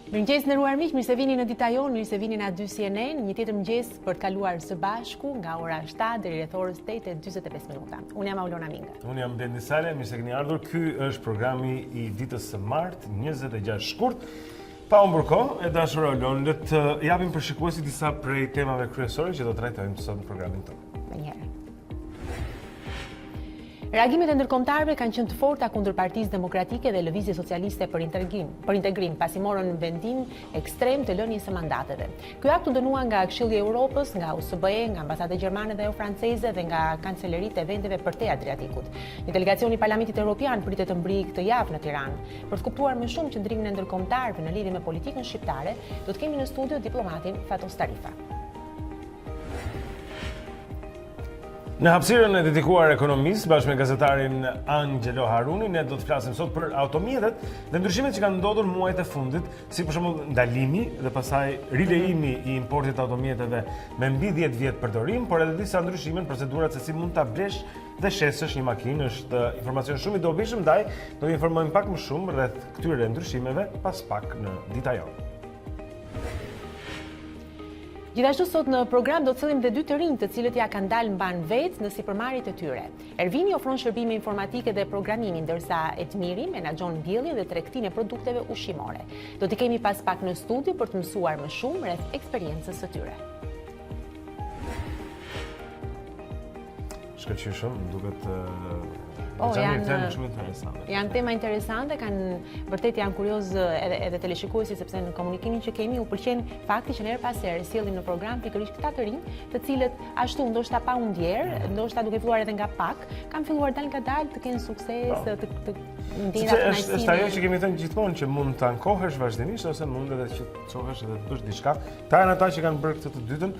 Mirëmëngjes nderuar miq, mirë se vini në Dita Jonë, mirë se vini në A2 CNN, një tjetër mëngjes për të kaluar së bashku nga ora 7 deri rreth orës 8:45 minuta. Unë jam Aulona Minga. Unë jam Blendi Sale, mirë se keni ardhur. Ky është programi i ditës së martë, 26 shkurt. Pa humbur kohë, e dashur Aulon, le të japim për shikuesit disa prej temave kryesore që do të trajtojmë sot në programin tonë. Menjëherë. Reagimet e ndërkombëtarëve kanë qenë të forta kundër Partisë Demokratike dhe Lëvizjes Socialiste për integrim, pasi morën vendim ekstrem të lënies së mandateve. Ky akt u dënua nga Këshilli i Evropës, nga USB, nga ambasadat gjermane dhe franceze dhe nga kanceleritë e vendeve për te Adriatikut. Një delegacion i Parlamentit Evropian pritet të mbrijë këtë javë në Tiranë. Për të kuptuar më shumë qëndrimin e ndërkombëtarëve në lidhje me politikën shqiptare, do të kemi në studio diplomatin Fatos Tarifa. Në hapësirën e dedikuar ekonomisë, bashkë me gazetarin Angelo Haruni, ne do të flasim sot për automjetet dhe ndryshimet që kanë ndodhur muajt e fundit, si për shembull ndalimi dhe pastaj rilejimi i importit të automjeteve me mbi 10 vjet përdorim, por edhe disa ndryshime në procedurat se si mund ta blesh dhe shesësh një makinë. Është informacion shumë i dobishëm, ndaj do të informojmë pak më shumë rreth këtyre ndryshimeve pas pak në Dita Jonë. Gjithashtu sot në program do të cilëm dhe 2 të rinj të cilët ja kanë dalë mban vetë në sipërmarrjet e tyre. Ervini ofron shërbime informatike dhe programimi, ndërsa Etmiri menaxhon mbjelljen dhe tregtinë e produkteve ushqimore. Do t'i kemi pas pak në studio për të mësuar më shumë rreth eksperiencës së tyre. Shkëlqyshëm, duket janë tema interesante, vërtet janë kurioz edhe teleshikuesit, sepse në komunikimin që kemi u pëlqen fakti që her pas here sjellim në program pikërisht këta të rinj, të cilët ashtu ndoshta pa u ndjer, ndoshta duke filluar edhe nga pak, kanë filluar dal nga dal të kenë sukses, të ndjenjë kënaqësi. Është ajo që kemi thënë gjithmonë që mund të ankohesh vazhdimisht ose mund edhe që të çohesh edhe të bësh diçka. Ta janë ata që kanë bërë këtë të dytën,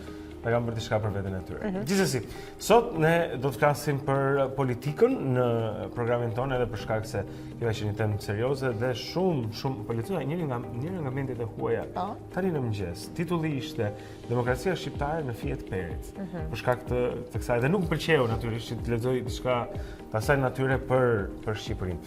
dhe kanë bërë diçka për veten e tyre. Gjithsesi, sot ne do të flasim për politikën në programin tonë, edhe për shkak se kjo është një temë serioze dhe shumë politika, njëri nga mendjet e huaja. Tani në mëngjes, titulli ishte Demokracia shqiptare në fije të perit. Për shkak të kësaj dhe nuk më pëlqeu natyrisht që të lexoj diçka të asaj natyre për Shqipërinë.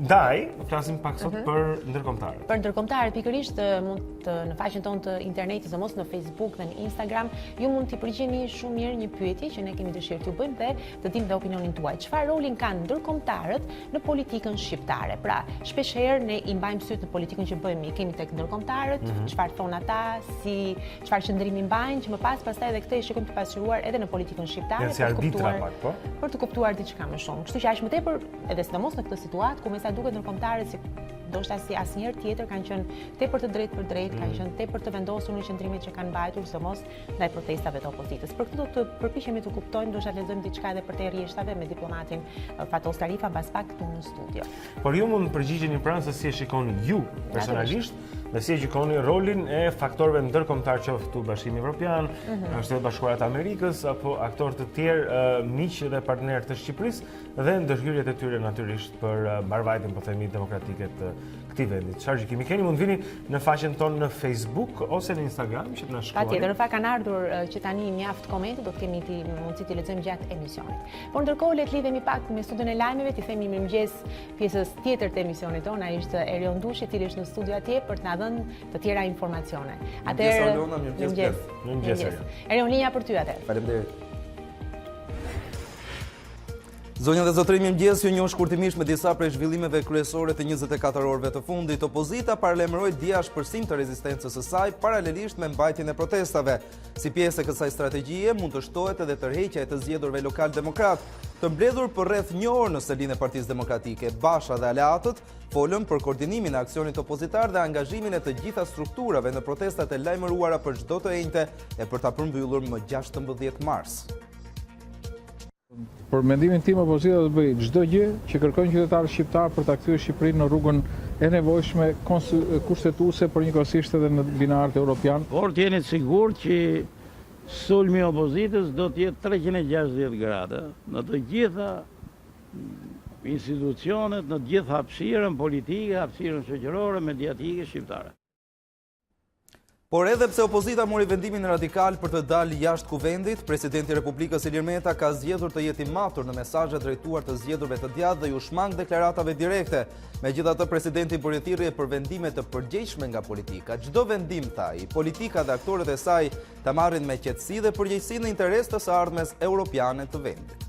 Ndaj, flasim pak sot për ndërkombëtarët. Për ndërkombëtarët pikërisht mund të në faqen tonë të internetit, ose mos në Facebook dhe në Instagram, ju mund t'i përgjigjeni shumë mirë një pyetje që ne kemi dëshirë t'ju bëjmë dhe të dimë dhe opinionin tuaj. Çfarë rolin kanë ndërkombëtarët në politikën shqiptare? Pra, shpesh herë ne i mbajmë syt në politikën që bëjmë, i kemi tek ndërkombëtarët, çfarë thon ata, çfarë qëndrimi mbajnë, që më pastaj edhe këtë e shikojmë të pasqyruar edhe në politikën shqiptare për të kuptuar diçka më shumë. Kështu që aq më tepër, edhe sidomos në këtë situatë ku me sa duket ndërkombëtarët si ndoshta si asnjëherë tjetër kanë qenë tepër të drejtë për drejtë, kanë qenë tepër të vendosur në qëndrimet që kanë mbajtur, sidomos ndaj protestave të opozitës. Për këtë do të përpiqemi të kuptojmë, ndoshta lexojmë diçka edhe për te rreshtave me diplomatin Fatos Tarifa mbas pak këtu në studio. Por ju mund të përgjigjeni pranë se si e shikoni ju personalisht dhe si e gjykoni rolin e faktorëve ndërkombëtar, qoftë Bashkimi Evropian, Shtetet Bashkuara të Amerikës apo aktorë të tjerë miq dhe partnerë të Shqipërisë dhe ndërhyrjet e tyre natyrisht për mbarvajtjen, po themi, demokratike të këtij vendi. Çfarë gjykimi keni? Mund vini në faqen tonë në Facebook ose në Instagram që të na shkruani. Patjetër, në fakt kanë ardhur që tani mjaft komente, do të kemi mundësi të lexojmë gjatë emisionit. Por ndërkohë le të lidhemi pak me studion e lajmeve, ti themi mirëmëngjes pjesës tjetër të emisionit tonë, ai është Erion Dushi, i cili është në studio atje për të na dhënë të tjera informacione. Atëherë, mirëmëngjes. Erion, linja për ty atëherë. Faleminderit. Zonja dhe zotëri, mirëmëngjes, ju njoh shkurtimisht me disa prej zhvillimeve kryesore të 24 orëve të fundit. Opozita paralajmëroi diashpërsim të rezistencës së saj paralelisht me mbajtjen e protestave. Si pjesë e kësaj strategjie mund të shtohet edhe tërheqja e të zgjedhurve lokal demokrat, të mbledhur për rreth një orë në selinë e Partisë Demokratike. Basha dhe aleatët folën për koordinimin e aksionit opozitar dhe angazhimin e të gjitha strukturave në protestat e lajmëruara për çdo të enjte e për ta përmbyllur më 16 mars. Për mendimin tim, opozita do të bëjë çdo gjë që kërkojnë qytetarët shqiptar për ta kthyer Shqipërinë në rrugën e nevojshme kushtetuese, por njëkohësisht edhe në binarët evropian. Por të jeni të sigurt që sulmi i opozitës do të jetë 360 gradë në të gjitha institucionet, në të gjitha hapësirën politike, hapësirën shoqërore, mediatike shqiptare. Por edhe pse opozita mori vendimin radikal për të dalë jashtë kuvendit, presidenti i Republikës Ilir Meta ka zgjedhur të jetë i matur në mesazhe drejtuar të zgjedhurve të djathtë dhe ju shmang deklaratave direkte. Megjithatë, presidenti bëri thirrje për vendime të përgjegjshme nga politika. Çdo vendim, tha ai, politika dhe aktorët e saj ta marrin me qetësi dhe përgjegjësi në interes të së ardhmes europiane të vendit.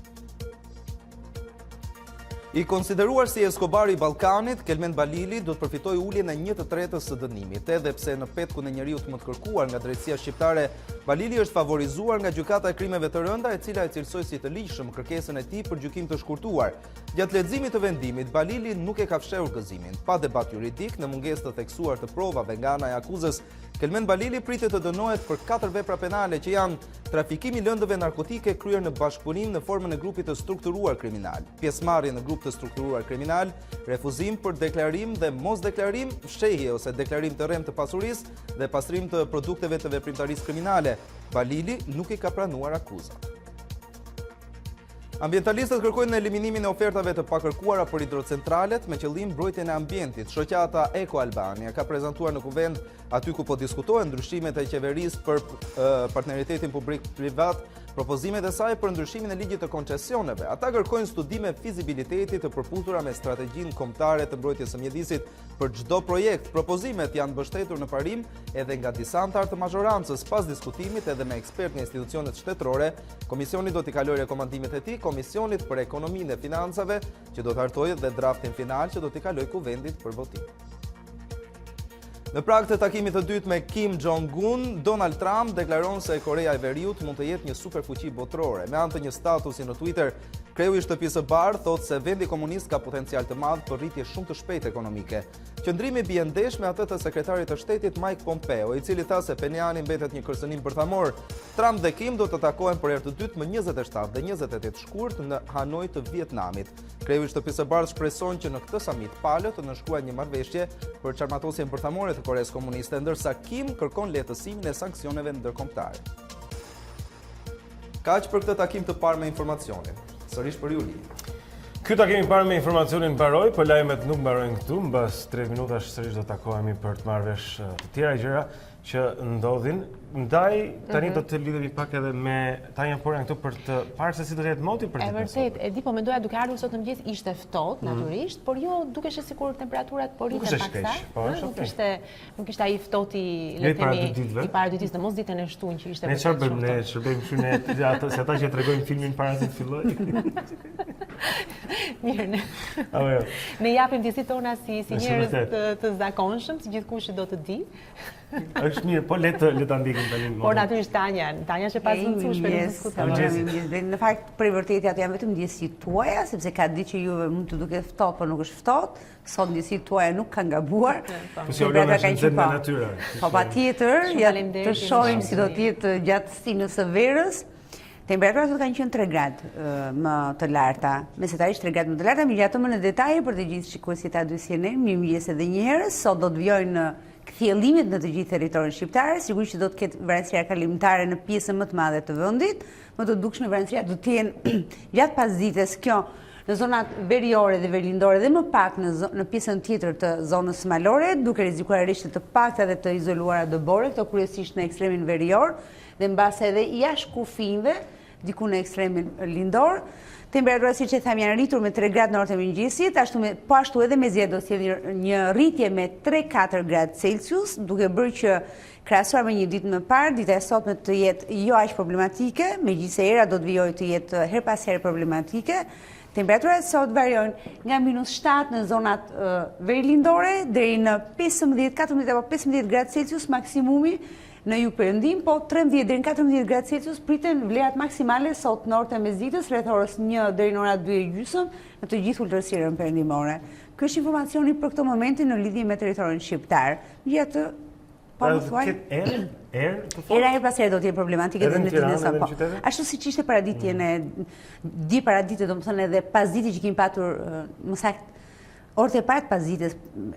I konsideruar si Escobari i Ballkanit, Kelmen Balili do të përfitojë uljen e 1/3 së dënimit, edhe pse në petkun e njeriut më të kërkuar nga drejtësia shqiptare, Balili është favorizuar nga gjykata e krimeve të rënda, e cila e cilësoi si të ligjshëm kërkesën e tij për gjykim të shkurtuar. Gjatë leximit të vendimit, Balili nuk e ka fshehur gëzimin. Pa debat juridik, në mungesë të theksuar të provave nga ana e akuzës, Kelmen Balili pritet të dënohet për 4 vepra penale që janë trafikimi lëndëve narkotike kryer në bashkëpunim në formën e grupit të strukturuar kriminal, pjesëmarrje në grup të strukturuar kriminal, refuzim për deklarim dhe mos deklarim, fshehje ose deklarim të rrem të pasurisë dhe pastrim të produkteve të veprimtarisë kriminale. Balili nuk i ka pranuar akuzat. Ambientalistët kërkojnë eliminimin e ofertave të pakërkuara për hidrocentralet me qëllim mbrojtjen e ambientit. Shoqata Eko Albania ka prezantuar në kuvend aty ku po diskutohen ndryshimet e qeverisë për partneritetin publik-privat, propozimet e saj për ndryshimin e ligjit të koncesioneve. Ata kërkojnë studime fizibiliteti të përputhura me strategjinë kombëtare të mbrojtjes së mjedisit për çdo projekt. Propozimet janë mbështetur në parim edhe nga disa anëtar të mazhorancës. Pas diskutimit edhe me ekspertë nga institucionet shtetërore, komisioni do t'i kalojë rekomandimet e tij Komisionit për Ekonominë dhe Financave, që do të hartojë dhe draftin final që do t'i kalojë kuvendit për votim. Në prag të takimit të dytë me Kim Jong-un, Donald Trump deklaron se Korea e Veriut mund të jetë një superfuqi botërore. Me anë të një statusi në Twitter, kreu i shtëpisë së bardhë thotë se vendi komunist ka potencial të madh për rritje shumë të shpejtë ekonomike. Qëndrimi bie ndesh me atë të sekretarit të shtetit Mike Pompeo, i cili tha se Pjöngjani mbetet një kërcënim bërthamor. Trump dhe Kim do të takohen për herë të dytë më 27 dhe 28 shkurt në Hanoi të Vietnamit. Kreu i shtëpisë së bardhë shpreson që në këtë samit palët të nënshkruajë një marrëveshje për çarmatosjen bërthamore të Koreas Komuniste, ndërsa Kim kërkon lehtësimin e sanksioneve ndërkombëtare. Kaq për këtë takim të parë me informacionin. Sërish për ju. Ky takim i parë me informacionin mbaroi, po lajmet nuk mbarojnë këtu. Mbas 3 minutash sërish do takohemi për të marrë vesh të tjera gjëra që ndodhin. Ndaj tani do të lidhemi pak edhe me Tanja Porjan këtu për të parë se si do të jetë moti për ditën e sotme. Vërtet, e di, po mendoja duke ardhur sot në mëngjes ishte ftohtë natyrisht, por jo dukeshte sikur temperaturat po rriten paksa. Nuk ishte ai ftohti, le të themi, i para dy ditëve, mos ditën e shtunë që ishte. Ne çfarë bëjmë ne? Shërbejmë kështu se ata që tregojnë filmin para se të fillojë. Mirë, ne japim disi tona si njerëz të zakonshëm, si gjithkush që do të di. Është mirë, po le ta ndikim tani. Por natyrisht Tanja që pas mësueshme në diskutim. Në fakt, për vërtetë ato janë vetëm ndjesitë tuaja, sepse ka ditë që juve mund të duket ftohtë, por nuk është ftohtë. Sot ndjesitë tuaja nuk kanë gabuar. Temperatura ka qenë në natyrë. Po patjetër, ja të shohim si do të jetë gjatësinë së verës. Temperaturat kanë qenë 3 gradë më të larta, mesetarisht 3 gradë më të larta, megjithatë më në detaje për të gjithë shikuesit e ADC-n, mirëmëngjes edhe një herë. Sot do të vijojnë kthjellimet në të gjithë territorin shqiptar, sigurisht që do të ketë vranësia kalimtare në pjesën më të madhe të vendit, më të dukshme vranësia do të jenë gjatë pasdites kjo në zonat veriore dhe verlindore dhe më pak në pjesën tjetër të zonës malore, duke rrezikuar rishte të pakta dhe të izoluara dëbore, këto kryesisht në ekstremin verior dhe mbase edhe jashtë kufive, diku në ekstremin lindor. Temperatura, siç e tham, janë rritur me 3 gradë në orën e mëngjesit, po ashtu edhe me zgjedhje do të jetë një rritje me 3-4 gradë Celsius, duke bërë që krahasuar me një ditë më parë, dita e sotme të jetë jo aq problematike, megjithëse era do të vijojë të jetë her pas here problematike. Temperaturat sot variojnë nga -7 në zonat verilindore deri në 14 apo 15 gradë Celsius maksimumi. Në jugperëndim, po 13 deri në 14 gradë Celsius priten vlerat maksimale sot në orët e mesditës, rreth orës 1 deri në orat 2:30 në të gjithë ulëtësirën perëndimore. Ky është informacioni për këtë momentin në lidhje me territorin shqiptar. Megjithatë, po më thuaj, era pas here do të jetë problematike edhe në ditën e sotme. Ashtu siç ishte paraditjen e paradite, domethënë edhe pasdite që kemi patur më saktë Orët e parë pas ditës,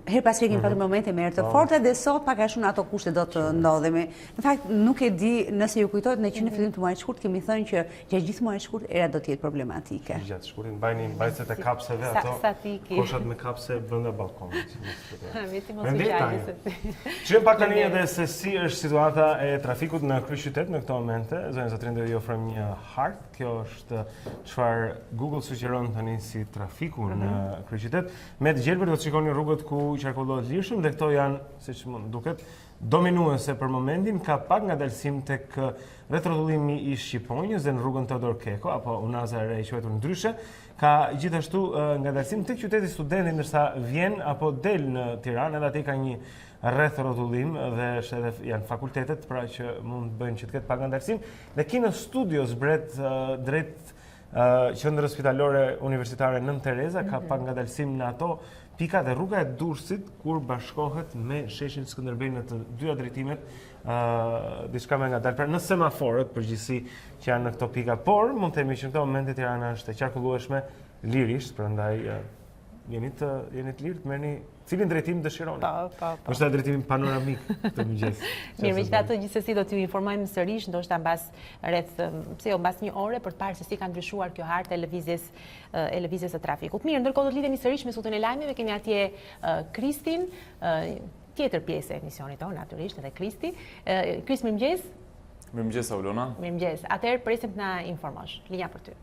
her pas kemi pasur momente më të forta dhe sot pak a shumë ato kushte do të ndodhemi. Në fakt nuk e di nëse ju kujtohet ne që në fillim të muajit shkurt kemi thënë që gjatë gjithë muajit shkurt era do të jetë problematike. Gjatë shkurtit mbajni mbajtjet e kapseve ato. Koshat me kapse brenda balkonit. Çem pak tani edhe se si është situata e trafikut në kryeqytet në këto momente. Zonja Zotrin do ju ofrojmë një hartë. Kjo është çfarë Google sugjeron tani si trafiku në kryeqytet. Me të gjelbër do të shikoni rrugët ku qarkullohet lirshëm dhe këto janë, siç mund duket, dominuese për momentin. Ka pak ngadalësim tek rrethrottullimi i Shqiponjës dhe në rrugën Teodor Keko apo Unaza e Re e quajtur ndryshe. Ka gjithashtu ngadalësim tek qyteti Studenti ndërsa vjen apo del në Tiranë, edhe aty ka një rrethrotullim dhe janë fakultetet pra që mund të bëjnë që të ketë pak ngadalësim. Dhe Kino Studio zbret drejt qendrës spitalore universitare Nën Tereza ka pak ngadalësim në ato pika dhe rruga e Durrësit kur bashkohet me sheshin Skënderbej në të dyja drejtimet diçka më ngadalë. Pra në semaforët përgjithësi që janë në këto pika, por mund të themi që në këto momente Tirana është e qarkullueshme lirisht, prandaj jeni të lirë të merrni cilin drejtim dëshironi. Po. Është drejtimi panoramik të mëngjesit. Mirë, megjithatë gjithsesi do t'ju informojmë sërish, ndoshta mbas mbas një ore për të parë se si ka ndryshuar kjo hartë e lëvizjes së trafikut. Mirë, ndërkohë do të lidhemi sërish me sutën e lajmeve, kemi atje Kristin, tjetër pjesë e emisionit tonë, natyrisht edhe Kristi. Kris, mirëmëngjes. Mirëmëngjes Aulona. Mirëmëngjes. Atëherë presim të na informosh. Linja për ty.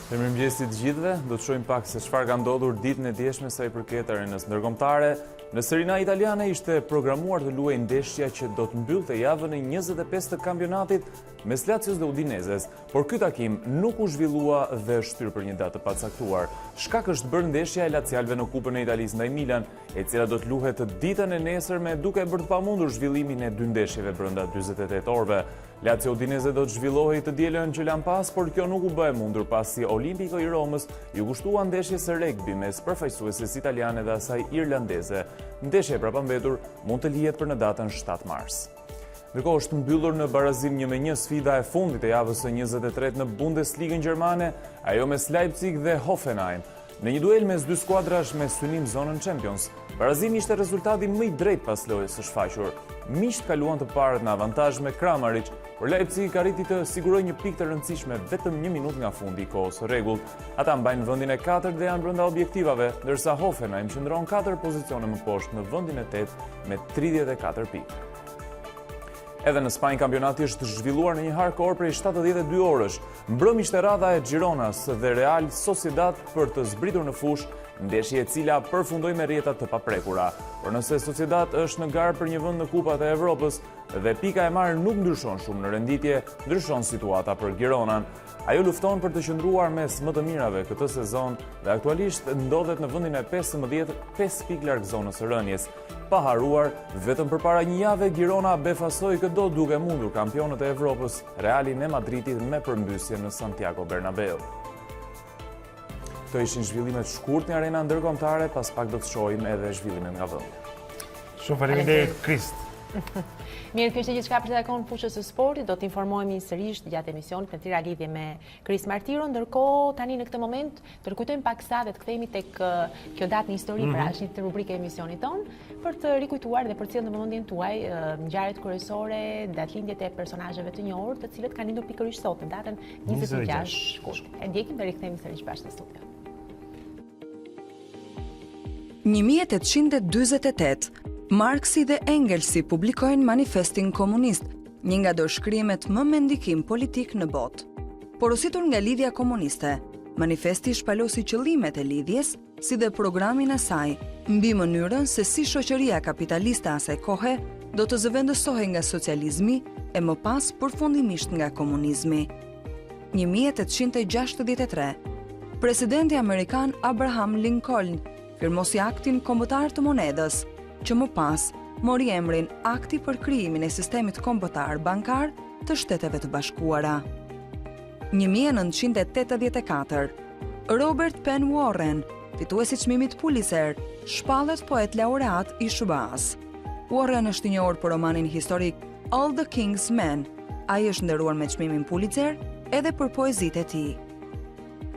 Mirëmëngjes të gjithëve, do të shohim pak se çfarë ka ndodhur ditën e djeshme sa i përket arenës ndërkombëtare. Në Serie A italiane ishte programuar të luajë ndeshja që do të mbyllte javën e 25 të kampionatit mes Lazios dhe Udinezes, por ky takim nuk u zhvillua dhe është shtyr për një datë të pacaktuar. Shkak është bërë ndeshja e lacialëve në Kupën e Italisë ndaj Milan, e cila do të luhet ditën e nesërme duke bërë të pamundur zhvillimin e dy ndeshjeve brenda 48 orëve. Lazio Udinese do të zhvillohej të dielën që lan pas, por kjo nuk u bë e mundur pasi Olimpico i Romës ju kushtua ndeshjes së rugby mes përfaqësueses italiane dhe asaj irlandeze. Ndeshja e prapambetur mund të lihet për në datën 7 mars. Ndërkohë është mbyllur në barazim 1-1 sfida e fundit e javës së 23 në Bundesligën gjermane, ajo mes Leipzig dhe Hoffenheim. Në një duel mes dy skuadrash me synim zonën Champions, barazimi ishte rezultati më i drejtë pas lojës së shfaqur. Miqt kaluan të parët në avantazh me Kramaric, por Leipzig arriti të sigurojë një pikë të rëndësishme vetëm 1 minutë nga fundi i kohës së rregullt. Ata mbajnë vendin e 4 dhe janë brenda objektivave, ndërsa Hoffenheim qëndron 4 pozicione më poshtë në vendin e 8 me 34 pikë. Edhe në Spanjë kampionati është zhvilluar në një hardcore prej 72 orësh. Mbrëmi ishte radha e Gironas dhe Real Sociedad për të zbritur në fushë, ndeshje e cila përfundoi me rrjeta të paprekura. Por nëse Sociedad është në garë për një vend në Kupat e Evropës dhe pika e marrë nuk ndryshon shumë në renditje, ndryshon situata për Gironan. Ajo lufton për të qëndruar mes më të mirave këtë sezon dhe aktualisht ndodhet në vendin e 15, 5 pikë larg zonës së rënies. Pa haruar, vetëm përpara një jave Girona befasoi këdo duke mundur kampionët e Evropës, Realin e Madridit me përmbysje në Santiago Bernabeu. Këto ishin zhvillimet shkurt në arena ndërkombëtare, pas pak do të shohim edhe zhvillimet nga vendi. Shumë faleminderit Krist. Mirë, kjo ishte gjithçka për takon fushës së sportit, do të informohemi sërish gjatë emisionit në tira lidhje me Kris Martiro, ndërkohë tani në këtë moment të rikujtojmë paksa dhe të kthehemi tek kjo datë në histori pra është një rubrikë e emisionit ton për të rikujtuar dhe për të cilën në vëmendjen tuaj ngjarjet kryesore, datëlindjet e personazheve të njohur, të cilët kanë lindur pikërisht sot në datën 26 shkurt. E ndjekim dhe rikthehemi sërish bashkë në studio. 1848 Marksi dhe Engelsi publikojnë Manifestin Komunist, një nga dorëshkrimet më me ndikim politik në botë. Porositur nga lidhja komuniste, manifesti shpalosi qëllimet e lidhjes, si dhe programin e saj, mbi mënyrën se si shoqëria kapitaliste asaj kohe do të zëvendësohej nga socializmi e më pas përfundimisht nga komunizmi. 1863, presidenti amerikan Abraham Lincoln firmosi aktin kombëtar të monedës, që më pas mori emrin Akti për krijimin e sistemit kombëtar bankar të Shteteve të Bashkuara. 1984, Robert Penn Warren, fituesi çmimit Pulitzer, shpallet poet laureat i SBA-s. Warren është i njohur për romanin historik All the King's Men. Ai është nderuar me çmimin Pulitzer edhe për poezitë e tij.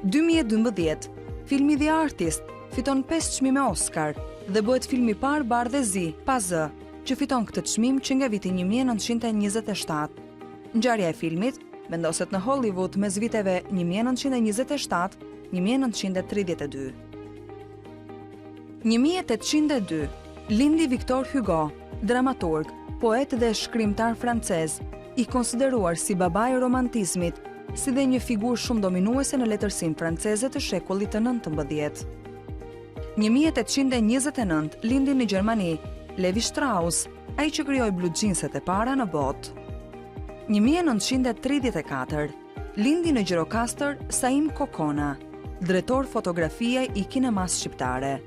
2012, filmi The Artist fiton 5 çmime Oscar dhe bëhet filmi i parë Bardhë e Zi, pa zë, që fiton këtë çmim që nga viti 1927. Ngjarja e filmit vendoset në Hollywood mes viteve 1927-1932. 1802, lindi Victor Hugo, dramaturg, poet dhe shkrimtar francez, i konsideruar si babai i romantizmit, si dhe një figurë shumë dominuese në letërsinë franceze të shekullit të 19. 1829 lindi në Gjermani Levi Strauss, ai që krijoi blu jeanset e para në botë. 1934 lindi në Gjirokastër Saim Kokona, drejtor fotografie i kinemas shqiptare.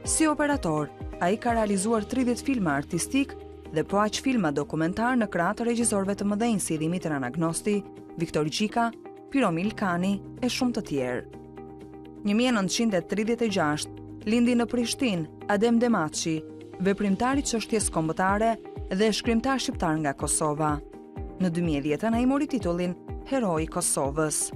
Si operator, ai ka realizuar 30 filma artistik dhe po aq filma dokumentar në krah të regjisorëve të mëdhenj si Dimitër Anagnosti, Viktor Gjika, Piro Milkani e shumë të tjerë. 1936 lindi në Prishtinë Adem Demaçi, veprimtar i çështjes kombëtare dhe shkrimtar shqiptar nga Kosova. Në 2010 ai mori titullin Heroi i Kosovës.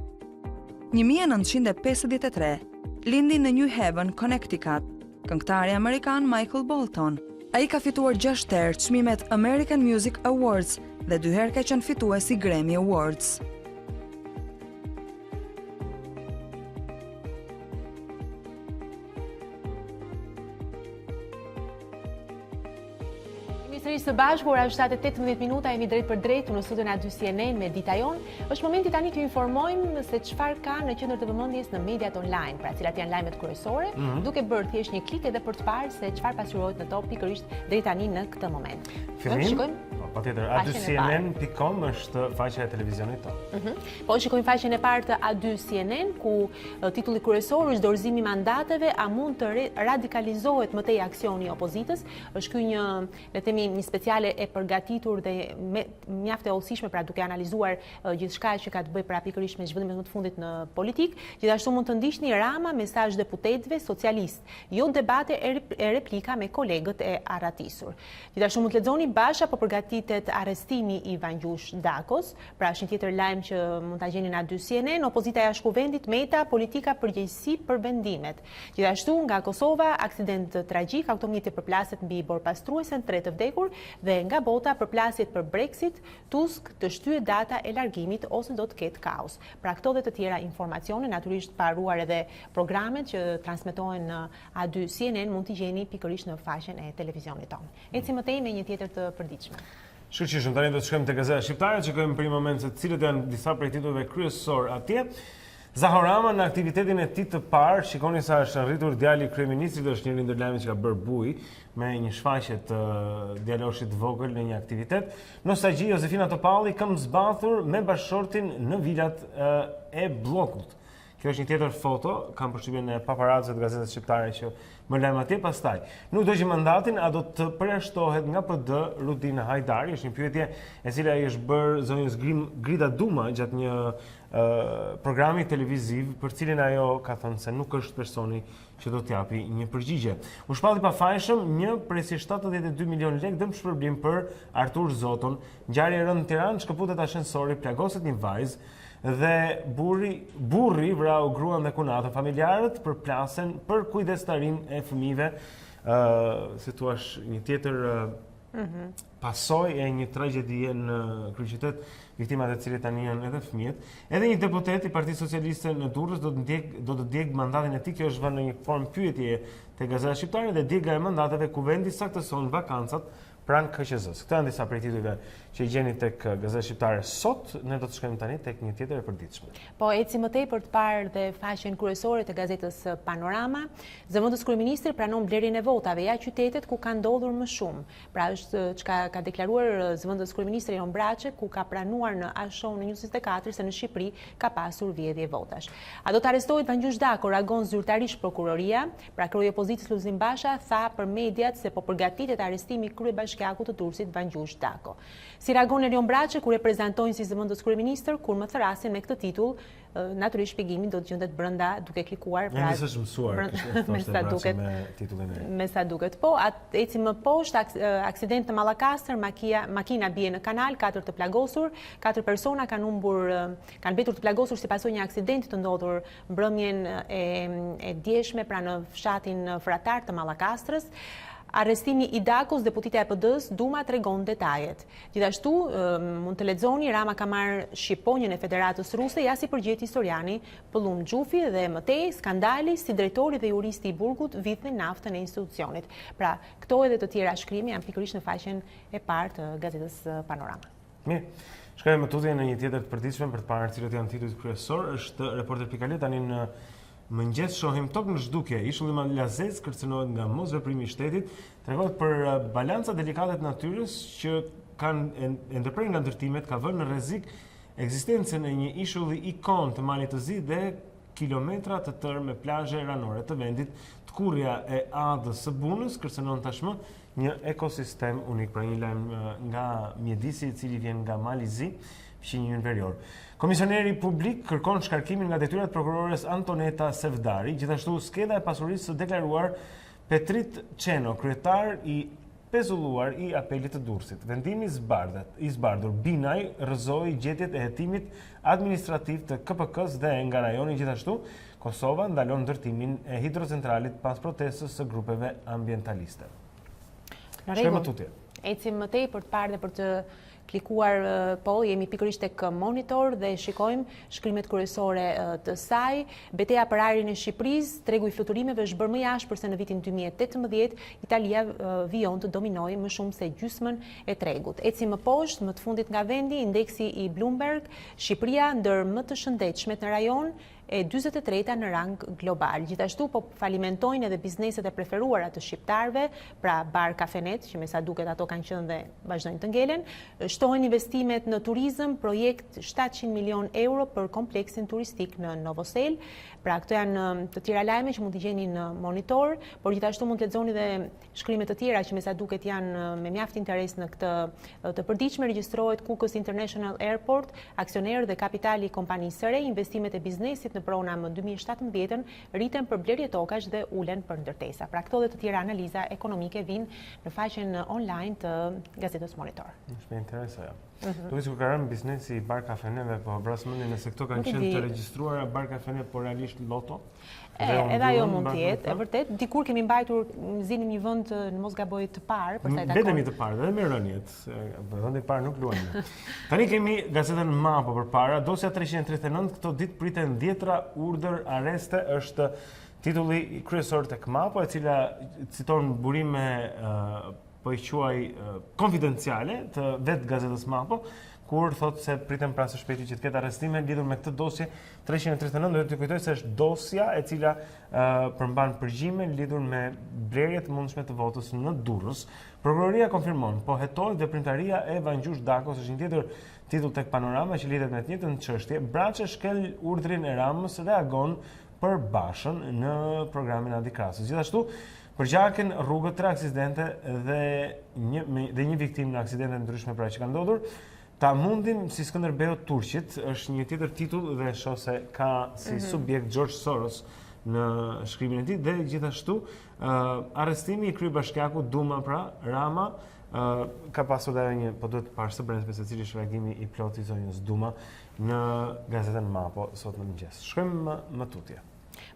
1953 lindi në New Haven, Connecticut, këngëtari amerikan Michael Bolton. Ai ka fituar 6 herë çmimet American Music Awards dhe 2 herë ka qenë fitues i Grammy Awards. Sërish së bashku, ora 7:18 minuta, jemi drejt për drejt në studion A2 CNN me Dita Jonë. Është momenti tani të informojmë se çfarë ka në qendër të vëmendjes në mediat online, pra cilat janë lajmet kryesore, duke bërë thjesht një klik edhe për të parë se çfarë pasqyrohet në top pikërisht drejt tani në këtë moment. Shikojmë? Patjetër, A2CNN.com është faqja e televizionit tonë. Po shikojmë faqen e parë të A2 CNN, ku titulli kryesor është dorëzimi i mandateve, a mund të radikalizohet më tej aksioni i opozitës. Është ky një, le të themi, një speciale e përgatitur dhe mjaft e hollësishme, pra duke analizuar gjithçka që ka të bëjë pra pikërisht me zhvillimet më të fundit në politik. Gjithashtu mund të ndiqni Rama mesazh deputetëve socialist, jo debate e replika me kolegët e arratisur. Gjithashtu mund të lexoni Basha po përgatitet arrestimi i Vangjush Dakos, pra është një tjetër lajm që mund ta gjeni në A2 CNN, opozita jashtë kuvendit, Meta, politika përgjegjësi për vendimet. Gjithashtu nga Kosova, aksident tragjik, automjeti përplaset mbi borpastruesen, 3 të vdekur, dhe nga bota përplasjet për Brexit, Tusk të shtyhet data e largimit ose do të ketë kaos. Pra këto dhe të tjera informacione, natyrisht paruar edhe programet që transmetohen në A2 CNN, mund t'i gjeni pikërisht në faqen e televizionit tonë. Eci mëtej me një tjetër të përditshme. Shkëlqyshëm, tani do të shkojmë te Gazeta Shqiptare, që kemi për një moment se cilët janë disa prej titujve kryesor atje. Zaho Rama në aktivitetin e tij të parë, shikoni sa është rritur djali i kryeministrit, është një ndër lajmet që ka bërë buj me një shfaqje të djaloshit vogël në një aktivitet. Nostalgji, Josefina Topalli këmbë zbathur me bashkëshortin në vilat e Bllokut. Kjo është një tjetër foto, kam përshtypjen e paparazëve të Gazetës Shqiptare që më lajm atje. Pastaj, nuk do që mandatin, a do të përjashtohet nga PD Rudina Hajdari? Është një pyetje e cila i është bërë zonjës Grida Duma gjatë një programi televiziv, për cilin ajo ka thënë se nuk është personi që do t'japi një përgjigje. U shpalli pafajshëm një prej si 72 milion lekë dëmshpërblim për Artur Zoton. Ngjarje e rëndë në Tiranë, shkëputet ashensori, plagoset një vajzë dhe burri vrau gruan dhe kunatën. Familjarët përplasen për kujdestarin e fëmijëve, si thua një tjetër pasojë e një tragjedie në kryeqytet, viktimat e cilit tani janë edhe fëmijët. Edhe një deputet i Partisë Socialiste në Durrës do të djeg mandatin e tij. Kjo është vënë në një formë pyetje te Gazeta Shqiptare dhe djega e mandateve ku vendi saktëson vakancat pranë KQZ-s. Këto janë disa prej titujve që i gjeni tek Gazeta Shqiptare sot. Ne do të shkojmë tani tek një tjetër e përditshme. Po eci më tej për të parë dhe faqen kryesore të gazetës Panorama. Zëvendës kryeministri pranon blerjen e votave, ja qytetet ku ka ndodhur më shumë. Pra është çka ka deklaruar zëvendës kryeministri Jon Braçe, ku ka pranuar në A-show në News 24 se në Shqipëri ka pasur vjedhje votash. A do të arrestohet Vangjush Dako, reagon zyrtarisht prokuroria. Pra kryei opozitës Lulzim Basha tha për mediat se po përgatitet arrestimi i bashkiaku të Durrësit Vangjush Dako. Si reagon Erion Braçe kur e prezantojnë si zëvendës kryeministër, kur më thrasin me këtë titull, natyrisht shpjegimin do të gjendet brenda duke klikuar pra. Nëse është mësuar me titullin e. Me sa duket. Po, eci më poshtë aksident në Mallakastër, makina bie në kanal, 4 të plagosur, 4 persona kanë mbetur të plagosur si pasojë një aksidenti të ndodhur mbrëmjen e djeshme pra në fshatin Fratar të Mallakastrës. Arrestimi i Dakos, deputita e PD-s, Duma tregon detajet. Gjithashtu, mund të lexoni, Rama ka marrë shqiponjën e Federatës Ruse, ja si përgjigjet historiani Pëllum Xhufi dhe mëtej skandali si drejtori dhe juristi i burgut vidhnin naftën e institucionit. Pra, këto edhe të tjera shkrimi janë pikërisht në faqen e parë të gazetës Panorama. Mirë. Shkojmë më tutje në një tjetër të përditshme për të parë cilët janë titujt kryesor, është Reporter Pikali tani në mëngjes shohim tokë në zhdukje. Ishulli Malazec kërcënohet nga mosveprimi i shtetit, tregohet për balanca delikate të natyrës që kanë ndërprer nga ndërtimet, ka vënë në rrezik ekzistencën e një ishulli ikon të Malit të Zi dhe kilometra të tërë me plazhe ranore të vendit. Tkurrja e Adës së Bunës kërcënon tashmë një ekosistem unik, pra një lajm nga mjedisi i cili vjen nga Mali i Zi, fshinjën verior. Komisioneri publik kërkon shkarkimin nga detyrat prokurores Antoneta Sevdari, gjithashtu skeda e pasurisë së deklaruar Petrit Qeno, kryetar i pezulluar i apelit të Durrësit. Vendimi i zbardur Binaj rrëzoi gjetjet e hetimit administrativ të KPK-s dhe nga rajoni. Gjithashtu, Kosova ndalon ndërtimin e hidrocentralit pas protestës së grupeve ambientaliste. Shkojmë tutje. Ecim më tej për të parë dhe për të klikuar, po, jemi pikërisht tek Monitor dhe shikojmë shkrimet kryesore të saj. Betejë për ajrin e Shqipërisë, tregu i fluturimeve është bërë më i ashpër se në vitin 2018, Italia vijon të dominojë më shumë se gjysmën e tregut. Ecim më poshtë, më të fundit nga vendi, indeksi i Bloomberg, Shqipëria ndër më të shëndetshmet në rajon, e 43-ta në rang global. Gjithashtu po falimentojnë edhe bizneset e preferuara të shqiptarëve, pra bar, kafenet, që me sa duket ato kanë qenë dhe vazhdojnë të ngelen, shtohen investimet në turizëm, projekt 700 milion euro për kompleksin turistik në Novosel. Pra këto janë të tjera lajme që mund t'i gjeni në Monitor, por gjithashtu mund të lexoni dhe shkrimet të tjera që me sa duket janë me mjaft interes në këtë të përditshme. Regjistrohet Kukës International Airport, aksioner dhe kapitali i kompanisë së re, investimet e biznesit në prona më 2017 rriten për blerje tokash dhe ulen për ndërtesa. Pra këto dhe të tjera analiza ekonomike vinë në faqen online të gazetës Monitor. Është interesante. Duke sikur ka rënë biznesi i bar kafeneve, po brasmendin nëse këto kanë qenë të regjistruara bar kafene, por realisht loto. Edhe ajo mund të jetë, e vërtet. Dikur kemi mbajtur zinim një vend në mos gaboj të parë, për sa i takon. Vetëm të parë, edhe me rënjet. Vendi i parë nuk luajnë. Tani kemi gazetën Mapo përpara, dosja 339, këto ditë priten 10 urdhër arreste, është titulli kryesor tek Mapo, e cila citon burime po i quaj konfidenciale të vetë gazetës Mapo, kur thotë se priten pra së shpejti që të ketë arrestime lidhur me këtë dosje 339, do të kujtoj se është dosja e cila përmban përgjime lidhur me blerjet mundshme të votës në Durrës. Prokuroria konfirmon, po hetohet veprimtaria e Vangjush Dakos, është një tjetër titull tek Panorama që lidhet me të njëjtën çështje. Braçe shkel urdhrin e Ramës, reagon për Bashën në programin Adi Krasës. Gjithashtu, përgjaken rrugët 3 aksidente dhe një viktim në aksidente ndryshme pra që ka ndodhur. Ta mundin si Skënderbeu Turqit, është një tjetër titull dhe shoh se ka si subjekt George Soros në shkrimin e tij dhe gjithashtu arrestimi i kryebashkiakut Duma pra Rama ka pasur edhe një, po duhet të parë së brendshme se cili është reagimi i plotë i zonjës Duma në gazetën Mapo sot në mëngjes. Shkojmë më tutje.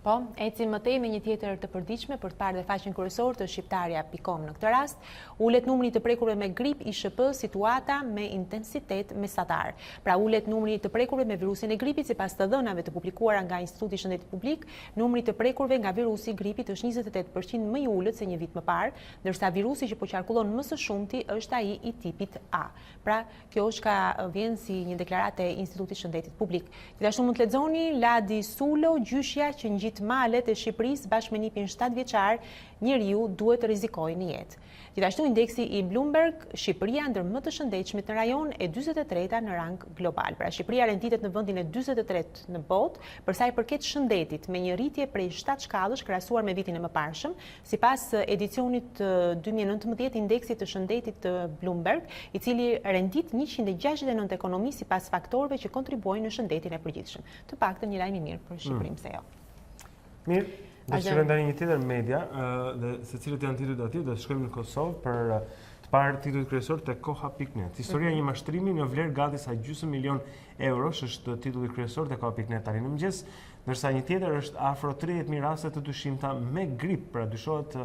Po, ecim më tej me një tjetër të përditshme për të parë dhe faqen kryesor të shqiptarja.com në këtë rast. Ulet numri të prekurve me grip ISHP, situata me intensitet mesatar. Pra ulet numri të prekurve me virusin e gripit, sipas të dhënave të publikuara nga Instituti i Shëndetit Publik, numri të prekurve nga virusi i gripit është 28% më i ulët se një vit më parë, ndërsa virusi që po qarkullon më së shumti është ai i tipit A. Pra, kjo është vjen si një deklaratë e Institutit të Shëndetit Publik. Gjithashtu mund të lexoni Ladi Sulo, gjyshja që ngjit malet e Shqipërisë bashkë me nipin 7 vjeçar, njeriu duhet të rrezikojë në jetë. Gjithashtu indeksi i Bloomberg, Shqipëria ndër më të shëndetshmit në rajon e 43-ta në rang global. Pra Shqipëria renditet në vendin e 43 në botë për sa i përket shëndetit, me një rritje prej 7 shkallësh krahasuar me vitin e mëparshëm, sipas edicionit 2019 indeksit të shëndetit të Bloomberg, i cili rendit 169 ekonomi sipas faktorëve që kontribuojnë në shëndetin e përgjithshëm. Të paktën një lajm i mirë për Shqipërinë se jo. Mirë. Do të shkojmë tani një tjetër media dhe secilët janë titujt aty, do të shkojmë në Kosovë për të parë titujt kryesor te koha.net. Historia e një mashtrimi në vlerë gati sa gjysmë milion eurosh është titulli kryesor te koha.net tani në mëngjes, ndërsa një tjetër është afro 30.000 raste të dyshimta me grip, pra dyshohet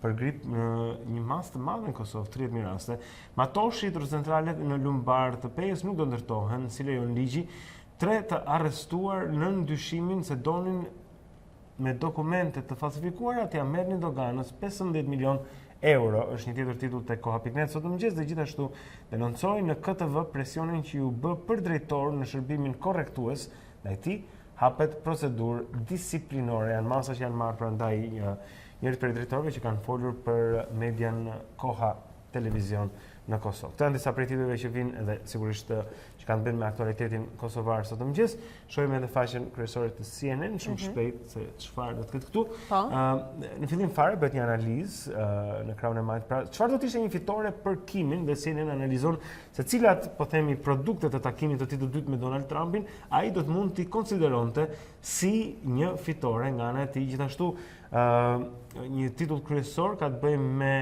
për grip në një mas të madhe në Kosovë, 30.000 raste. Matoshi centralet në lumbar të pejës nuk do ndërtohen, si lejon ligji. 3 të arrestuar në ndyshimin se donin me dokumente të falsifikuara t'ia merrnin doganës 15 milion euro, është një tjetër titull te koha.net sot mëngjes dhe gjithashtu denoncoi në KTV presionin që ju bë për drejtor në shërbimin korrektues, ndaj tij hapet procedurë disiplinore. Janë masa që janë marrë prandaj njerëz për drejtorëve që kanë folur për median Koha Televizion në Kosovë. Këto janë disa prej titujve që vinë edhe sigurisht që kanë bën me aktualitetin kosovar sot mëngjes. Shohim edhe faqen kryesore të CNN shumë shpejt se çfarë do të ketë këtu. Në fillim fare bëhet një analizë në krahun e majt. Pra, çfarë do të ishte një fitore për Kimin dhe CNN analizon se cilat po themi produktet e takimit të tij të dytë me Donald Trumpin, ai do të mund t'i konsideronte si një fitore nga ana e tij. Gjithashtu një titull kryesor ka të bëjë me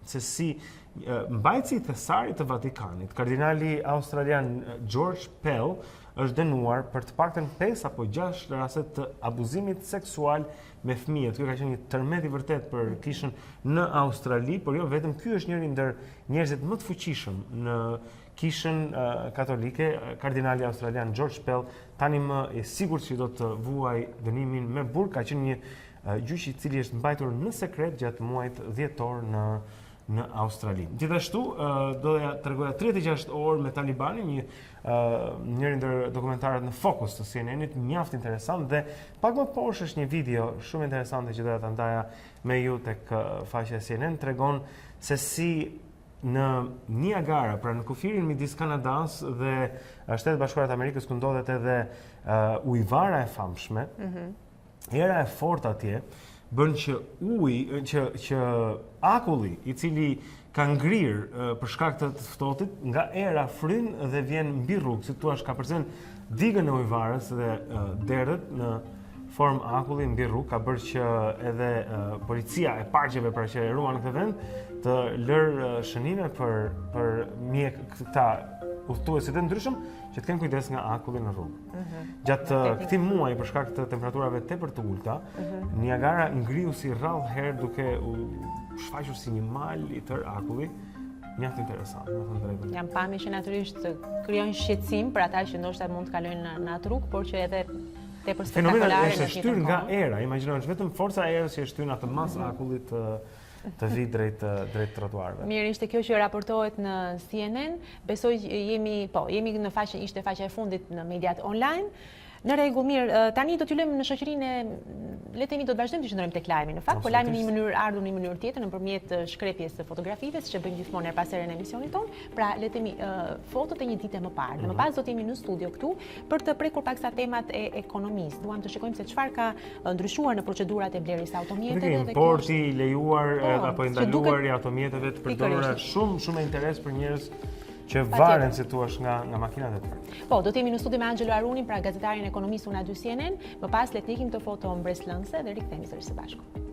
se si mbajtësi i thesarit të Vatikanit, kardinali australian George Pell, është dënuar për të paktën 5 apo 6 raste të abuzimit seksual me fëmijët. Kjo ka qenë një tërmet i vërtet për kishën në Australi, por jo vetëm, ky është njëri ndër njerëzit më të fuqishëm në kishën katolike. Kardinali australian George Pell tani më e sigurt që do të vuaj dënimin me burg. Ka qenë një gjyq i cili është mbajtur në sekret gjatë muajit dhjetor në Australi. Gjithashtu do ja tregoja 36 orë me Talibanin, njëri ndër dokumentarët në fokus të CNN-it, mjaft interesant dhe pak më poshtë është një video shumë interesante që doja ta ndaja me ju tek faqja e CNN, tregon se si në Niagara, pra në kufirin midis Kanadas dhe Shtetet Bashkuara të Amerikës ku ndodhet edhe ujvara e famshme, era e fortë atje bën që akulli i cili ka ngrirë për shkak të ftohtit nga era fryn dhe vjen mbi rrugë, si thua ka përcen digën e ujvarës dhe derdhet në formë akulli mbi rrugë, ka bërë që edhe policia e parqeve pra që ruan në këtë vend të lërë shënime për këta udhëtuesit e ndryshëm që të kenë kujdes nga akulli në rrugë. Gjatë këtij muaji për shkak të temperaturave tepër të ulta, Niagara ngriu si rrallë herë duke u shfaqur si një mal i tërë akulli. Mjaft interesant, më thënë drejtën. Jam pamje që natyrisht krijon shqetësim për ata që ndoshta mund të kalojnë në atë rrugë, por që edhe tepër spektakolare. Fenomeni është shtyr nga era, imagjinosh vetëm forca e erës që e shtyn atë masë akullit të vi drejt trotuarve. Mirë, ishte kjo që raportohet në CNN. Besoj jemi në faqen, ishte faqja e fundit në mediat online. Në rregull, mirë, tani do t'ju lëmë në shoqërinë le të themi do të vazhdojmë të qëndrojmë tek lajmi në fakt, por lajmi në një mënyrë ardhur në një mënyrë tjetër nëpërmjet shkrepjes së fotografive, siç e bëjmë gjithmonë her pas here në emisionin ton. Pra, le të themi fotot e një dite më parë. Dhe më pas do të jemi në studio këtu për të prekur paksa temat e ekonomisë. Duam të shikojmë se çfarë ka ndryshuar në procedurat e blerjes së automjeteve dhe importi i lejuar apo i ndaluar i automjeteve të përdorura shumë interes për njerëz që varen si thua nga makinat e tyre. Po, do të jemi në studio me Angelo Arunin, pra gazetarin ekonomistë Una 2 CNN. Më pas le të ikim të foto mbreslënse dhe rikthehemi sërish së bashku.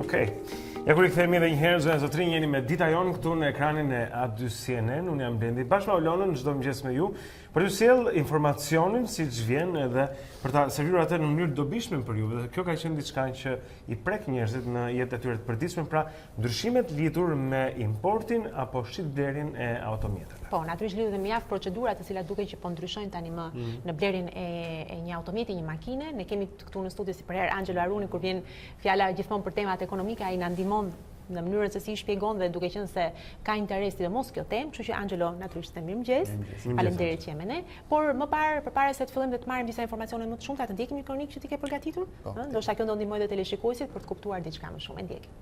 Okej. Ja kur I kthehemi edhe një herë zonë zotrinj, jeni me Dita Jonë këtu në ekranin e A2 CNN. Unë jam Blendi bashkë me Olonën çdo mëngjes me ju për t'ju sjell informacionin siç vjen edhe për ta serviruar atë në mënyrë dobishme për ju. Dhe kjo ka qenë diçka që I prek njerëzit në jetën e tyre të përditshme, pra ndryshimet lidhur me importin apo shitblerjen e automjeteve. Po, natyrisht lidhet me mjaft procedura të cilat duken që po ndryshojnë tani më në blerjen e një automjeti, një makine. Ne kemi këtu në studio si për herë Angelo Aruni, kur vjen fjala gjithmonë për temat ekonomike, ai na ndihmon në mënyrën se si I shpjegon dhe duke qenë se ka interes sidomos kjo temë, kështu që Angelo natyrisht të mirëmëngjes. Faleminderit që jemi ne. Por më parë, përpara se të fillojmë dhe të marrim disa informacione më të shumta, të ndjekim një kronikë që ti ke përgatitur? Ndoshta kjo do ndihmojë edhe teleshikuesit për të kuptuar diçka më shumë. Ndjekim.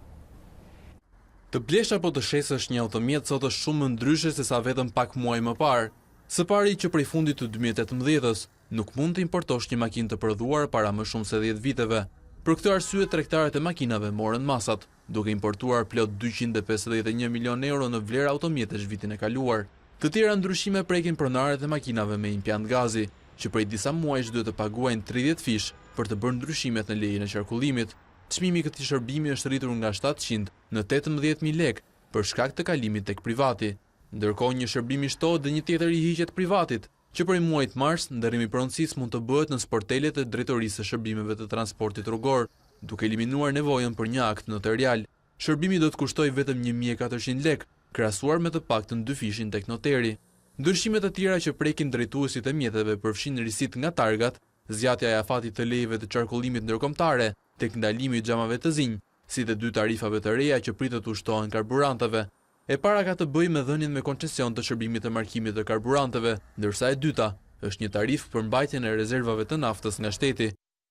Të blesh apo të shesësh një automjet sot është shumë më ndryshe se sa vetëm pak muaj më parë. Së pari që prej fundit të 2018-s nuk mund të importosh një makinë të prodhuar para më shumë se 10 viteve. Për këtë arsye tregtarët e makinave morën masat, duke importuar plot 251 milion euro në vlerë automjetesh vitin e kaluar. Të tjera ndryshime prekin pronarët e makinave me impjant gazi, që prej disa muajsh duhet të paguajnë 30 fish për të bërë ndryshimet në lejen e qarkullimit. Çmimi I këtij shërbimi është rritur nga 700 në 18.000 lekë për shkak të kalimit tek privati. Ndërkohë një shërbim I shtohet dhe një tjetër I hiqet privatit, që prej muajit mars ndërrimi I pronësisë mund të bëhet në sportelet e drejtorisë së shërbimeve të transportit rrugor, duke eliminuar nevojën për një akt notarial. Shërbimi do të kushtoj vetëm 1400 lekë, krahasuar me të paktën 2 fishin tek noteri. Ndryshimet e tjera që prekin drejtuesit e mjeteve përfshin risit nga targat, zgjatja e afatit të lejeve të qarkullimit ndërkombëtare, tek ndalimi I xhamave të zinj, si dhe 2 tarifave të reja që pritet u shtohen karburanteve. E para ka të bëjë me dhënien me koncesion të shërbimit të markimit të karburanteve, ndërsa e dyta është një tarifë për mbajtjen e rezervave të naftës nga shteti.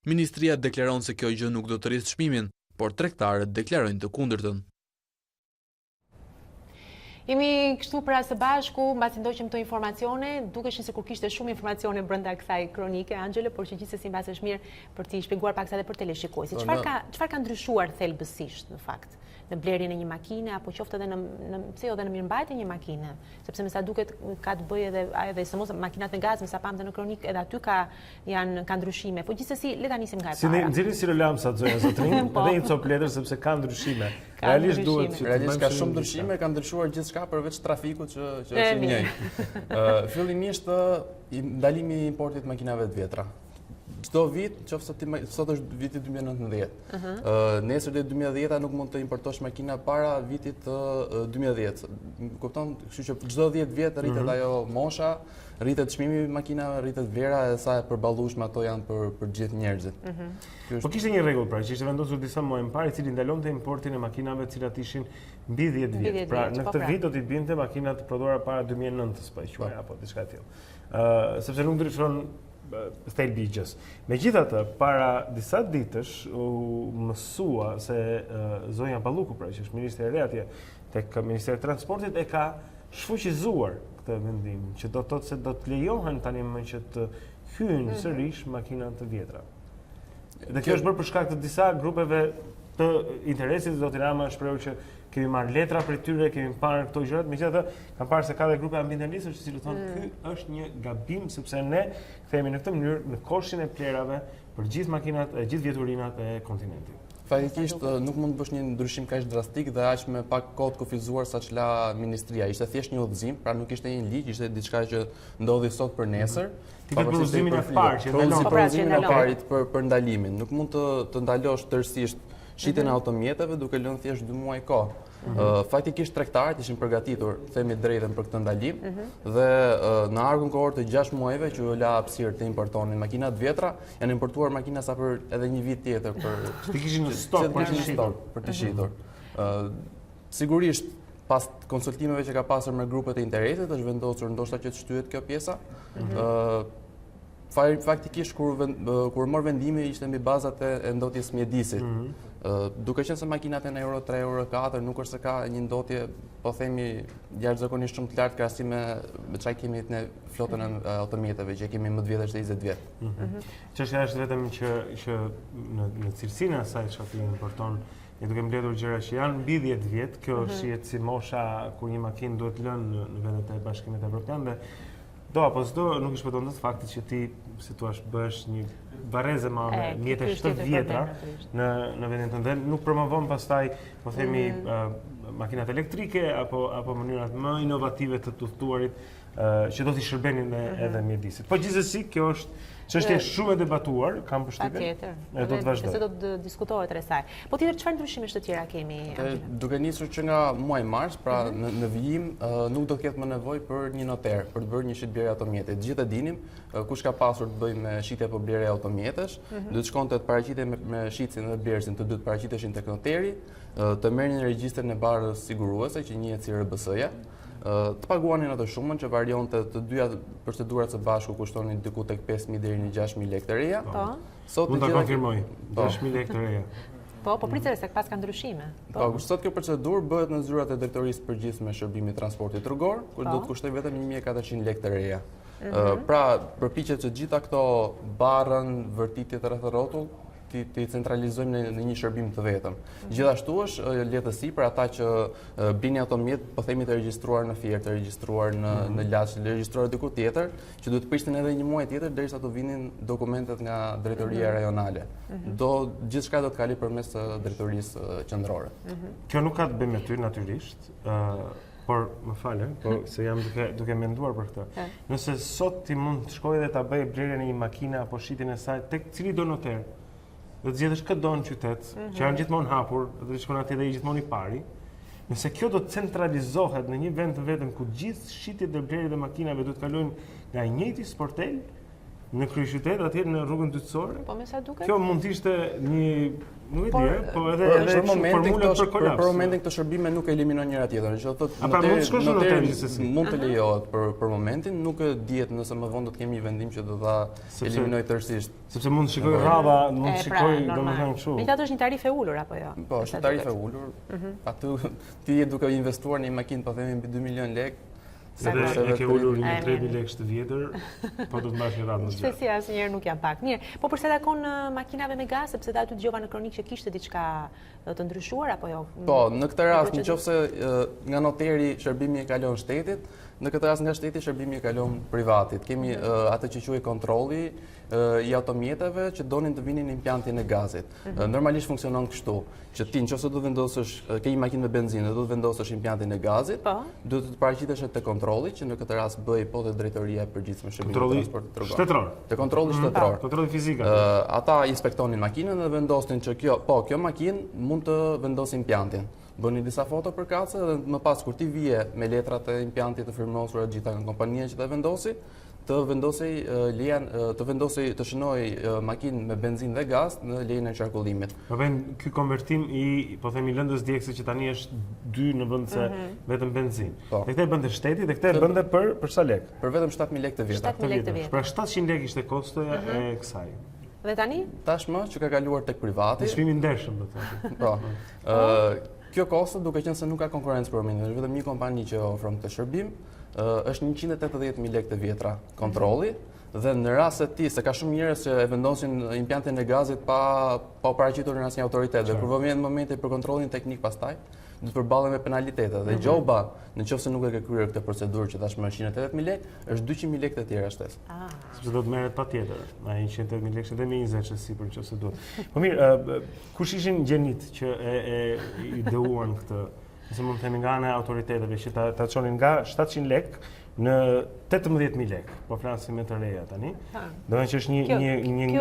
Ministria deklaron se kjo gjë nuk do të rrisë çmimin, por tregtarët deklarojnë të kundërtën. Jemi kështu pra së bashku, mbasi ndoqëm këto informacione, dukeshin sikur kishte shumë informacione brenda kësaj kronike, Angelo, por që gjithsesi mbas është mirë për t'i shpjeguar paksa edhe për teleshikuesit. Çfarë ka ndryshuar thelbësisht në fakt në blerjen e një makine apo qoftë edhe në pse edhe në mirëmbajtjen e një makine, sepse me sa duket ka të bëjë edhe sëmos makinat me gaz, me sa pamte në kronik, edhe aty ka ndryshime. Po gjithsesi le ta nisim nga e para. Si ne nxjerrin si rolamsa zoja zotrin, edhe një copë letër sepse ka ndryshime. Realisht duhet që realisht ka shumë ndryshime, ka ndryshuar gjithçka përveç trafikut që është I njëjtë. Fillimisht ndalimi I importit të makinave të vjetra. Çdo vit, qoftë sot është viti 2019. Nesër deri 2010 nuk mund të importosh makina para vitit 2010. Kupton, kështu që çdo 10 vjet rritet ajo mosha, rritet çmimi I makinave, rritet vlera e sa e përballueshme ato janë për gjithë njerëzit. Po kishte një rregull pra, që ishte vendosur disa muaj më parë, I cili ndalonte importin e makinave të cilat ishin mbi 10 vjet. Pra në këtë vit do t'i binte makinat prodhuara para 2009-s, po e quaj apo diçka e tillë. Sepse nuk ndryshon thelbi I gjës. Megjithatë, para disa ditësh u mësua se zonja Balluku, pra që është ministri I re atje tek Ministeri I Transportit, e ka shfuqizuar këtë vendim, që do të thotë se do të lejohen tani më që të hyjnë sërish makinat të vjetra. Dhe kjo është bërë për shkak të disa grupeve të interesit, zoti Rama shprehur që kemi marrë letra për tyre, kemi parë këto gjërat, megjithatë kam parë se ka dhe grupe ambientalistësh që thonë ky është një gabim sepse ne kthehemi në këtë mënyrë në koshin e plerave për gjithë makinat, gjithë vjeturinat e kontinentit. Faktikisht nuk mund të bësh një ndryshim kaq drastik dhe aq me pak kohë të kufizuar saç la ministria. Ishte thjesht një udhëzim, pra nuk ishte një ligj, ishte diçka që ndodhi sot për nesër. Ti ke udhëzimin e parë që ndalon udhëzimin e parit për ndalimin. Nuk mund të ndalosh tërësisht shitjen e automjeteve duke lënë thjesht 2 muaj kohë. Faktikisht tregtarët ishin përgatitur, themi drejtën për këtë ndalim dhe në arkun kohor të 6 muajve që u la hapësirë të importonin makina të vjetra, janë importuar makina sa për edhe një vit tjetër për të kishin në stok për të shitur. Sigurisht pas konsultimeve që ka pasur me grupet e interesit është vendosur ndoshta që të shtyhet kjo pjesa. Faktikisht kur mor vendimi ishte mbi bazat e ndotjes mjedisit. Duke qenë se makinat e në euro 3, euro 4 nuk është se ka një ndotje, po themi, jashtëzakonisht shumë të lartë krahasim me çfarë kemi në flotën e automjeteve që kemi më të vjetër se 20 vjet. Çështja është vetëm që në cilësinë e asaj çfarë importon, ne duke mbledhur gjëra që janë mbi 10 vjet, kjo shihet si mosha kur një makinë duhet lënë në vendet e Bashkimit Evropian dhe Do apo s'do nuk i shpëton dot fakti që ti, si thua, bësh një varreze me mjete 7 vjetra në vendin tënd. Nuk promovon pastaj, po themi, makinat elektrike apo mënyrat më inovative të udhëtuarit që do t'i shërbenin edhe mjedisit. Po gjithsesi, kjo është çështje shumë e debatuar, kam përshtypjen. Do të vazhdoj. Se do të diskutohet rreth saj. Po tjetër çfarë ndryshimesh të tjera kemi? Duke nisur që nga muaji mars, pra në vijim nuk do të ketë më nevojë për një noter për të bërë një shitblerje automjete. Të gjithë e dinim, kush ka pasur të bëjë me shitje apo blerje automjetesh, do të shkonte të paraqitej me shitjen dhe blerjen, të dy të paraqiteshin tek noteri, të merrnin regjistrin e barës siguruese që njihet si RBS-ja. Të paguanin atë shumën që varionte të dyja procedurat së bashku kushtonin diku tek 5.000 deri në 6.000 lekë të reja. Mund ta konfirmoj. 6.000 lekë të reja. Po pritse se pas ka ndryshime. Po, sot kjo procedurë bëhet në zyrat e drejtorisë përgjithshme shërbimit transportit rrugor, kur do të kushtoj vetëm 1.400 lekë të reja. Pra, përpiqet që gjitha këto barën, vërtitjet rreth rrotull ti centralizojmë në një shërbim të vetëm. Gjithashtu është lehtësi për ata që bini automjet, po themi të regjistruar në Fier, të regjistruar në Laç, të regjistruar diku tjetër, që duhet të prishtin edhe një muaj tjetër derisa të vinin dokumentet nga drejtoria rajonale. Gjithçka do të kaloj përmes drejtorisë qendrore. Kjo nuk ka të bëjë me ty natyrisht, por më falë, po se jam duke menduar për këtë. Nëse sot ti mund të shkojë dhe ta bëj blerjen e një makine apo shitjen e saj tek cili do noter, do të zgjedhësh këtë do në qytet, që janë gjithmonë hapur, do të shkon atje dhe i gjithmonë i pari. Nëse kjo do të centralizohet në një vend të vetëm ku gjithë shitjet dhe blerjet e makinave do të kalojnë nga i njëjti sportel në kryeqytet, atje në rrugën dytësore. Po me sa duket? Kjo mund të ishte një, nuk e di, po edhe formula për kolaps. Për momentin këto shërbime nuk eliminojnë njëra tjetrën, që thotë mund të shkosh në hotel gjithsesi. Mund të lejohet për momentin, nuk e dihet nëse më vonë do të kemi një vendim që do ta eliminoj tërësisht. Sepse mund të shikoj rradha, mund të shikoj domethënë kështu. Megjithatë është një tarifë e ulur apo jo? Po, është një tarifë e ulur. Aty ti je duke investuar në një makinë po themi mbi 2 milion lekë. Edhe e ke ullur një 3.000 lekë të vjetër, po do të mbash një radhë në gjatë. Shpesi asnjëherë nuk janë pak. Mirë, po përse takon makinave me gaz, sepse ta aty dëgjova në kronikë që kishte diçka të ndryshuar apo jo? Po, në këtë rast, nëse nga noteri shërbimi e kalon shtetit, në këtë rast nga shteti shërbimi e kalon privatit. Kemi atë që quhet kontrolli i automjeteve që donin të vinin në impjantin e gazit. Normalisht funksionon kështu, që ti nëse do të vendosësh ke një makinë me benzinë, do të vendosësh impjantin e gazit, do të paraqitesh te kontrolli, që në këtë rast bëj po te drejtoria e përgjithshme shërbimit të transportit rrugor. Shtetëror. Te kontrolli shtetëror. Kontrolli fizik. Ata inspektonin makinën dhe vendosin që kjo makinë mund të vendosë impjantin. Bëni disa foto për kacë dhe më pas kur ti vije me letrat e impjantit të firmosura gjitha nga kompania që ta vendosi, të vendosej të shënoj makinë me benzinë dhe gaz në lejen e qarkullimit. Po vjen ky konvertim i, po themi, lëndës djegëse që tani është 2 në vend se vetëm benzinë. Dhe këtë e bënte shteti dhe këtë e bënte për sa lekë? Për vetëm 7.000 lekë të vjetra. 7.000 lekë të vjetra. Pra 700 lekë ishte kostoja e kësaj. Dhe tani? Tashmë që ka kaluar tek privati. Çmimi ndershëm do të thotë. Po. Kjo kosto, duke qenë se nuk ka konkurrencë për momentin, është vetëm një kompani që ofron këtë shërbim, është 180.000 lekë të vjetra kontrolli, dhe në rast se ti, se ka shumë njerëz që e vendosin impjantin e gazit pa paraqitur në asnjë autoritet, dhe kur vjen momenti për kontrollin teknik pastaj, do të përballen me penalitete. Dhe gjoba, nëse nuk e ke kryer këtë procedurë që tashmë është 180.000 lekë, është 200.000 lekë të tjera shtesë. Sepse do të merret patjetër. Ai 180.000 lekë dhe me 20 që sipër nëse duhet. Po mirë, kush ishin gjenit që e ideuan këtë? Nëse mund të themi nga ana e autoriteteve që ta çonin nga 700 lekë në 18.000 lekë. Po flasim me të reja tani. Do të thënë që është një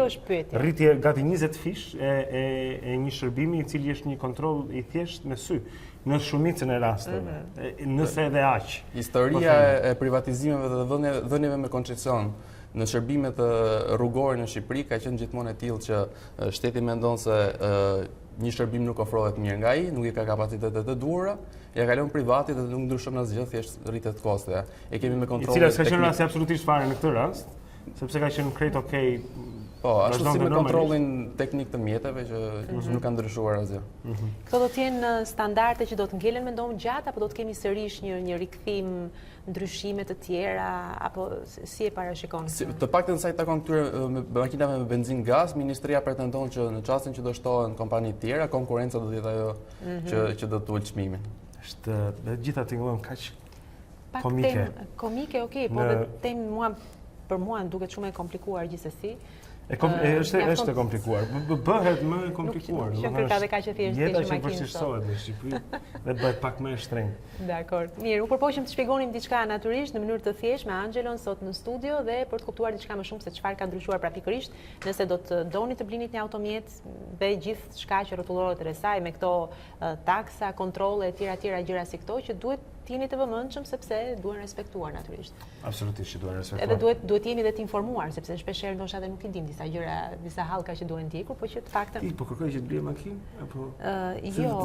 rritje gati 20 fish e një shërbimi i cili është një kontroll i thjesht me sy në shumicën e rasteve. Nëse edhe aq. Historia e privatizimeve dhe dhënieve me koncesión në shërbimet rrugore në Shqipëri ka qenë gjithmonë e tillë që shteti mendon se një shërbim nuk ofrohet mirë nga ai, nuk i ka kapacitetet të duhura, ja kalon privatit dhe nuk ndryshon asgjë, thjesht rritet kostoja. E kemi me kontroll. I cila s'ka qenë rasti absolutisht fare në këtë rast, sepse ka qenë krejt okay. Po, ashtu si me kontrollin teknik të mjeteve që nuk ka ndryshuar asgjë. Këto do të jenë standarde që do të ngelen mendon gjatë apo do të kemi sërish një rikthim ndryshime të tjera apo si e parashikon? Të paktën sa i takon këtyre makinave me benzinë gaz, ministria pretendon që në çastin që do shtohen kompani të tjera, konkurenca do të jetë ajo që do të ulë çmimin. Është gjithë tingëllon kaq pak komike, okay, po dhe temë për mua duket shumë e komplikuar gjithsesi. Është e komplikuar. Bëhet më e komplikuar. Ka dhe ka që thjesht jeta që vështirësohet në Shqipëri dhe bëhet pak më e shtrenjtë. Dakor. Mirë, u përpoqëm të shpjegonim diçka natyrisht në mënyrë të thjeshtë me Angelon sot në studio dhe për të kuptuar diçka më shumë se çfarë ka ndryshuar praktikisht, nëse do të doni të blinit një automjet dhe gjithë çka që rrotullohet rreth saj me këto taksa, kontrolle etj. Gjëra si këto që duhet të jeni të vëmendshëm sepse duhen respektuar natyrisht. Absolutisht që duhen respektuar. Edhe duhet jeni dhe të informuar sepse shpeshherë ndoshta edhe nuk i dim disa gjëra, disa hallka që duhen ndjekur, por që të paktën. Ti po kërkoj që të blej makinë apo? Jo.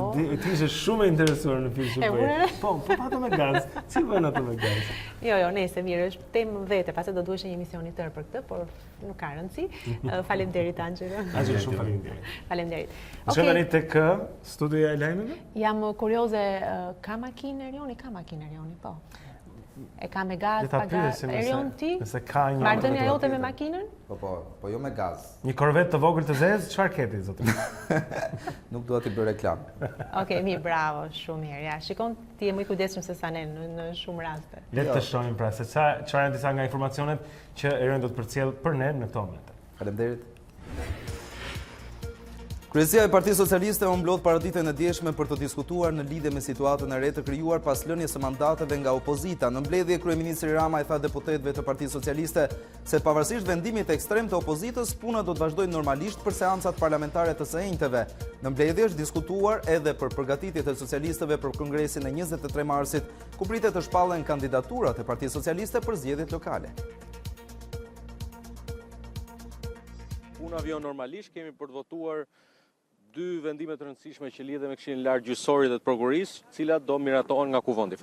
Ti je shumë e interesuar në film super. Po pato me gaz. Si vjen ato me gaz? Jo, nëse mirë, është temë vete, pastaj do duhesh një emision i tërë për këtë, por nuk ka rëndësi. Faleminderit Angelo. Angelo, shumë faleminderit. Faleminderit. Okej. Tani tek studioja e lajmeve? Jam kurioze, ka makinë Erioni? Ka makinë Erioni, po. E ka me gaz, pa gaz. Erion ti? Nëse ka një marrëdhënia jote me makinën? Po jo me gaz. Një korvet të vogël të zezë, çfarë keti zotë? Nuk dua t'i bëj reklam. Okej, mirë, bravo, shumë mirë. Ja, shikon, ti je më i kujdesshëm se sa ne në shumë raste. Le të shohim pra se çfarë janë disa nga informacionet që Erion do të përcjell për ne në këtë moment. Faleminderit. Kryesia e Partisë Socialiste u mblodh paraditën e dieshme për të diskutuar në lidhje me situatën e re të krijuar pas lënies së mandateve nga opozita. Në mbledhje, kryeministri Rama i tha deputetëve të Partisë Socialiste se pavarësisht vendimit ekstrem të opozitës, puna do të vazhdojë normalisht për seancat parlamentare të së njëjtëve. Në mbledhje është diskutuar edhe për përgatitjet e socialistëve për kongresin e 23 marsit, ku pritet të shpallen kandidaturat e Partisë Socialiste për zgjedhjet lokale. Puna vjen normalisht, kemi për të votuar dy vendime të rëndësishme që lidhen me Këshillin Lart Gjyqësor dhe të Prokurorisë, të cilat do miratohen nga kuvendi.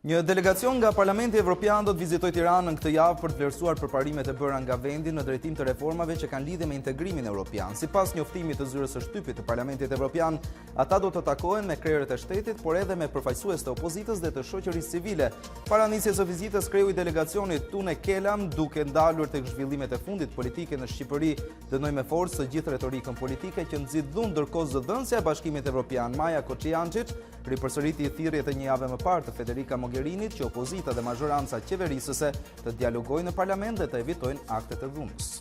Një delegacion nga Parlamenti Evropian do të vizitojë Tiranën këtë javë për të vlerësuar përparimet e bëra nga vendi në drejtim të reformave që kanë lidhje me integrimin evropian. Sipas njoftimit të zyrës së shtypit të Parlamentit Evropian, ata do të takohen me krerët e shtetit, por edhe me përfaqësues të opozitës dhe të shoqërisë civile. Para nisjes së vizitës, kreu i delegacionit Tune Kelam, duke ndalur tek zhvillimet e fundit politike në Shqipëri, dënoi me forcë së gjithë retorikën politike që nxit dhun ndërkohë zëdhënësja e Bashkimit Evropian Maja Koçiançiç ripërsëriti thirrjet e një jave më parë të Federica Mogherinit që opozita dhe mazhoranca qeverisëse të dialogojnë në parlament dhe të evitojnë aktet e dhunës.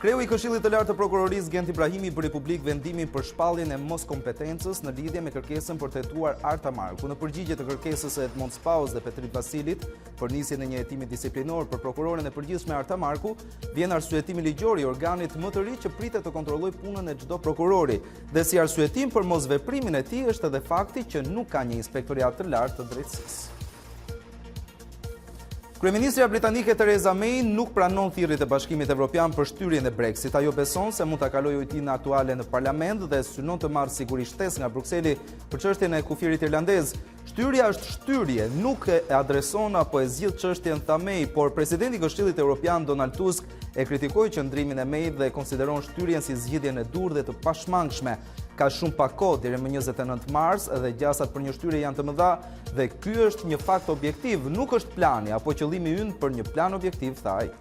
Kreu i Këshillit të Lartë të Prokurorisë Gent Ibrahimi bëri publik vendimin për shpalljen e moskompetencës në lidhje me kërkesën për të hetuar Arta Marku. Në përgjigje të kërkesës së Edmond Spaus dhe Petrit Vasilit për nisjen e një hetimi disiplinor për prokuroren e përgjithshme Arta Marku, vjen arsyetim ligjor i organit më të ri që pritet të kontrollojë punën e çdo prokurori. Dhe si arsyetim për mosveprimin e tij është edhe fakti që nuk ka një inspektoriat të lartë të drejtësisë. Kryeministrja britanike Theresa May nuk pranon thirrjet e Bashkimit Evropian për shtyrjen e Brexit. Ajo beson se mund ta kalojë ujtinë aktuale në parlament dhe synon të marrë siguri shtesë nga Brukseli për çështjen e kufirit irlandez. Shtyrja është shtyrje, nuk e adreson apo e zgjidh çështjen, tha May, por presidenti i Këshillit Evropian Donald Tusk e kritikoi qëndrimin e May dhe konsideron shtyrjen si zgjidhjen e durë dhe të pashmangshme. Ka shumë pak kohë deri më 29 mars dhe gjasat për një shtyrje janë të mëdha dhe ky është një fakt objektiv, nuk është plani apo qëllimi ynë për një plan objektiv, tha ai.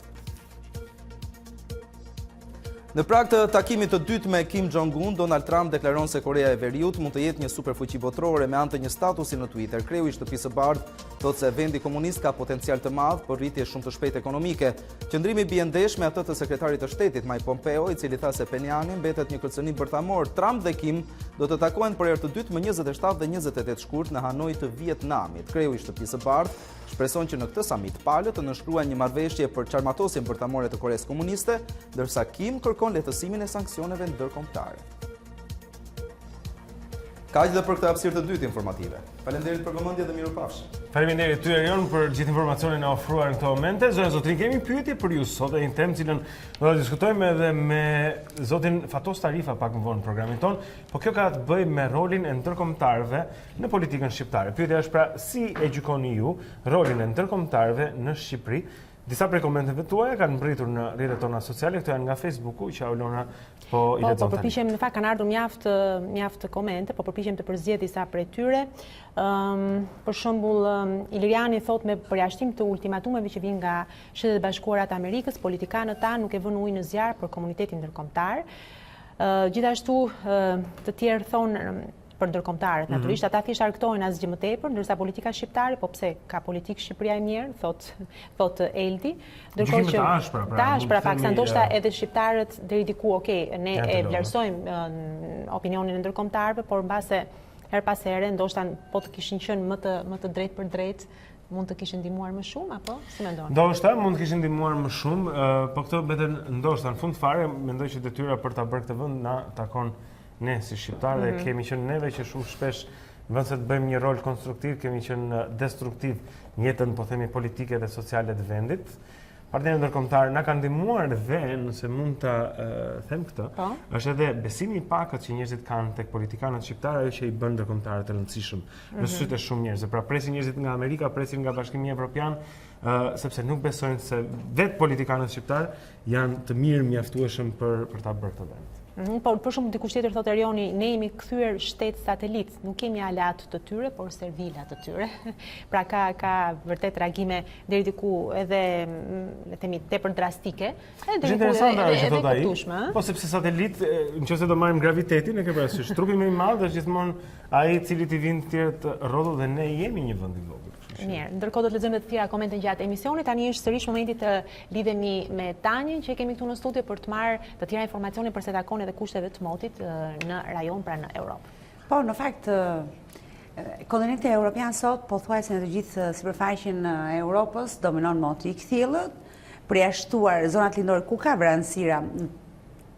Në prag të takimit të dytë me Kim Jong-un, Donald Trump deklaron se Korea e Veriut mund të jetë një superfuqi botërore me anë të një statusi në Twitter. Kreu i Shtëpisë së Bardhë thotë se vendi komunist ka potencial të madh për rritje shumë të shpejtë ekonomike. Qëndrimi bie ndesh me atë të sekretarit të shtetit Mike Pompeo, i cili tha se Pyongyang mbetet një kërcënim bërthamor. Trump dhe Kim do të takohen për herë të dytë më 27 dhe 28 shkurt në Hanoi të Vietnamit. Kreu i Shtëpisë së Bardhë shpreson që në këtë samit palët të nënshkruajnë një marrëveshje për çarmatosjen bërthamore të Koresë Komuniste, ndërsa Kim kërkon lehtësimin e sanksioneve ndërkombëtare. Kaq dhe për këtë hapësirë të dytë informative. Faleminderit për vëmendje dhe mirupafshim. Faleminderit ty Erion për gjithë informacionin e ofruar në këtë momente. Zonë zotrin, kemi pyetje për ju sot, një temë cilën do ta diskutojmë edhe me zotin Fatos Tarifa pak më vonë në programin ton, po kjo ka të bëjë me rolin e ndërkombëtarëve në politikën shqiptare. Pyetja është pra, si e gjykoni ju rolin e ndërkombëtarëve në Shqipëri? Disa prej komenteve tuaja kanë mbritur në rrjetet tona sociale, këto janë nga Facebooku, që Aulona po i lexon tani. Po përpiqem, në fakt kanë ardhur mjaft komente, po përpiqem të përzgjedh disa prej tyre. Për shembull, Iliriani thot me përjashtim të ultimatumeve që vijnë nga Shtetet e Bashkuara të Amerikës, politikanët tanë nuk e vënë ujë në zjarr për komunitetin ndërkombëtar. Gjithashtu të tjerë thonë për ndërkombëtarët. Natyrisht ata thjesht argëtojnë asgjë më tepër, ndërsa politika shqiptare, po pse ka politikë Shqipëria e mirë, thot Eldi, ndërkohë që të ashpra paksa ndoshta edhe shqiptarët deri diku, ne e vlerësojmë opinionin e ndërkombëtarëve, por mbase her pas here ndoshta po të kishin qenë më të drejtë për drejtë, mund të kishin ndihmuar më shumë, apo si mendon? Ndoshta mund të kishin ndihmuar më shumë, po këto beten ndoshta në fund fare, mendoj që detyra për ta bërë këtë vend na takon ne si shqiptarë dhe kemi qenë neve që shumë shpesh në vend se të bëjmë një rol konstruktiv, kemi qenë destruktiv në jetën, po themi, politike dhe sociale të vendit. Partnerët ndërkombëtar na kanë ndihmuar dhe nëse mund ta them këtë, është edhe besimi i pakët që njerëzit kanë tek politikanët shqiptarë ajo që i bën ndërkombëtarët të rëndësishëm në sytë e shumë njerëzve. Pra presin njerëzit nga Amerika, presin nga Bashkimi Evropian, sepse nuk besojnë se vetë politikanët shqiptarë janë të mirë mjaftueshëm për ta bërë këtë vend. Por për shumë dikush tjetër thotë Erioni, ne jemi kthyer shtet satelit, nuk kemi alat të tyre, por servila të tyre. Pra ka vërtet reagime deri diku edhe le të themi tepër drastike, edhe kuptueshme. Po sepse satelit, nëse do marrim gravitetin, e ke parasysh, trupi më i madh është gjithmonë ai i cili i vin të tjerë të rrodhë dhe ne jemi një vend i vogël. Mirë, ndërkohë do të lexojmë të tjera komente gjatë emisionit. Tani është sërish momenti të lidhemi me Tanjën që kemi këtu në studio për të marrë të tjera informacione për se takon edhe kushteve të motit në rajon pra në Europë. Po, në fakt, kontinenti evropian sot, pothuajse në të gjithë sipërfaqen e Europës, dominon moti i kthjellët, përjashtuar zonat lindore ku ka vranësira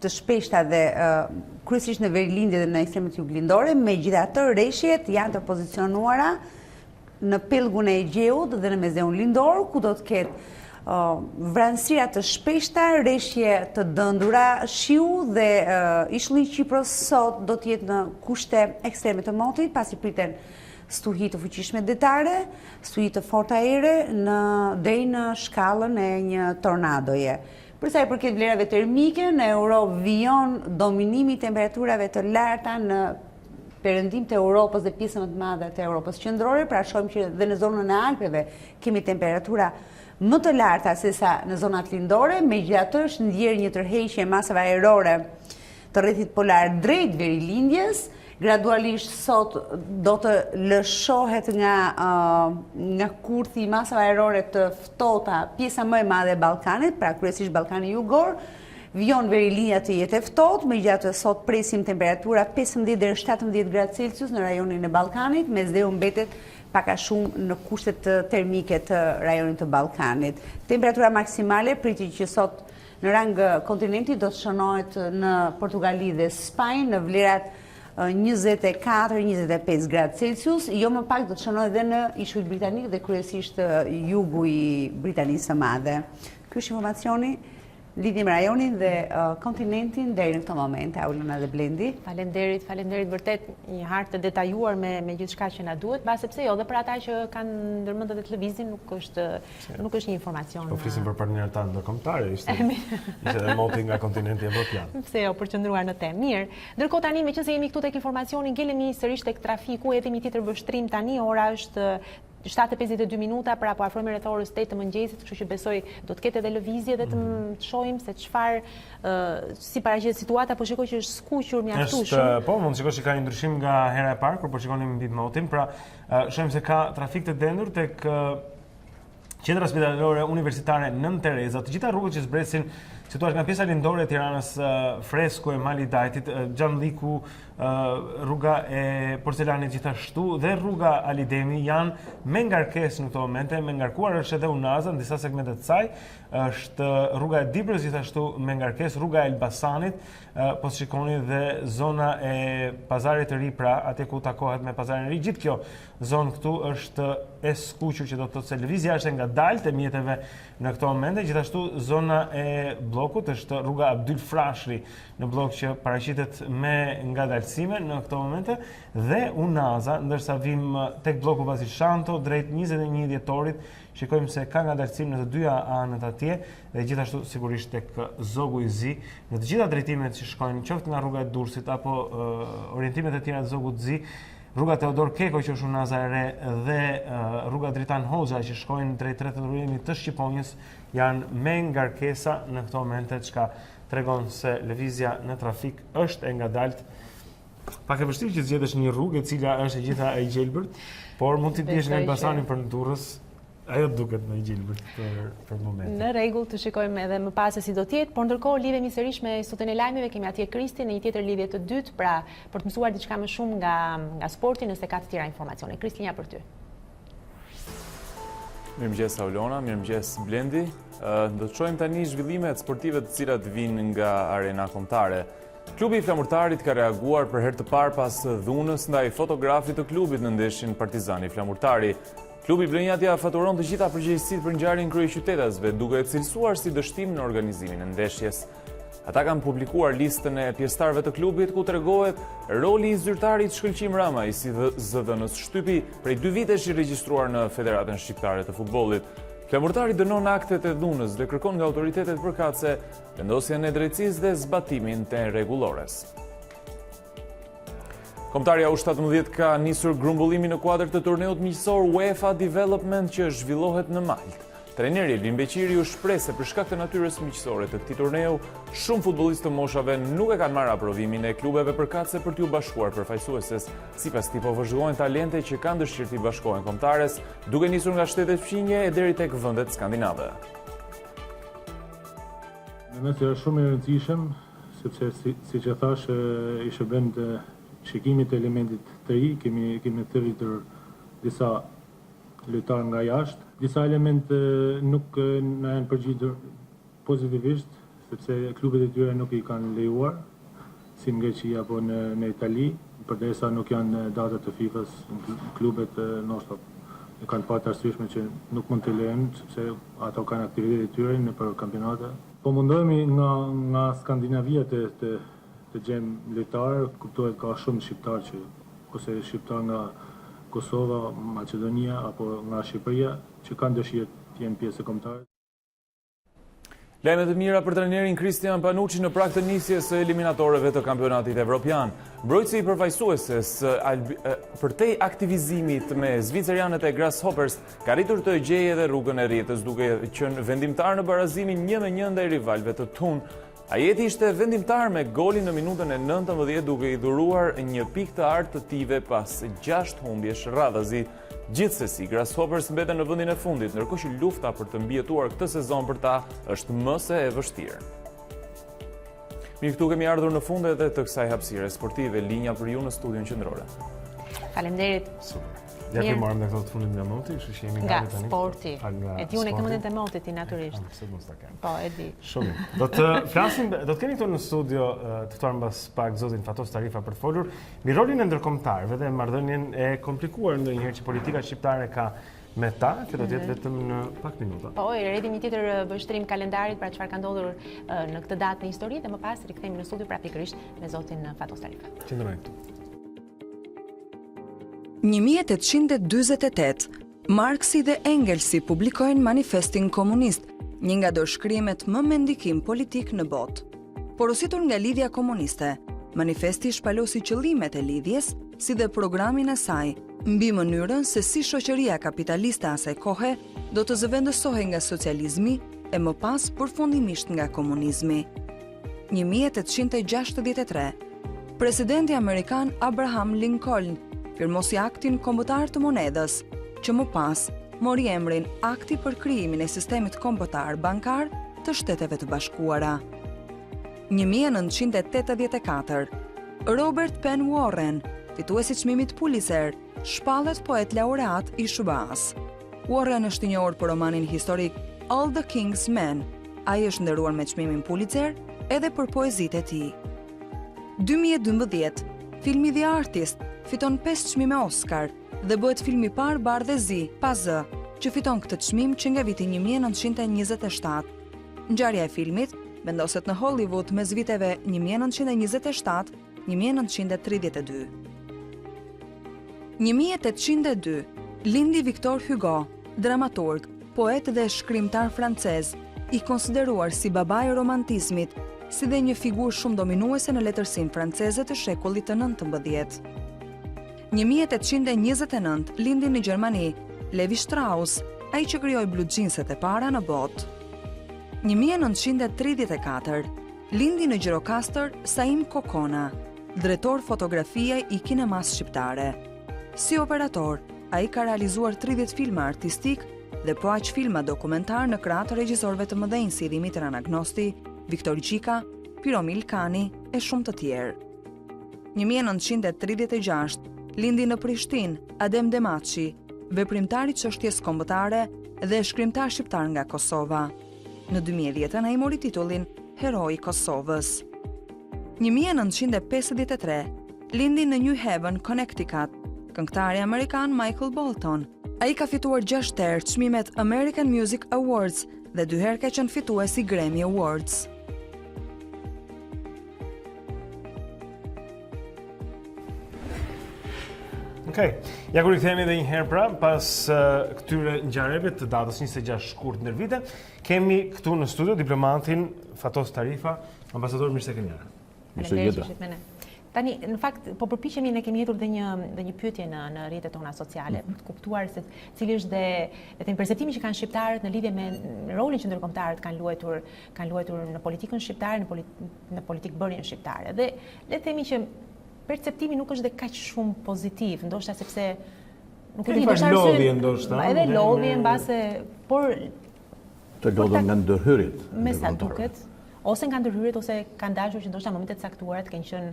të shpeshta dhe kryesisht në verilindje dhe në ekstremet juglindore, megjithatë rreshjet janë të pozicionuara në pellgun e Egjeut dhe në mesdheun lindor, ku do të ketë vranësira të shpeshta, rreshje të dëndura, shiu dhe ishulli i Kipros sot do të jetë në kushte ekstreme të motit, pasi priten stuhi të fuqishme detare, stuhi të forta ajere deri në shkallën e një tornadoje. Për sa i përket vlerave termike, në Europë vijon dominimi i temperaturave të larta në perëndim të Europës dhe pjesën më të madhe të Europës qendrore, pra shohim që dhe në zonën e Alpeve kemi temperatura më të larta se sa në zonat lindore, megjithatë është ndjerë një tërheqje e masave ajrore të rrethit polar drejt verilindjes. Gradualisht sot do të lëshohet nga kurthi masave ajrore të ftohta pjesa më e madhe e Ballkanit, pra kryesisht Ballkani jugor. Vijon verilinja të jetë e ftohtë, megjithatë sot presim temperatura 15 deri 17 gradë Celsius në rajonin e Ballkanit, mesdheu mbetet pak a shumë në kushtet termike të rajonit të Ballkanit. Temperatura maksimale pritet që sot në rang kontinenti do të shënohet në Portugali dhe Spanjë në vlerat 24-25 gradë Celsius, jo më pak do të shënohet edhe në ishull britanik dhe kryesisht jugu i Britanisë së Madhe. Ky është informacioni lidhje me rajonin dhe kontinentin deri në këtë moment, Aulona dhe Blendi. Faleminderit, vërtet një hartë të detajuar me gjithçka që na duhet, sepse jo dhe për ata që kanë ndërmend edhe televizin nuk është një informacion. Po flisim për partnerët tanë ndërkombëtarë, ishte edhe moti nga kontinenti evropian. Pse jo, përqendruar në temë. Mirë. Ndërkohë tani meqense jemi këtu tek informacioni, ngelemi sërish tek trafiku, edhe një tjetër vështrim tani, ora është 7:52 minuta, pra po afrohemi rreth orës 8 të mëngjesit, kështu që besoj do të ketë edhe lëvizje dhe të shohim se çfarë si paraqet situata, po shikoj që është skuqur mjaftueshëm. Po, mund të shikosh që ka një ndryshim nga hera e parë kur po shikonim mbi motin, pra shohim se ka trafik të dendur tek qendra spitalore universitare Nën Tereza, të gjitha rrugët që zbresin situash nga pjesa lindore e Tiranës, Fresku e Mali Dajtit, Xhamliku, rruga e Porcelanit gjithashtu dhe rruga Alidemi janë me ngarkesë në këto momente, me ngarkuar është edhe Unaza në disa segmente të saj, është rruga e Dibrës gjithashtu me ngarkesë, rruga e Elbasanit, po shikoni dhe zona e Pazarit të Ri, pra atje ku takohet me Pazarin e Ri, gjithë kjo zonë këtu është e skuqur, që do të thotë se lëvizja është ngadalë e mjeteve në këto momente, gjithashtu zona e bllokut është rruga Abdyl Frashri në blok që paraqitet me ngadalësime në këto momente dhe Unaza, ndërsa vim tek bloku Vasil Shanto drejt 21 dhjetorit, shikojmë se ka ngadalësim në të dyja anët atje dhe gjithashtu sigurisht tek Zogu i Zi, në të gjitha drejtimet që shkojnë qoftë nga rruga e Durrësit apo orientimet e tjera të Zogut të Zi, rruga Teodor Keko që është Unaza e Re dhe rruga Dritan Hoxha që shkojnë drejt rrethërurimit të Shqiponjës janë me ngarkesa në këto momente, çka tregon se lëvizja në trafik është e ngadalt pak e vështirë që të gjetësh një rrugë e cila është e gjitha e gjelbërt, por mund të bjesh nga Elbasani për në Durrës. Ajo duket më i gjelbërt për momentin. Në rregull, të shikojmë edhe më pas se si do të jetë, por ndërkohë lidhemi sërish me sotën e lajmeve, kemi atje Kristin në një tjetër lidhje të dytë, pra për të mësuar diçka më shumë nga sporti nëse ka të tjera informacione. Kristin, ja për ty. Mirëmëngjes Aulona, mirëmëngjes Blendi. Do të shohim tani zhvillimet sportive të cilat vijnë nga arena kombëtare. Klubi i Flamurtarit ka reaguar për herë të parë pas dhunës ndaj fotografit të klubit në ndeshjen Partizani Flamurtari. Klubi Blenjatja faturon të gjitha përgjegjësitë për ngjarjen kryeqytetësve, duke e cilësuar si dështim në organizimin e ndeshjes. Ata kanë publikuar listën e pjesëtarëve të klubit ku tregohet roli i zyrtarit Shkëlqim Ramaj si zëdhënës shtypi prej 2 vitesh i regjistruar në Federatën Shqiptare të Futbollit. Flamurtari dënon aktet e dhunës dhe kërkon nga autoritetet përkatëse vendosjen e drejtësisë dhe zbatimin të rregullores. Kombëtarja U17 ka nisur grumbullimin në kuadër të turneut miqësor UEFA Development që zhvillohet në Maltë. Trajneri Elvin Beqiri u shpreh se për shkak të natyrës miqësore të këtij turneu, shumë futbollistë të moshave nuk e kanë marrë aprovimin e klubeve përkatëse për t'u bashkuar përfaqësueses. Sipas tij po vëzhgohen talente që kanë dëshirë të bashkohen kombëtares, duke nisur nga shtetet fqinje e deri tek vendet skandinave. Mendoj se është shumë e rëndësishëm, sepse siç e thash, ishte vend shikimit të elementit të ri, kemi të rritur disa lojtarë nga jashtë. Disa element nuk na janë përgjigjur pozitivisht, sepse klubet e tyre nuk i kanë lejuar, si në Greqi apo në Itali, përderisa nuk janë datat të FIFA-s, klubet ndoshta e kanë parë të arsyeshme që nuk mund të lejojnë, sepse ato kanë aktivitetet e tyre nëpër kampionate. Po mundohemi nga Skandinavia të gjem lojtarë, kuptohet ka shumë shqiptar ose shqiptar nga Kosova, Maqedonia apo nga Shqipëria që kanë dëshirë të jenë pjesë e kombëtarëve. Lajme të mira për trajnerin Kristian Panucci në prag të nisjes së eliminatoreve të kampionatit evropian. Mbrojtësi i përfaqësueses përtej aktivizimit me zvicerianët e Grasshoppers ka arritur të gjejë edhe rrugën e rrjetës duke qenë vendimtar në barazimin 1-1 ndaj rivalëve të Thun. Ajeti ishte vendimtar me golin në minutën e 19 duke i dhuruar një pikë të artë të tive pas 6 humbjesh radhazi. Gjithsesi, Grasshoppers mbeten në vendin e fundit, ndërkohë që lufta për të mbijetuar këtë sezon për ta është më se e vështirë. Mirë, këtu kemi ardhur në fund edhe të kësaj hapësire sportive, linja për ju në studion qendrore. Faleminderit. Ja që marrëm dhe këto të fundit nga Monti, kështu që jemi nga tani. Sporti. E di unë e këmëndin të Monti ti naturisht. Pse mos ta kem. Po, e di. Shumë. Do të keni këtu në studio të ftuar mbas pak zotin Fatos Tarifa për të folur mbi rolin e ndërkombëtarëve dhe marrëdhënien e komplikuar ndonjëherë që politika shqiptare ka me ta, që do të jetë vetëm në pak minuta. Po, rredi një tjetër vështrim kalendarit pra çfarë ka ndodhur në këtë datë në histori dhe më pas rikthehemi në studio praktikisht me zotin Fatos Tarifa. Qëndroni këtu. 1848, Marksi dhe Engelsi publikojnë Manifestin Komunist, një nga dorëshkrimet më me ndikim politik në botë. Porositur nga lidhja komuniste, manifesti shpalosi qëllimet e lidhjes, si dhe programin e saj, mbi mënyrën se si shoqëria kapitaliste asaj kohe do të zëvendësohej nga socializmi e më pas përfundimisht nga komunizmi. 1863, presidenti amerikan Abraham Lincoln firmosi aktin kombëtar të monedës, që më pas mori emrin Akti për krijimin e sistemit kombëtar bankar të Shteteve të Bashkuara. 1984, Robert Penn Warren, fituesi çmimit Pulitzer, shpallet poet laureat i SBA-s. Warren është i njohur për romanin historik All the King's Men. Ai është nderuar me çmimin Pulitzer edhe për poezitë e tij. 2012, filmi The Artist fiton 5 çmime Oscar dhe bëhet filmi i parë bardhëzi pa zë, që fiton këtë çmim që nga viti 1927. Ngjarja e filmit vendoset në Hollywood mes viteve 1927-1932. 1802, lindi Victor Hugo, dramaturg, poet dhe shkrimtar francez, i konsideruar si babai i romantizmit, si dhe një figurë shumë dominuese në letërsinë franceze të shekullit të 19. 1829 lindi në Gjermani Levi Strauss, ai që krijoi blu jeanset e para në botë. 1934 lindi në Gjirokastër Saim Kokona. drejtor fotografie i kinemas shqiptare. Si operator, ai ka realizuar 30 filma artistik dhe po aq filma dokumentar në krah të regjisorëve të mëdhenj si Dimitra Anagnosti, Viktor Gjika, Piromil Kani e shumë të tjerë. 1936 lindi në Prishtinë Adem Demaçi, veprimtar i çështjes kombëtare dhe shkrimtar shqiptar nga Kosova. Në 2010 ai mori titullin Heroi i Kosovës. 1953 lindi në New Haven, Connecticut, këngëtari amerikan Michael Bolton. Ai ka fituar 6 herë çmimet American Music Awards dhe 2 herë ka qenë fitues i Grammy Awards. Okej, ja kur i kthehemi edhe një herë pra, pas këtyre ngjarjeve të datës 26 shkurt ndër vite, kemi këtu në studio diplomatin Fatos Tarifa, ambasador, mirë se keni ardhur. Faleminderit me ne. Tani, në fakt, po përpiqemi, ne kemi hedhur dhe një pyetje në rrjetet tona sociale, për të kuptuar se cili është dhe perceptimi që kanë shqiptarët në lidhje me rolin që ndërkombëtarët kanë luajtur në politikën shqiptare, në politikbërjen shqiptare. Dhe le të themi që perceptimi nuk është dhe kaq shumë pozitiv, ndoshta sepse nuk e di ndoshta lodhje ndoshta. Edhe lodhje mbase, por të lodhën nga ndërhyrjet. Me sa duket, ose nga ndërhyrjet ose kanë dashur që ndoshta momentet caktuara të kenë qenë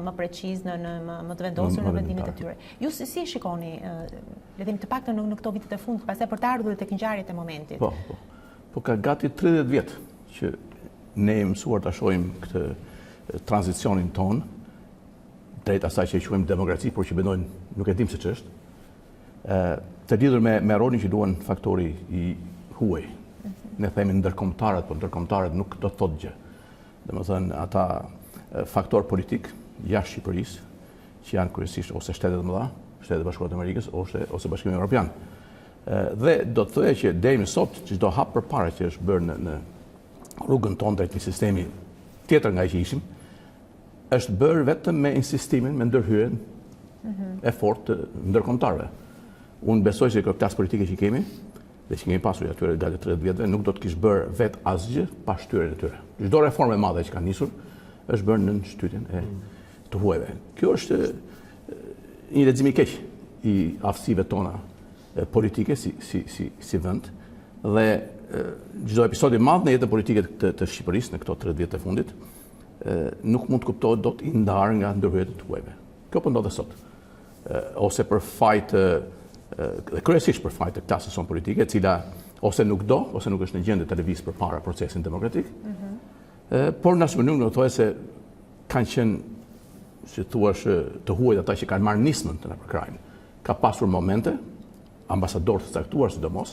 më preciz më të vendosur në vendimet e tyre. Ju si e shikoni, le të themi të paktën në këto vitet e fundit, pastaj për të ardhur tek ngjarjet e momentit? Po ka gati 30 vjet që ne jemi mësuar ta shohim këtë tranzicionin ton drejt asaj që e quajmë demokraci, por që mendojnë nuk e dim se ç'është. Të lidhur me rolin që luan faktori i huaj. Ne themi ndërkombëtarët, por ndërkombëtarët nuk do të thotë gjë. Domethënë ata faktor politik jashtë Shqipërisë, që janë kryesisht ose shtetet e mëdha, Shtetet e Bashkuara të Amerikës ose Bashkimi Evropian. Dhe do të thotë që deri më sot çdo hap përpara që është bërë në rrugën tonë drejt një sistemi tjetër nga që ishim, është bërë vetëm me insistimin, me ndërhyrjen e fortë të ndërkombëtarëve. Unë besoj se kjo klasë politike që kemi, dhe që kemi pasur atyre gati 30 vjetëve, nuk do të kishte bërë vetë asgjë pa shtyrjen e tyre. Çdo reformë e madhe që ka nisur është bërë në shtytjen e të huajve. Kjo është një lexim i keq i aftësive tona politike si vend, dhe çdo episod i madh në jetën politike të Shqipërisë në këto 30 vjet të fundit nuk mund të kuptohet dot i ndarë nga ndërhyrjet e huajve. Kjo po ndodh sot. Ose për fajt dhe kryesisht për fajt të klasës sonë politike, e cila ose nuk do, ose nuk është në gjendje të lëvizë përpara procesin demokratik, por në asnjë mënyrë do të thojë se kanë qenë, si thua, të huajt ata që kanë marrë nismën të na përkrajnë. Ka pasur momente, ambasadorë të caktuar sidomos,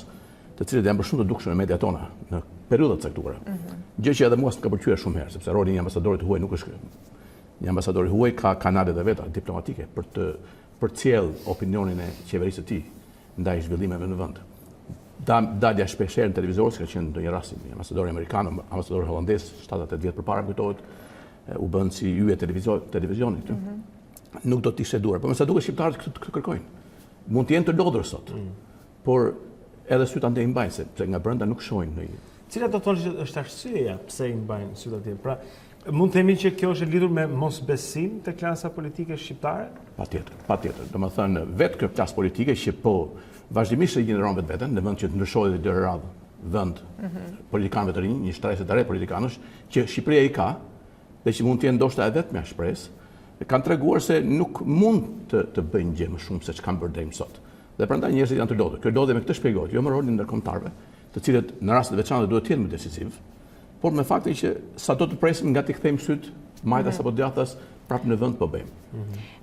të cilët janë bërë shumë të dukshëm në mediat tona në periudha të caktuara. Gjë që edhe mua s'm ka pëlqyer shumë herë, sepse roli i një ambasadorit të huaj nuk është ky. Një ambasador i huaj ka kanalet e veta diplomatike për të përcjell opinionin e qeverisë së tij ndaj zhvillimeve në vend. Dalja shpeshherë në televizor, ka qenë ndonjë rast një ambasador amerikan, ambasador holandez 7-8 vjet përpara, kujtohet, u bën si yje televizionit këtu. Nuk do të ishte duar, por më sa duket shqiptarët këtë kërkojnë. Mund të jenë të lodhur sot, por edhe syt andej mbajnë, sepse nga brenda nuk shohin ndonjë. Cila do të thonë që është arsyeja pse i mbajnë syt atje? Pra, mund të themi që kjo është lidhur me mosbesim te klasa politike shqiptare? Patjetër. Domethënë vetë kjo klasë politike që po vazhdimisht rigjeneron vetveten në vend që të ndryshohet dhe radh vend politikanëve të rinj, një shtresë të re politikanësh që Shqipëria i ka dhe që mund të jenë ndoshta edhe me shpresë, kanë treguar se nuk mund të bëjnë gjë më shumë se ç'kan bërë deri më sot. Dhe prandaj njerëzit janë të lodhur. Kjo lodhje me këtë shpjegohet, jo me rolin ndërkombëtarëve, të cilët në raste të veçanta duhet të jenë më decisiv, por me faktin që sa do të presim nga t'i kthejmë syt majtas apo djathtas prapë në vend po bëjmë.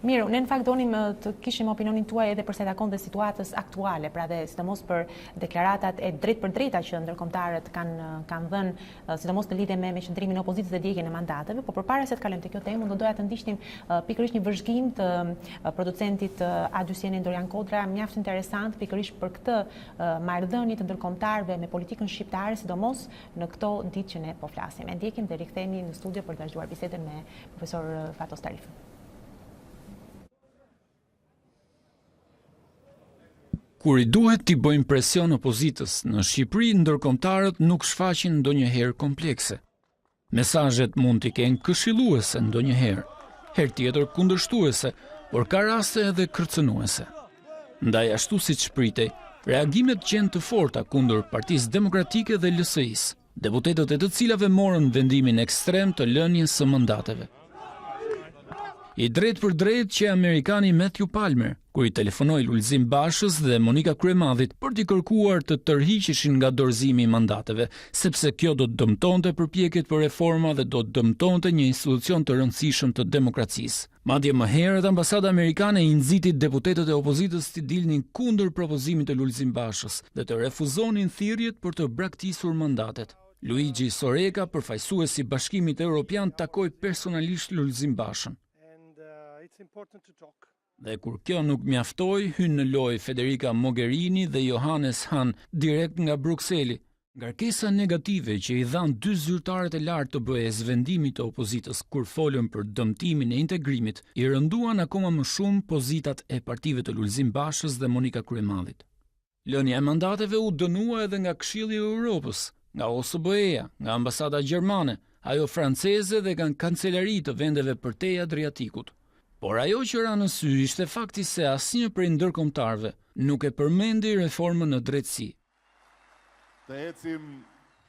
Mirë, ne në fakt donim të kishim opinionin tuaj edhe përse takon dhe situatës aktuale, pra dhe sidomos për deklaratat e drejt për drejta që ndërkombëtarët kanë dhënë, sidomos në lidhje me qëndrimin e opozitës dhe djegjen e mandateve, por përpara se të kalojmë te kjo temë, do doja të ndiqnim pikërisht një vëzhgim të producentit A2 Dorian Kodra, mjaft interesant pikërisht për këtë marrëdhënie të ndërkombëtarëve me politikën shqiptare, sidomos në këto ditë që ne po flasim. E ndjekim dhe rikthehemi në studio për të vazhduar bisedën me profesor Fatos Tarifën. Kur i duhet t'i bëjmë presion opozitës, në Shqipëri ndërkombëtarët nuk shfaqin ndonjëherë komplekse. Mesazhet mund t'i kenë këshilluese ndonjëherë, herë tjetër kundërshtuese, por ka raste edhe kërcënuese. Ndaj ashtu siç pritej, reagimet qenë të forta kundër Partisë Demokratike dhe LSI-s, deputetët e të cilave morën vendimin ekstrem të lënies së mandateve. I drejt për drejt që Amerikani Matthew Palmer, kur i telefonoi Lulzim Bashës dhe Monika Kryemadhit për t'i kërkuar të tërhiqeshin nga dorëzimi i mandateve, sepse kjo do të dëmtonte përpjekjet për reforma dhe do të dëmtonte një institucion të rëndësishëm të demokracisë. Madje më herët ambasada amerikane i nxiti deputetët e opozitës të dilnin kundër propozimit të Lulzim Bashës dhe të refuzonin thirrjet për të braktisur mandatet. Luigi Soreka, përfaqësuesi i Bashkimit Evropian, takoi personalisht Lulzim Bashën. Dhe kur kjo nuk mjaftoi, hynë në lojë Federica Mogherini dhe Johannes Hahn direkt nga Brukseli. Ngarkesa negative që i dhan dy zyrtarët e lartë të BE-s vendimit të opozitës kur folën për dëmtimin e integrimit, i rënduan akoma më shumë pozitat e partive të Lulzim Bashës dhe Monika Kryemadhit. Lënia e mandateve u dënua edhe nga Këshilli i Europës, nga OSBE-ja, nga ambasada gjermane, ajo franceze dhe nga kancelari të vendeve përtej Adriatikut. Por ajo që ra në sy ishte fakti se asnjë prej ndërkombëtarëve nuk e përmendi reformën në drejtësi.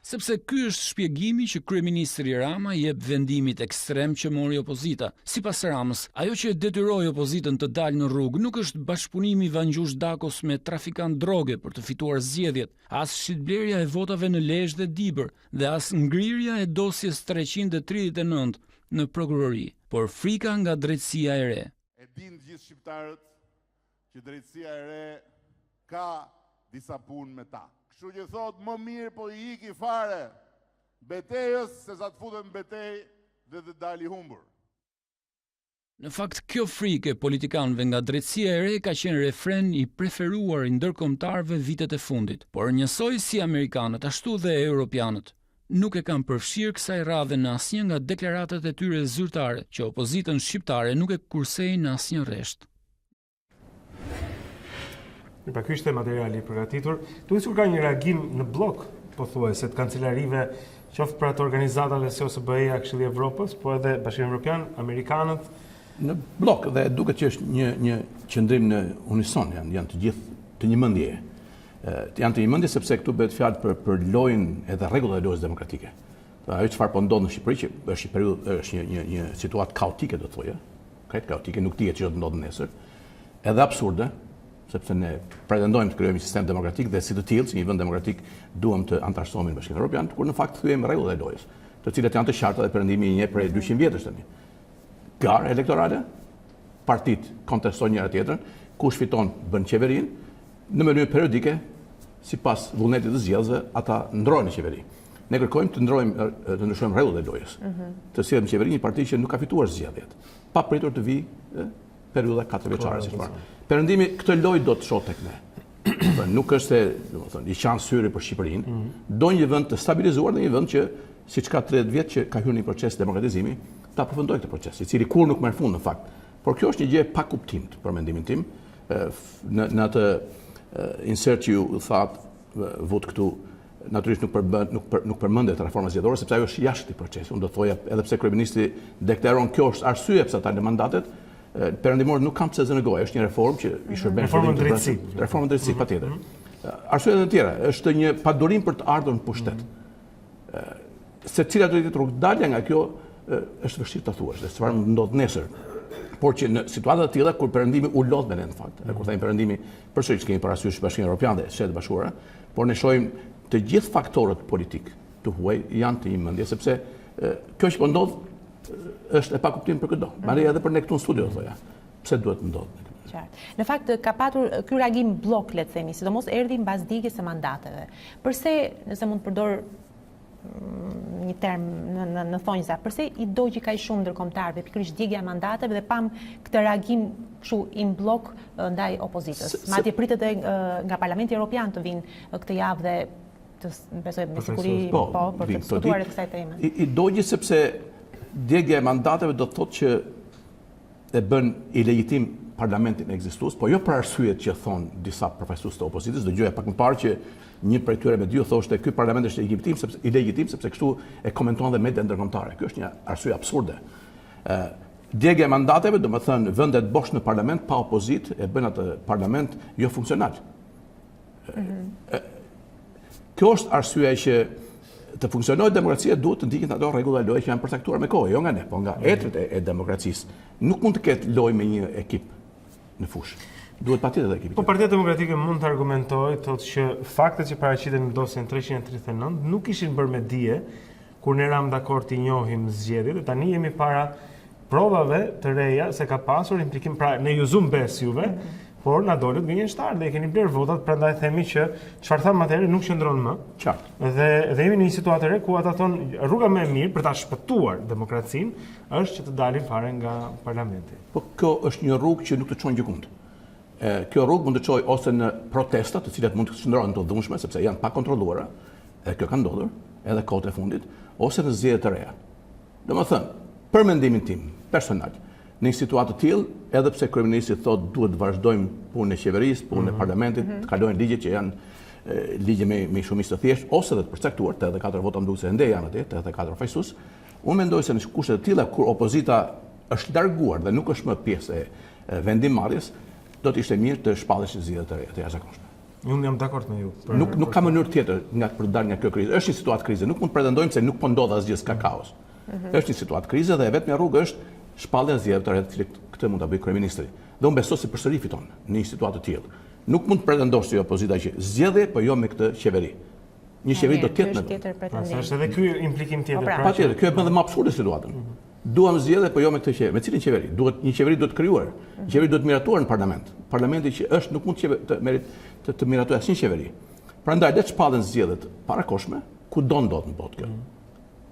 Sepse ky është shpjegimi që kryeministri Rama jep vendimit ekstrem që mori opozita. Sipas Ramës, ajo që detyroi opozitën të dalë në rrugë nuk është bashkëpunimi Vangjush Dakos me trafikant droge për të fituar zgjedhjet, as shitblerja e votave në Lezhë dhe Dibër dhe as ngrirja e dosjes 339 në prokurori, por frika nga drejtësia e re. E din gjithë shqiptarët që drejtësia e re ka disa punë me ta. Kështu që thot, më mirë po i iki fare betejës se sa të futen betej dhe të dali humbur. Në fakt, kjo frikë e politikanëve nga drejtësia e re ka qenë refren i preferuar i ndërkombëtarëve vitet e fundit, por njësoj si amerikanët, ashtu dhe europianët, nuk e kanë përfshirë kësaj radhe në asnjë nga deklaratat e tyre zyrtare, që opozitën shqiptare nuk e kursejnë në asnjë rresht. Pra ky ishte materiali i përgatitur. Duhet sikur ka një reagim në blok, pothuajse të kancelarive, qoftë për ato organizatave si OSBE-ja, Këshilli i Evropës, po edhe Bashkimi Evropian, amerikanët. Në blok dhe duket që është një qëndrim në unison, janë të gjithë të një mendje. Janë të një mendje sepse këtu bëhet fjalë për lojën edhe rregullat e lojës demokratike. Ajo çfarë po ndodh në Shqipëri, që është një periudhë, është një situatë kaotike, do të thojë, krejt kaotike, nuk dihet ç'do të ndodhë nesër, edhe absurde, sepse ne pretendojmë të krijojmë një sistem demokratik dhe si të tillë, si një vend demokratik, duam të antarësohemi në Bashkimin Evropian, kur në fakt thyejmë rregullat e lojës, të cilat janë të qarta dhe perëndimi i një prej 200 vjetësh tani. Garë elektorale, partitë kontestojnë njëra tjetrën, kush fiton bën qeverinë, në mënyrë periodike, sipas vullnetit të zgjedhësve, ata ndrojnë në qeveri. Ne kërkojmë të ndryshojmë rregullat e lojës. Të sillet në qeveri një parti që nuk ka fituar zgjedhjet, pa pritur të vijë periudha 4 vjeçare siç thon. Perëndimi këtë lojë do të shoh tek ne. Nuk është se, domethënë, i qanë syri për Shqipërinë, do një vend të stabilizuar dhe një vend që siç ka 30 vjet që ka hyrë në një proces demokratizimi, ta përfundojë këtë proces, i cili kur nuk merr fund në fakt. Por kjo është një gjë pa kuptim për mendimin tim, në atë insert që ju thatë vot këtu, natyrisht nuk përmendet reforma zgjedhore, sepse ajo është jashtë i procesit. Unë do të thoja, edhe pse kryeministri deklaron kjo është arsye pse ata në mandatet, perëndimorët nuk kanë pse zë në gojë, është një reformë që i shërben reformën drejtësi. Reformën drejtësi, patjetër. Arsyet e tjera, është një padurim për të ardhur në pushtet. Se cilat do të jetë rrugdalja nga kjo është vështirë ta thuash, dhe çfarë ndodh nesër. Por që në situata të tilla kur perëndimi u lodh me ne në fakt, kur thajmë perëndimi, përsëri kemi parasysh Bashkimin Evropian dhe Shtetet Bashkuara, por ne shohim të gjithë faktorët politik të huaj janë të një mendje, sepse kjo që po ndodh është e pakuptim për çdo. Madje edhe për ne këtu në studio thoya. Pse duhet të ndodhë? Qartë. Në fakt ka patur ky reagim blok, le të themi, sidomos erdhi mbas digjes së mandateve. Përse, nëse mund të përdor një term në thonjza, përse i dogji kaq shumë ndërkombëtarëve pikërisht digja e mandateve dhe pam këtë reagim kështu in blok ndaj opozitës. Madje pritet edhe nga Parlamenti Evropian të vinë këtë javë dhe të besoj me siguri për të diskutuar kësaj teme. I dogji sepse digja e mandateve do të thotë që e bën ilegjitim parlamentin ekzistues, po jo për arsyet që thon disa përfaqësues të opozitës, dëgjoja pak më parë që një prej tyre me dy thoshte ky parlament është ilegjitim sepse kështu e komenton dhe mediat ndërkombëtare. Ky është një arsye absurde. Djegja e mandateve, do më thënë, vendet bosh në parlament pa opozit e bën atë parlament jo funksional. Kjo është arsyeja që të funksionojë demokracia duhet të ndiqen ato rregulla loje që janë përcaktuar me kohë, jo nga ne, po nga etrit e demokracisë. Nuk mund të ketë lojë me një ekip në fushë. Duhet patjetër ekipi. Po Partia Demokratike mund të argumentojë thotë që faktet që paraqiten në dosjen 339 nuk ishin bërë me dije kur ne ram dakord të njohim zgjedhjet, dhe tani jemi para provave të reja se ka pasur implikim, pra ne ju zum bes juve, por na dolët gënjeshtar dhe e keni bler votat, prandaj themi që çfarë thamë atëherë nuk qëndron më. Qartë. Dhe jemi në një situatë re ku ata thonë rruga më e mirë për ta shpëtuar demokracinë është që të dalin fare nga parlamenti. Po kjo është një rrugë që nuk të çon gjykund. Kjo rrugë mund të çojë ose në protesta, të cilat mund të qëndrohen të dhunshme sepse janë pa kontrolluara, e kjo ka ndodhur edhe kohët e fundit, ose në zgjedhje të reja. Domethënë, për mendimin tim personal, në një situatë të tillë, edhe pse kryeministri thotë duhet të vazhdojmë punën e qeverisë, punën e parlamentit, të kalojnë ligje që janë ligje me shumicë të thjeshtë ose të përcaktuar, 84 vota nduese ende janë atje, 84 fajsues. Unë mendoj se në kushte të tilla kur opozita është larguar dhe nuk është më pjesë e vendimmarrjes, do të ishte mirë të shpalleshin zgjedhjet të reja, të jashtëzakonshme. Unë jam dakord me ju. Nuk ka mënyrë tjetër për të dalë nga kjo krizë. Është një situatë krize, nuk mund të pretendojmë se nuk po ndodh asgjë, ka kaos. Është një situatë krize dhe vetmja rrugë është shpallja e zgjedhjeve të reja, që këtë mund ta bëjë kryeministri. Dhe unë besoj se përsëri fiton në një situatë të tillë. Nuk mund të pretendosh si opozita që zgjedhje, po jo me këtë qeveri. Një qeveri do të jetë me. Është edhe ky implikim tjetër. Patjetër, kjo e bën dhe më absurde situatën. Duam zgjedhje, po jo me këtë qeveri. Me cilin qeveri? Një qeveri duhet krijuar. Një qeveri duhet miratuar në parlament. Parlamenti që është nuk mund të miratojë asnjë qeveri. Prandaj le të shpallen zgjedhjet parakoshme, ku do ndodh në botë kjo.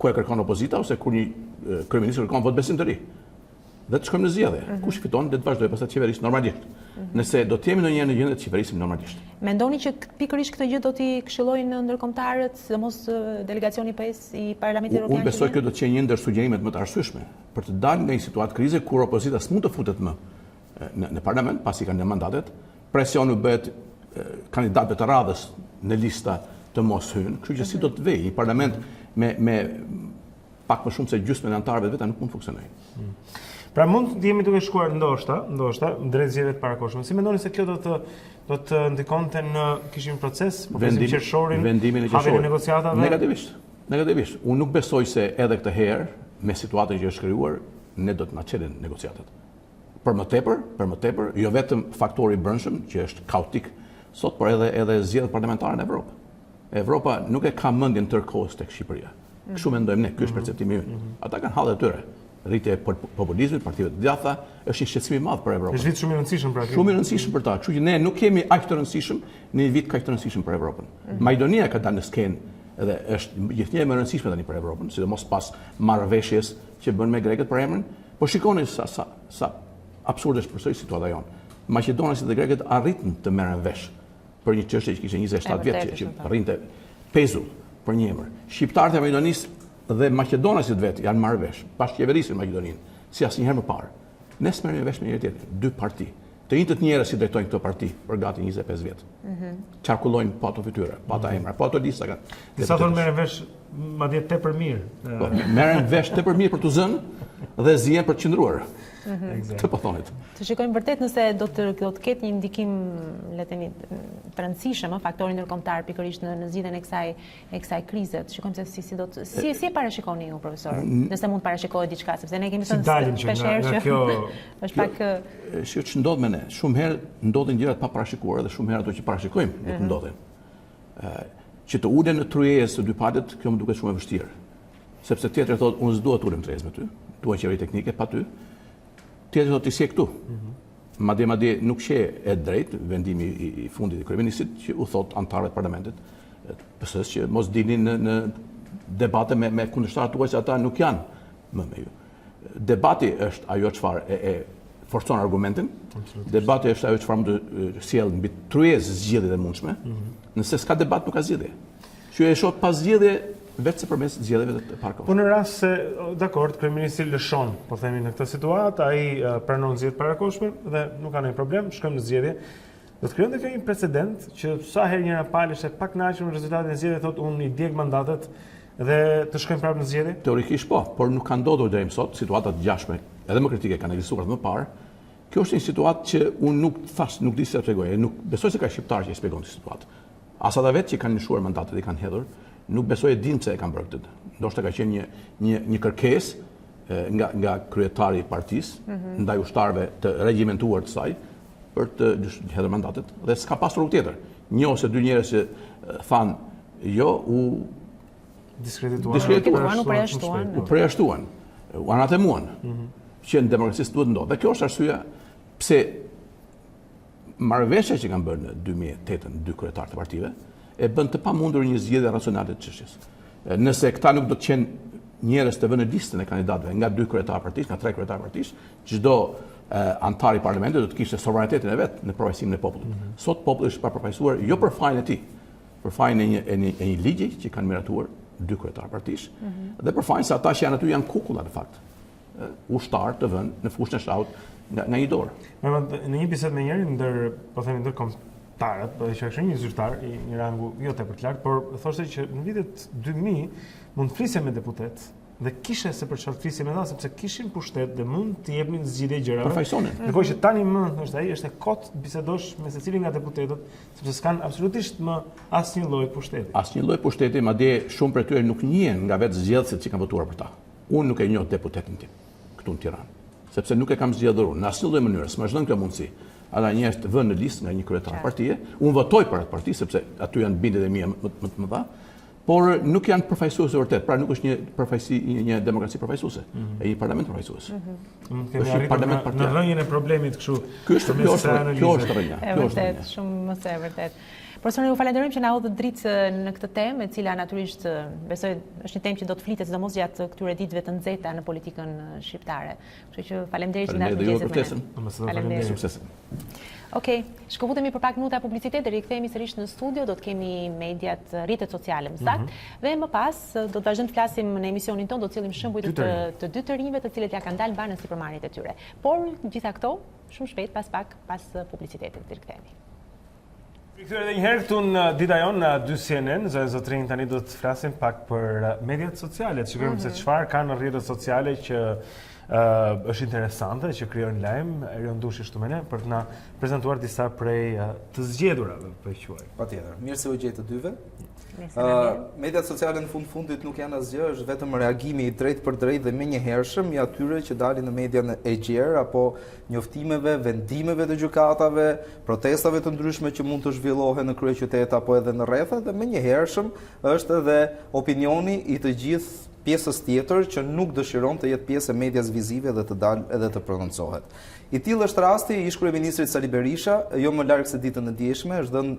Ku e kërkon opozita ose kur një kryeminist kërkon vot besim të ri. Dhe të shkojmë në zgjedhje. Kush fiton le të vazhdojë pastaj qeverisë normalisht. Nëse do të jemi ndonjëherë në gjendje të qeverisim normalisht. Mendoni që pikërisht këtë gjë do t'i këshillojnë ndërkombëtarët, sidomos delegacioni PS i Parlamentit Evropian? Unë besoj kjo do të qenë një ndër sugjerimet më të arsyeshme për të dalë nga një situatë krize kur opozita s'mund të futet më në parlament pasi kanë mandatet, presioni bëhet kandidatëve të radhës në lista të mos hynë, kështu që si do të vejë një parlament me pak më shumë se gjysmën e anëtarëve vetë nuk mund të funksionojë. Pra mund të jemi duke shkuar ndoshta drejt zgjedhjeve të parakohshme. Si mendoni se kjo do të ndikonte në kishim proces, procesin qershorin, hapjen e negociatave? Negativisht. Unë nuk besoj se edhe këtë herë me situatën që është krijuar ne do të na çelin negociatat. Për më tepër, jo vetëm faktori i brendshëm që është kaotik sot, por edhe zgjedhjet parlamentare në Evropë. Evropa nuk e ka mendjen tërkohës tek Shqipëria. Kështu mendojmë ne, ky është perceptimi ynë. Ata kanë hallet e tyre. Rritje e populizmit, partive të djatha, është një shqetësim i madh për Evropën. Është vit shumë i rëndësishëm për Shumë i rëndësishëm për ta. Kështu që ne nuk kemi aq të rëndësishëm në një vit kaq të rëndësishëm për Evropën. Maqedonia ka dalë në skenë dhe është gjithnjë më e rëndësishme tani për Evropën, sidomos pas marrëveshjes që bën me grekët për emrin. Po shikoni sa absurde është përsëri situata jonë. Maqedonësit dhe grekët arritën të merren vesh për një çështje që kishte 27 vjet që rrinte pezull për një emër. Shqiptarët e Maqedonisë dhe maqedonasit vetë janë marrë vesh, pas qeverisin Maqedoninë, si asnjëherë më parë. Ne s'merrem vesh me njëri tjetrin, dy parti. Të njëjtët njerëz si drejtojnë këtë parti për gati 25 vjet. Qarkullojnë pa ato fytyra, pa ata emra, pa ato lista kanë. Disa thonë merren vesh madje tepër mirë. Merren vesh tepër mirë për tu zënë dhe zihen për të qëndruar. Të po thonit. Të shikojmë vërtet nëse do të ketë një ndikim le të themi të rëndësishëm faktori ndërkombëtar pikërisht në zgjidhjen e kësaj krize. Të shikojmë se si do të si e parashikoni ju profesor, nëse mund të parashikohet diçka, sepse ne kemi thënë shpesh herë që është pak që ndodh me ne. Shumë herë ndodhin gjëra të paparashikuara dhe shumë herë ato që parashikojmë nuk ndodhin. Që të ulen në tryezë të dy palët, kjo më duket shumë e vështirë. Sepse tjetri thotë unë s'dua të ulem në tryezë me ty, dua qeveri teknike pa ty. Tjetër do të si e këtu. Madje nuk qe e drejt vendimi i fundit i kryeministit që u thot anëtarëve të parlamentit PS-s që mos dilnin në debate me kundërshtarët tuaj se ata nuk janë më me ju. Debati është ajo çfarë e forcon argumentin. Debati është ajo çfarë mund të sjellë mbi tryezë zgjedhjet e mundshme. Nëse s'ka debat nuk ka zgjedhje. Që e shoh pas zgjedhje vetë përmes zgjedhjeve të parakohshme. Po në rast se, dakord, kryeministri lëshon, po themi në këtë situatë, ai pranon zgjedhjet parakohshme dhe nuk ka ndonjë problem, shkojmë në zgjedhje. Do të krijonte kjo një precedent që sa herë njëra palë është pak kënaqur me rezultatin e zgjedhjeve, thotë unë i djeg mandatet dhe të shkojmë prapë në zgjedhje? Teorikisht po, por nuk ka ndodhur deri më sot situata të gjashme edhe më kritike kanë ekzistuar më parë, kjo është një situatë që unë nuk di se tregoj, nuk besoj se ka shqiptar që e shpjegon këtë situatë. As ata vetë që kanë nishuar mandatet dhe kanë hedhur, nuk besoj e din pse e kanë bërë këtë. Ndoshta ka qenë një kërkesë nga kryetari i partisë ndaj ushtarëve të regjimentuar të saj për të hedhur mandatet dhe s'ka pasur rrugë tjetër. Një ose dy njerëz që thanë jo u diskredituan, u përjashtuan, u anatemuan, që në demokracisë duhet ndodhë. Dhe kjo është arsyeja pse marrëveshja që kanë bërë në 2008 dy kryetarë të partive e bën të pamundur një zgjedhje racionale të çështjes. Nëse këta nuk do të qenë njerëz të vënë në listën e kandidatëve nga dy kryetarë partisë, nga tre kryetarë partisë, çdo antar i parlamentit do të kishte sovranitetin e vet në përfaqësimin e popullit. Sot populli është përfaqësuar jo për fajin e tij, për fajin e një ligji që kanë miratuar dy kryetarë partisë, dhe për fajin se ata që janë aty janë kukulla në fakt. Ushtar të vënë në fushën e shtaut nga një dorë. Në një bisedë me njërin ndër kombëtarët, që kishte një zyrtar i një rangu jo tepër të lartë, por thoshte që në vitet 2000 mund të flisje me deputet dhe kishe se për çfarë flisje me ta, sepse kishin pushtet dhe mund të jepnin zgjidhje gjërave. Përfaqësonin. Ndërkohë që tani thoshte ai, është e kot bisedosh me secilin nga deputetët, sepse s'kan absolutisht më asnjë lloj pushteti. Asnjë lloj pushteti, madje shumë prej tyre nuk njihen nga vetë zgjedhësit që kanë votuar për ta. Unë nuk e njoh deputetin tim këtu në Tiranë, sepse nuk e kam zgjedhur në asnjë lloj mënyre, s'më është dhënë kjo mundësi. Ata njerëz të vënë në listë nga një kryetar partie, unë votoj për atë parti sepse aty janë bindjet e mia më të mëdha, por nuk janë përfaqësues vërtet, pra nuk është një demokraci përfaqësuese, e një parlament përfaqësues. Është një parlament në rrënjën e problemit kështu. Kjo është rrënja. E vërtet, shumë më së vërtet. Profesor, ju falenderojmë që na hodhët dritë në këtë temë, e cila natyrisht besoj është një temë që do të flitet sidomos gjatë këtyre ditëve të nxehta në politikën shqiptare. Kështu që faleminderit që na mëngjesit me ne. Faleminderit. Sukses. Okej, shkëputemi për pak minuta publicitet dhe rikthehemi sërish në studio, do të kemi mediat, rrjetet sociale më saktë, dhe më pas do të vazhdojmë të flasim në emisionin ton, do të cilësim shembuj të dy të rinjve të cilët ja kanë dalë banën sipërmarrjet e tyre. Por gjitha këto shumë shpejt pas publicitetit të rikthehemi. Këtyre edhe njëherë këtu në Dita Jonë në 2 CNN, zotrin tani do të flasim pak për mediat sociale, të shikojmë se çfarë ka në rrjetet sociale që është interesante, që krijon lajm, Erion Dushi shtu me ne, për të na prezantuar disa prej të zgjedhurave, po e quaj. Patjetër. Mirë se u gjej të dyve. Mediat sociale në fundit nuk janë asgjë, është vetëm reagimi i drejt për drejt dhe menjëhershëm i atyre që dalin në median e gjerë apo njoftimeve, vendimeve të gjykatave, protestave të ndryshme që mund të zhvillohen në kryeqytet apo edhe në rretha, dhe menjëhershëm është edhe opinioni i të gjithë pjesës tjetër që nuk dëshiron të jetë pjesë e medias vizive dhe të dalë edhe të prononcohet. I tillë është rasti i ish kryeministrit Sali Berisha, jo më larg se ditën e dieshme, është dhënë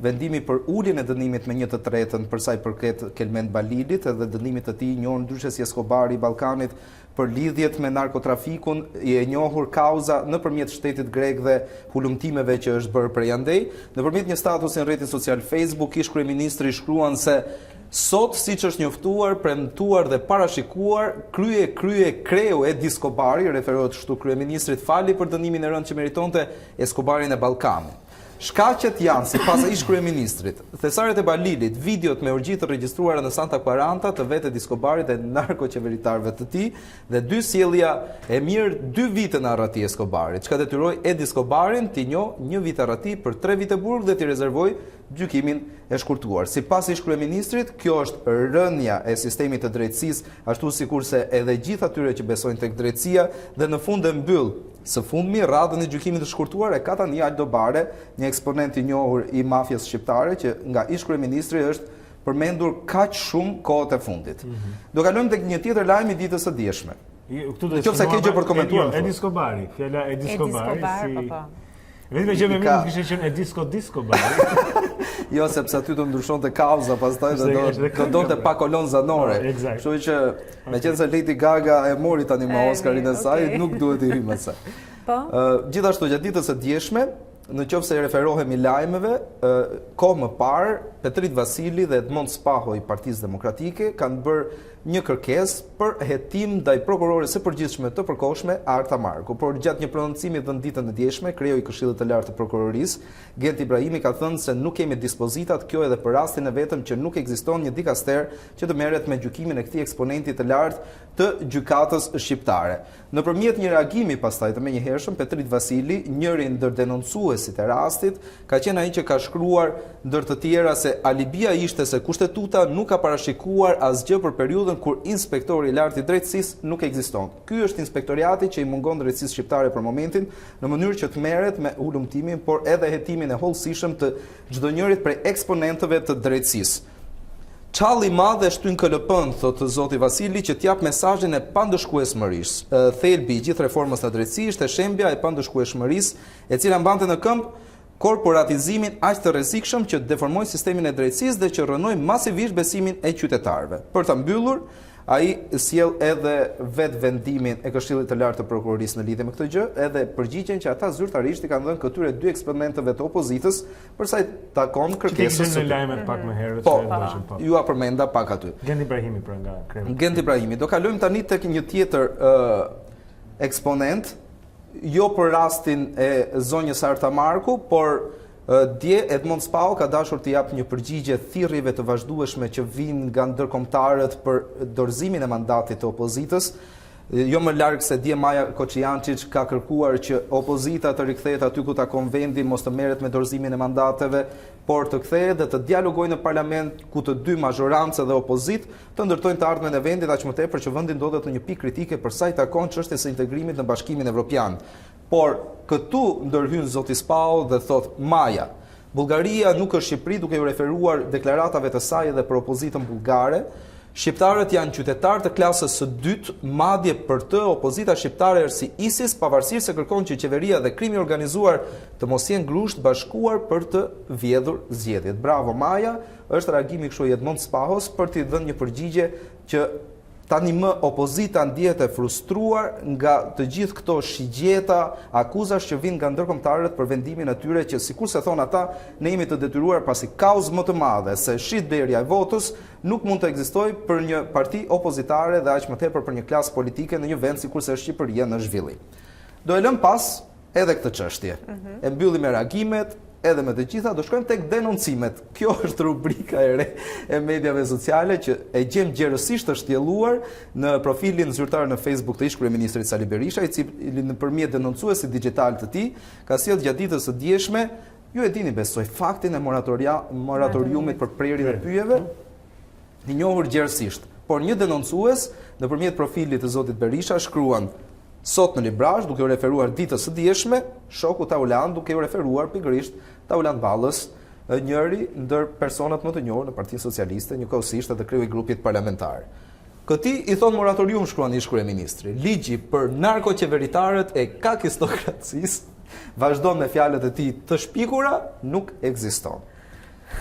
vendimi për uljen e dënimit me 1/3 për sa i përket Kelmend Balilit edhe dënimit të tij i njohur ndryshe si Escobari i Ballkanit për lidhjet me narkotrafikun, i e njohur kauza nëpërmjet shtetit grek dhe hulumtimeve që është bërë prej andej. Nëpërmjet një statusi në rrjetin social Facebook, ish kryeministri shkruan se sot, siç është njoftuar, premtuar dhe parashikuar, kreu e Escobari, referohet kështu kryeministrit, fali për dënimin e rëndë që meritonte Escobarin e Ballkanit. Shkaqet janë, sipas ish kryeministrit, thesaret e Balilit, videot me orgji të regjistruara në Santa Quaranta të vetë Escobarit dhe narkoqeveritarëve të tij, dhe dy sjellja e mirë 2 vite në arrati Escobarit, çka detyroi Escobarin t'i njohë 1 vit arrati për 3 vite burg dhe t'i rezervoi gjykimin e shkurtuar. Sipas ish kryeministrit, kjo është rënja e sistemit të drejtësisë, ashtu sikurse edhe gjithë atyre që besojnë tek drejtësia, dhe në fund e mbyll së fundmi radhën e gjykimit të shkurtuar e ka tani Aldo Bare, një eksponent i njohur i mafjes shqiptare që nga ish kryeministri është përmendur kaq shumë kohët e fundit. Do kalojmë tek një tjetër lajm i ditës së dieshme. Nëse ke gjë për komentuar. Escobari, fjala Escobari. Vetëm që me mirë kishte qenë Escobari. Jo, sepse aty do ndryshonte kauza, pastaj do donte pa kolon zanore. Kështu që meqense Lady Gaga e mori tani me Oscarin e saj, nuk duhet i hyjmë më së. Gjithashtu gjatë ditës së dieshme, në qoftë se referohemi lajmeve, kohë më parë, Petrit Vasili dhe Edmond Spaho i Partisë Demokratike kanë bërë një kërkesë për hetim ndaj prokurores së përgjithshme të përkohshme Arta Marku, por gjatë një prononcimi dhënë ditën e djeshme, kreu i Këshillit të Lartë të Prokurorisë, Gent Ibrahimi ka thënë se nuk kemi dispozitat, kjo edhe për rastin e vetëm që nuk ekziston një dikaster që të merret me gjykimin e këtij eksponenti të lartë të gjykatës shqiptare. Nëpërmjet një reagimi pastaj të menjëhershëm, Petrit Vasili, njëri ndër denoncuesit e rastit, ka qenë ai që ka shkruar ndër të tjera se alibia ishte se kushtetuta nuk ka parashikuar asgjë për periudhën kur inspektori i lartë i drejtësisë nuk ekziston. Ky është inspektoriati që i mungon drejtësisë shqiptare për momentin në mënyrë që të merret me ulëmtimin, por edhe hetimin e hollësishëm të çdo njërit prej eksponentëve të drejtësisë. Çalli i madh e shtyn KLP-n, thotë zoti Vasili, që t'jap mesazhin e pandëshkueshmërisë. Thelbi i gjithë reformës së drejtësisë ishte shembja e pandëshkueshmërisë, e cila mbante në këmbë korporatizimin aq të rrezikshëm që deformoi sistemin e drejtësisë dhe që rrënoi masivisht besimin e qytetarëve. Për ta mbyllur, ai sjell edhe vetë vendimin e Këshillit të Lartë të Prokurorisë në lidhje me këtë gjë, edhe përgjigjen që ata zyrtarisht i kanë dhënë këtyre dy eksponentëve të opozitës për sa i takon kërkesës së në lajmet pak më herët. Po, ju a përmenda pak aty. Gent Ibrahimi pra nga kremi. Gent Ibrahimi. Do kalojmë tani tek një tjetër eksponent, jo për rastin e zonjës Arta Marku, por dje Edmond Spaho ka dashur të japë një përgjigje thirrjeve të vazhdueshme që vijnë nga ndërkombëtarët për dorëzimin e mandatit të opozitës. Jo më larg se dje Maja Koçiançiç ka kërkuar që opozita të rikthehet aty ku takon vendi, mos të merret me dorëzimin e mandateve, por të kthehet dhe të dialogojnë në parlament ku të dy mazhorancë dhe opozitë të ndërtojnë të ardhmen e vendit, aq më tepër që vendi ndodhet në një pikë kritike për sa i takon çështjes së integrimit në Bashkimin Evropian. Por këtu ndërhyn zoti Spaho dhe thot Maja, Bullgaria nuk është Shqipëri, duke u referuar deklaratave të saj edhe për opozitën bullgare. Shqiptarët janë qytetarë të klasës së dytë, madje për të opozita shqiptare është si ISIS, pavarësisht se kërkon që qeveria dhe krimi organizuar të mos jenë grusht bashkuar për të vjedhur zgjedhjet. Bravo Maja, është reagimi kështu i Edmond Spahos për t'i dhënë një përgjigje që tani më opozita ndihet e frustruar nga të gjithë këto shigjeta, akuzash që vijnë nga ndërkombëtarët për vendimin e tyre që sikur se thon ata, ne jemi të detyruar pasi kauzë më të madhe se shitblerja e votës nuk mund të ekzistojë për një parti opozitare dhe aq më tepër për një klasë politike në një vend sikur se është Shqipëria në zhvillim. Do e lëm pas edhe këtë çështje. E mbyllim me reagimet, edhe me të gjitha, do shkojmë tek denoncimet. Kjo është rubrika e re e mediave sociale që e gjem gjerësisht të shtjelluar në profilin zyrtar në Facebook të ish-kryeministrit Sali Berisha, i cili nëpërmjet denoncuesit digjital të tij ka sjellë gjatë ditës së djeshme, ju e dini besoj, faktin e moratoriumit për prerjen e pyjeve, i njohur gjerësisht. Por një denoncues nëpërmjet profilit të zotit Berisha shkruan: sot në Librazh, duke u referuar ditës së djeshme, shoku Taulan, duke u referuar pikërisht Taulan Ballës, njëri ndër personat më të njohur në Partinë Socialiste, njëkohësisht edhe kreu i grupit parlamentar. Këtij i thon moratorium, shkruan ish-kryeministri. Ligji për narkoqeveritarët e kakistokracisë vazhdon me fjalët e tij të shpikura, nuk ekziston.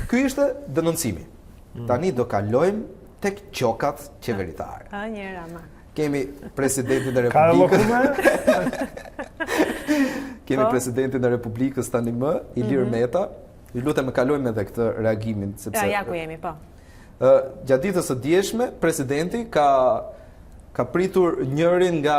Ky ishte denoncimi. Tani do kalojmë tek qokat qeveritare. Njëra ma. Kemi presidentin e Republikës. Kemi presidentin e Republikës tani më, Ilir Meta. Ju lutem të kalojmë edhe këtë reagimin sepse ja ku jemi, po. Gjatë ditës së djeshme, presidenti ka pritur njërin nga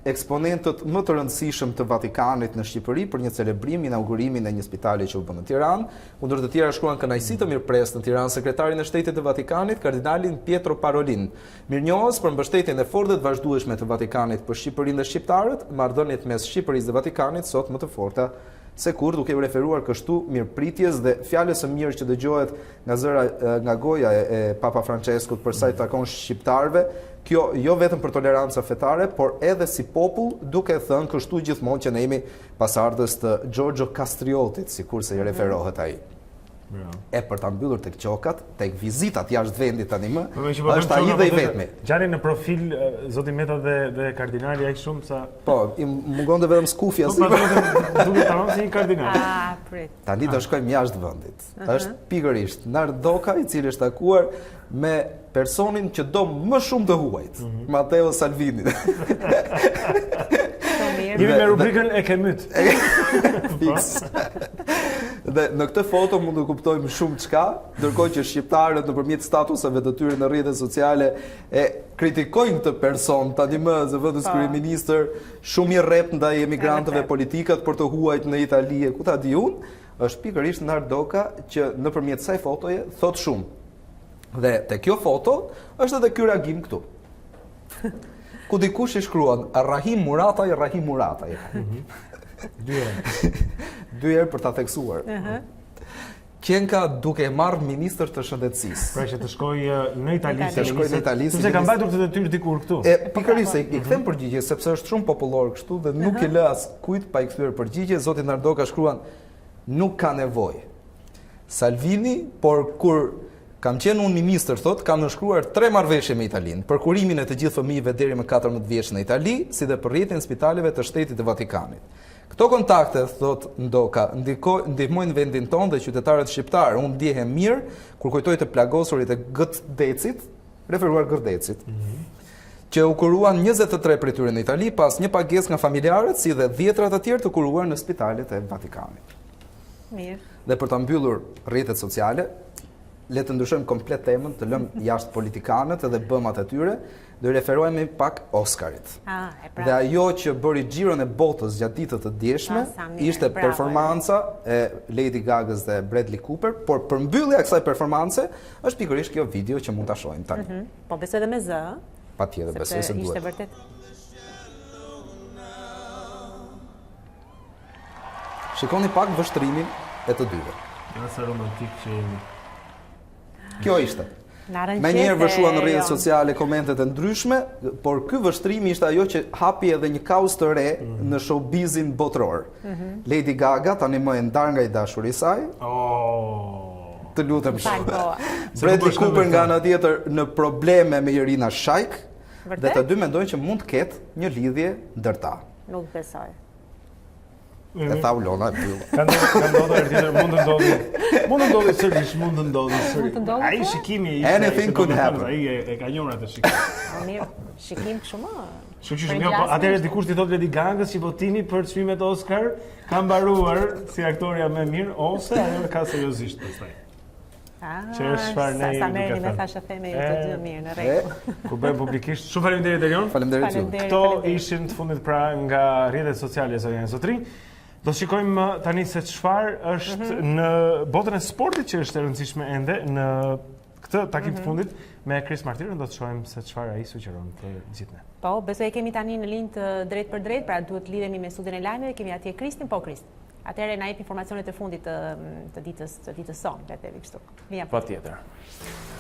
eksponentët më të rëndësishëm të Vatikanit në Shqipëri për një celebrim, inaugurimin e një spitali që u bë në Tiranë. Kundër të tjera shkruan kënaqësi të mirëpresë në Tiranë sekretarin e Shtetit të Vatikanit, kardinalin Pietro Parolin. Mirënjohës për mbështetjen e fortë të vazhdueshme të Vatikanit për Shqipërinë dhe shqiptarët, marrëdhëniet mes Shqipërisë dhe Vatikanit sot më të forta se kur, duke u referuar kështu mirëpritjes dhe fjalës së mirë që dëgjohet nga goja e Papa Franceskut për sa i takon shqiptarëve. Kjo jo vetëm për tolerancë fetare, por edhe si popull, duke thënë kështu gjithmonë që ne jemi pasardhës të Giorgio Castriotit, sikurse i referohet ai. E për ta mbyllur tek qokat, tek vizitat jashtë vendit tani më, është ai dhe i vetmi. Gjani në profil zoti Meta dhe kardinali ai shumë sa. Po, i mungonte vetëm skufja si. Duhet tamam si një kardinal. Prit. Tani do shkojmë jashtë vendit. Është pikërisht Nardoka, i cili është takuar me personin që do më shumë të huajt, Matteo Salvini. Jemi me rubrikën e ke myt. Fiks. Dhe në këtë foto mund të kuptojmë shumë çka, ndërkohë që shqiptarët nëpërmjet statuseve të tyre në rrjetet sociale e kritikojnë këtë person, tani më zëvendës kryeministër, shumë i rrep ndaj emigrantëve politikët për të huajt në Itali, ku ta di unë, është pikërisht Nardoka që nëpërmjet kësaj fotoje thot shumë. Dhe te kjo foto është edhe ky reagim këtu. Ku dikush i shkruan Rahim Murataj. Dy herë për ta theksuar. Qenka duke marrë ministër të shëndetësisë. Pra që të shkojë në Itali, sepse ka mbajtur të detyrë dikur këtu. Pikërisht i kthem përgjigje sepse është shumë popullor kështu dhe nuk i lë as kujt pa i kthyer përgjigje. Zoti Nardoka shkruan nuk ka nevojë. Salvini, por kur kam qenë unë ministër, thot, kam nënshkruar 3 marrëveshje me Italinë, për kurimin e të gjithë fëmijëve deri më 14 vjeç në Itali, si dhe për rrjetin e spitaleve të Shtetit të Vatikanit. Këto kontakte, thot Ndoka, ndihmojnë vendin tonë dhe qytetarët shqiptar. Unë ndihem mirë kur kujtoj të plagosurit e Gërdecit, referuar Gërdecit, që u kuruan 23 prej tyre në Itali, pas një pagesë nga familjarët, si dhe 10 të tjerë të kuruar në spitalet e Vatikanit. Mirë. Dhe për ta mbyllur rrjetet sociale, le të ndryshojmë komplet temën, të lëmë jashtë politikanët edhe bëmat e tyre, do referohemi pak Oscarit. Dhe ajo që bëri xhiron e botës gjatë ditës të djeshme ishte performanca e Lady Gagës dhe Bradley Cooper, por përmbyllja e kësaj performance është pikërisht kjo video që mund ta shohim tani. Po besoj edhe me zë. Patjetër besoj se duhet. Ishte vërtet. Shikoni pak vështrimin e të dyve. Sa romantik që jemi. Kjo ishte. Me njerë vëshua në rrjetet sociale komentet e ndryshme, por ky vështrimi ishte ajo që hapi edhe një kaos të re në showbizin botëror. Lady Gaga tani më e ndar nga i dashuri i saj. Të lutem shumë. Bradley Cooper nga ana tjetër në probleme me Irina Shayk, dhe të dy mendojnë që mund të ketë një lidhje ndërta. Nuk besoj. E tha Ulona e mbyllë. Ka ndodhur tjetër, mund të ndodhi sërish, mund të ndodhi. Ai shikimi ishte. Anything could happen. Ai e ka njohur atë shikim. Mirë, shikim kështu më. Atëherë dikush ti thotë Lady Gagës që votimi për çmimet Oscar ka mbaruar si aktoria më mirë ose ajo ka seriozisht pastaj. Që është çfarë ne sa merrni me thashë theme ju të dy mirë në rregull. Ku bëjmë publikisht. Shumë faleminderit Elion. Faleminderit ju. Këto ishin të fundit pra nga rrjetet sociale zonja Zotri. Do shikojmë tani se çfarë është në botën e sportit që është e rëndësishme ende në këtë takim të fundit me Chris Martirën, do të shohim se çfarë ai sugjeron të gjithë ne. Po, besoj e kemi tani në linjë të drejt për drejt, pra duhet lidhemi me studion e lajmeve, kemi atje Kristin, po Krist. Atëherë na jep informacionet e fundit të ditës sonë, le të themi kështu. Patjetër.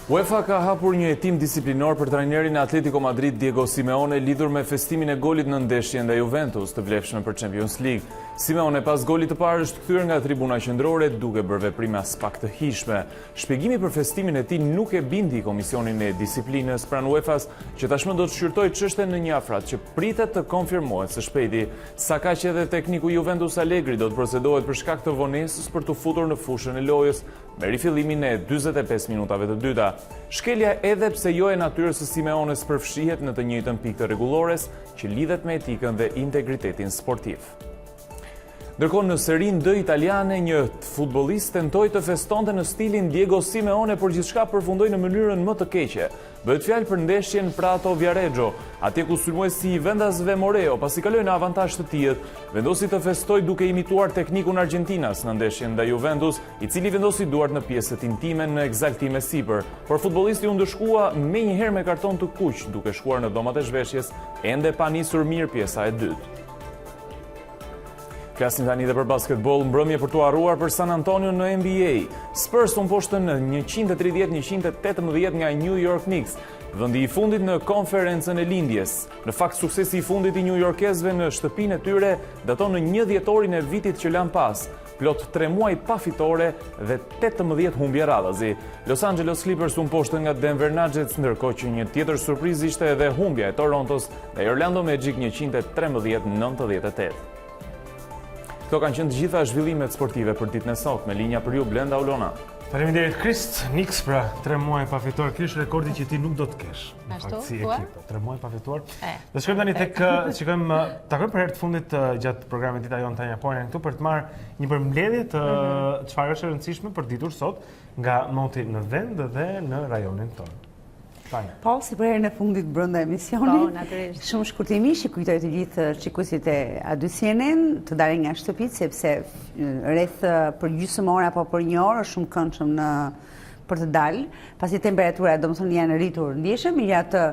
UEFA ka hapur një hetim disiplinor për trajnerin e Atletico Madrid Diego Simeone lidhur me festimin e golit në ndeshjen ndaj Juventus të vlefshme për Champions League. Simeone pas golit të parë është kthyer nga tribuna qendrore duke bërë veprime as pak të hijshme. Shpjegimi për festimin e tij nuk e bindi Komisionin e Disiplinës pranë UEFA-s, që tashmë do të shqyrtojë çështjen në një afrat që pritet të konfirmohet së shpejti. Sa kaq edhe tekniku Juventus Allegri do të procedohet për shkak të vonesës për të futur në fushën e lojës me rifillimin e 45 minutave të dyta. Shkelja edhe pse jo e natyrës së Simeones përfshihet në të njëjtën pikë të rregullores që lidhet me etikën dhe integritetin sportiv. Ndërkohë në serin D italiane, një futbollist tentoi të festonte në stilin Diego Simeone, por gjithçka përfundoi në mënyrën më të keqe. Bëhet fjalë për ndeshjen Prato Viareggio, atje ku sulmuesi i vendasve Moreo, pasi kaloi në avantazh të tillë, vendosi të festojë duke imituar teknikun Argentinas në ndeshjen ndaj Juventus, i cili vendosi duart në pjesët intime në ekzaltime sipër, por futbollisti u ndëshkua menjëherë me karton të kuq, duke shkuar në dhomat e zhveshjes, ende pa nisur mirë pjesa e dytë. Flasim tani dhe për basketbol, mbrëmje për të harruar për San Antonio në NBA. Spurs u mposhtën në 130-118 nga New York Knicks, vendi i fundit në konferencën e lindjes. Në fakt, suksesi i fundit i New Yorkesve në shtëpinë e tyre daton në 1 dhjetorin e vitit që lan pas, plot 3 muaj pa fitore dhe 18 humbje radhazi. Los Angeles Clippers u mposhtën nga Denver Nuggets, ndërkohë që një tjetër surprizë ishte edhe humbja e Torontos dhe Orlando Magic 113-98. Këto kanë qenë të gjitha zhvillimet sportive për ditën e sotme. Me linja për ju Blenda Ulona. Faleminderit Krist, Nix pra 3 muaj pa fituar. Ky është rekordi që ti nuk do të kesh. Në Ashtu, fakt si thua? ekip, 3 muaj pa fituar. Do shkojmë tani tek shikojmë takojmë për herë të fundit gjatë programit Dita Jonë Tanja Poja këtu për të marrë një përmbledhje të çfarë është e rëndësishme për ditur sot nga moti në vend dhe në rajonin tonë. Po, si për herën e fundit brenda emisionit, shumë shkurtimisht i kujtoj të gjithë shikuesit e A2CNN të dalin nga shtëpit, sepse rreth për gjysmë ore apo për 1 orë është shumë këndshëm për të dalë, pasi temperaturat domethënë janë rritur ndjeshëm, megjithatë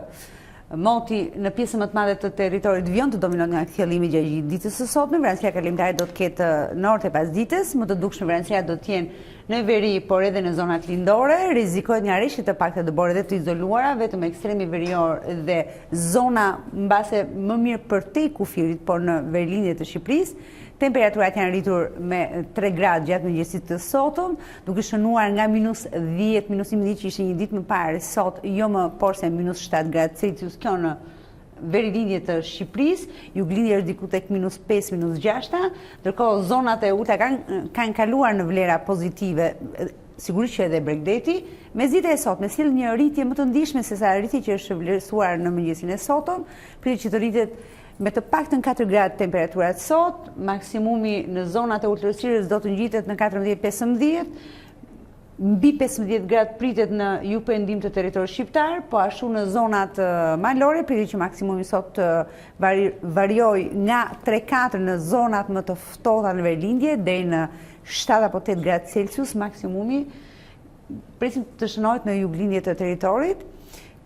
moti në pjesën më të madhe të territorit vjen të dominohet nga kthjellimi gjatë ditës së sotme. Vranësia kalimtare do të ketë në orët e pasdites, më të dukshme vranësia do të jenë në veri, por edhe në zonat lindore. Rrezikohet nga rreshje të pakta dëbore dhe të izoluara, vetëm ekstremi verior dhe zona mbase më mirë përtej kufirit, por në verilinjet të Shqipërisë. Temperaturat janë rritur me 3 gradë gjatë mëngjesit të sotëm, duke shënuar nga -10, -11 që ishte një ditë më parë, sot jo më por se -7 gradë Celsius, kjo në verilindje të Shqipërisë, juglindje është diku tek -5, -6, ndërkohë zonat e ulta kanë kaluar në vlera pozitive, sigurisht që edhe Bregdeti, mezita e sotme sjell një rritje më të ndihshme se sa rritje që është vlerësuar në mëngjesin e sotëm, pritet që të rritet me të paktën 4 gradë temperaturat sot, maksimumi në zonat e ultërësirës do të ngjitet në 14-15, mbi 15 gradë pritet në ju perëndim të territorit shqiptar, po ashtu në zonat malore pritet që maksimumi sot të varioj nga 3-4 në zonat më të ftohta në verlindje deri në 7 apo 8 gradë Celsius maksimumi, presim të shënohet në juglindje të territorit.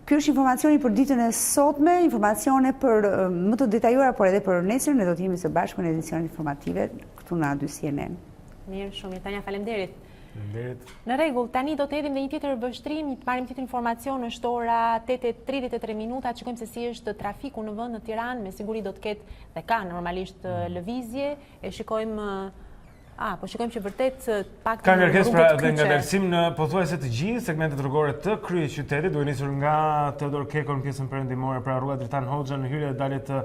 Ky është informacioni për ditën e sotme, informacione për më të detajuara, por edhe për nesër ne do të jemi së bashku në edicionet informative këtu në A2CNN. Mirë, shumë mirë, Tanja, faleminderit. Në rregull, tani do të hedhim dhe një tjetër vështrim, të marrim tjetër informacion, është ora 8:33 minuta, shikojmë se si është trafiku në vend në Tiranë, me siguri do të ketë dhe ka normalisht lëvizje, e shikojmë po shikojmë që vërtet pak ka ngarkesë pra dhe ngadalësim në pothuajse të gjithë segmentet rrugore të kryeqytetit, duke nisur nga Teodor Keko në pjesën perëndimore, pra rruga Dritan Hoxha në hyrje dhe dalje të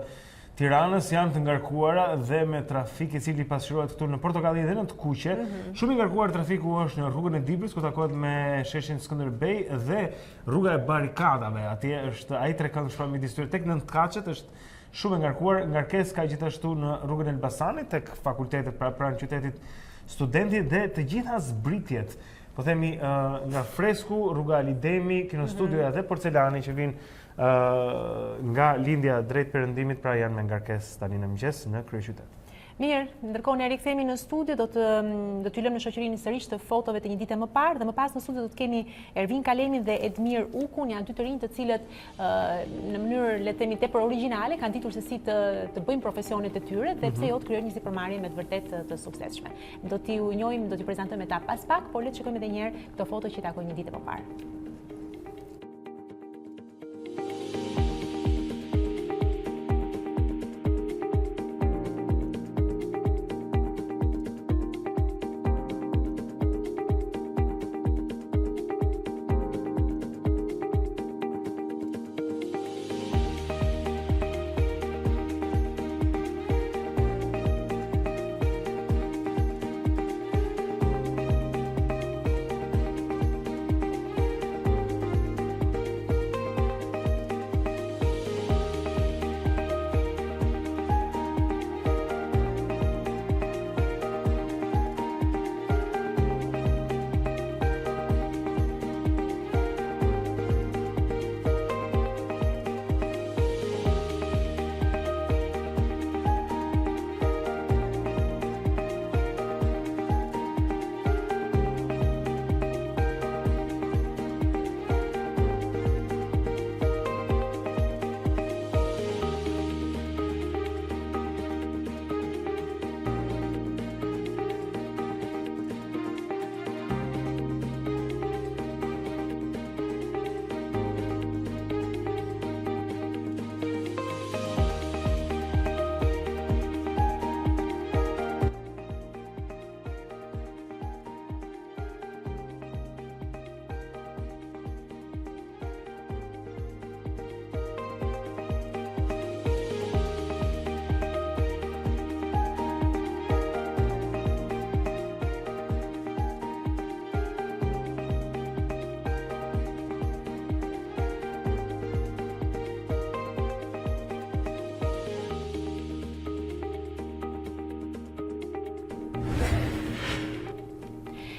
Tiranës janë të ngarkuara dhe me trafik i cili pasqyrohet këtu në Portokalli dhe në të Kuqe. Shumë i ngarkuar trafiku është në rrugën e Dibrës, ku takohet me sheshin Skënderbej dhe rruga e Barikadave. Atje është ai trekëndshëm midis tyre tek Nëntkaçet është shumë e ngarkuar. Ngarkesë ka gjithashtu në rrugën e Elbasanit tek fakultetet pranë qytetit Studenti dhe të gjitha zbritjet. Po themi nga Fresku, rruga Alidemi, Kinostudio dhe Porcelani që vinë nga lindja drejt perëndimit, pra janë me ngarkesë tani në mëngjes në kryeqytet. Mirë, ndërkohë ne rikthehemi në studio, do t'ju lëmë në shoqërinë sërish të fotove të një dite më parë, dhe më pas në studio do të kemi Ervin Kalemin dhe Edmir Ukun, janë 2 të rinj të cilët në mënyrë le të themi tepër origjinale kanë ditur se si të bëjnë profesionet e tyre dhe pse jo të krijojnë një sipërmarrje me të vërtet të suksesshme. Do t'ju njohim, do t'ju prezantojmë ata pas pak, por le të shikojmë edhe një herë këto foto që takojnë një ditë më parë.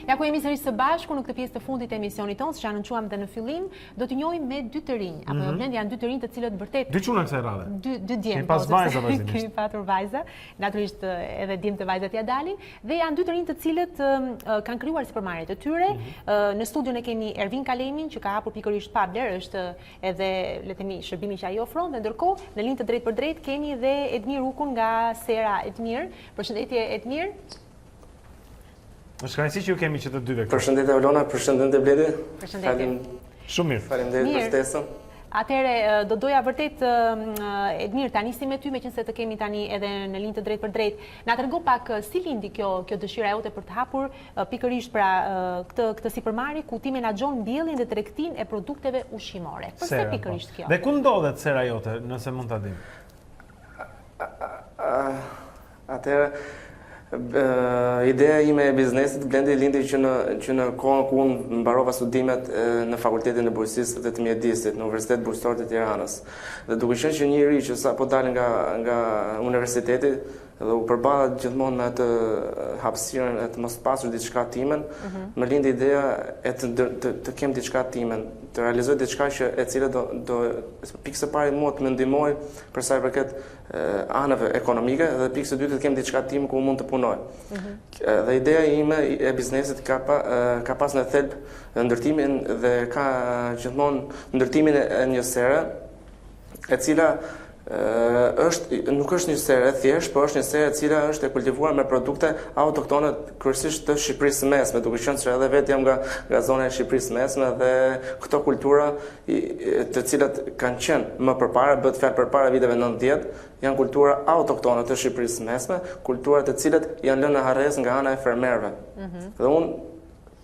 Ja ku jemi sërish së bashku në këtë pjesë të fundit të emisionit tonë, siç anoncuam dhe në fillim, do të njohim me dy të rinj, apo Blendi janë dy të rinj të cilët vërtet dy çuna kësaj radhe. Dy djem. Kemi pas vajza vazhdimisht. Kemi patur vajza, natyrisht edhe djem të vajzat ja dalin dhe janë dy të rinj të cilët kanë krijuar sipërmarrjet e tyre. Në studion e kemi Ervin Kalemin që ka hapur pikërisht Pabler, është edhe le të themi shërbimi që ai ofron, dhe ndërkohë në linjë të drejtë për drejtë kemi edhe Edmir Rukun nga Sera Edmir. Përshëndetje Edmir. Është kënaqësi që ju kemi që të dyve këtu. Përshëndetje Olona, përshëndetje Bledi. Përshëndetje. Shumë mirë. Faleminderit për ftesën. Atëre do doja vërtet Edmir ta nisim me ty, meqense të kemi tani edhe në linjë të drejtë për drejtë. Na tregon pak si lindi kjo dëshira jote për të hapur pikërisht pra këtë sipërmarrje ku ti menaxhon mbjelljen dhe tregtinë e produkteve ushqimore. Pse pikërisht kjo? Dhe ku ndodhet Sera jote, nëse mund ta dim? Atëre ideja ime e biznesit Blendi lindi që në kohën ku unë mbarova studimet në Fakultetin e Bujqësisë dhe të Mjedisit në Universitetin Bujqësor të Tiranës. Dhe duke qenë që një ri që sapo dal nga universiteti dhe u përballa gjithmonë me atë hapësirën e të mos pasur diçka timen, më lindi ideja e të kem diçka timen, të realizoj diçka që e cila do pikë së pari mua të më ndihmoj për sa i përket anëve ekonomike dhe pikë së dytë të kem diçka time ku mund të punoj. Dhe ideja ime e biznesit ka pas në thelb ndërtimin dhe ka gjithmonë ndërtimin e një sere e cila nuk është një serë e thjesht, por është një serë e cila është e kultivuar me produkte autoktone kryesisht të Shqipërisë mesme, duke qenë se edhe vetë jam nga zona e Shqipërisë mesme dhe këto kultura të cilat kanë qenë më përpara, bëhet fjalë përpara viteve 90, janë kultura autoktone të Shqipërisë mesme, kultura të cilat janë lënë në harres nga ana e fermerëve. Dhe unë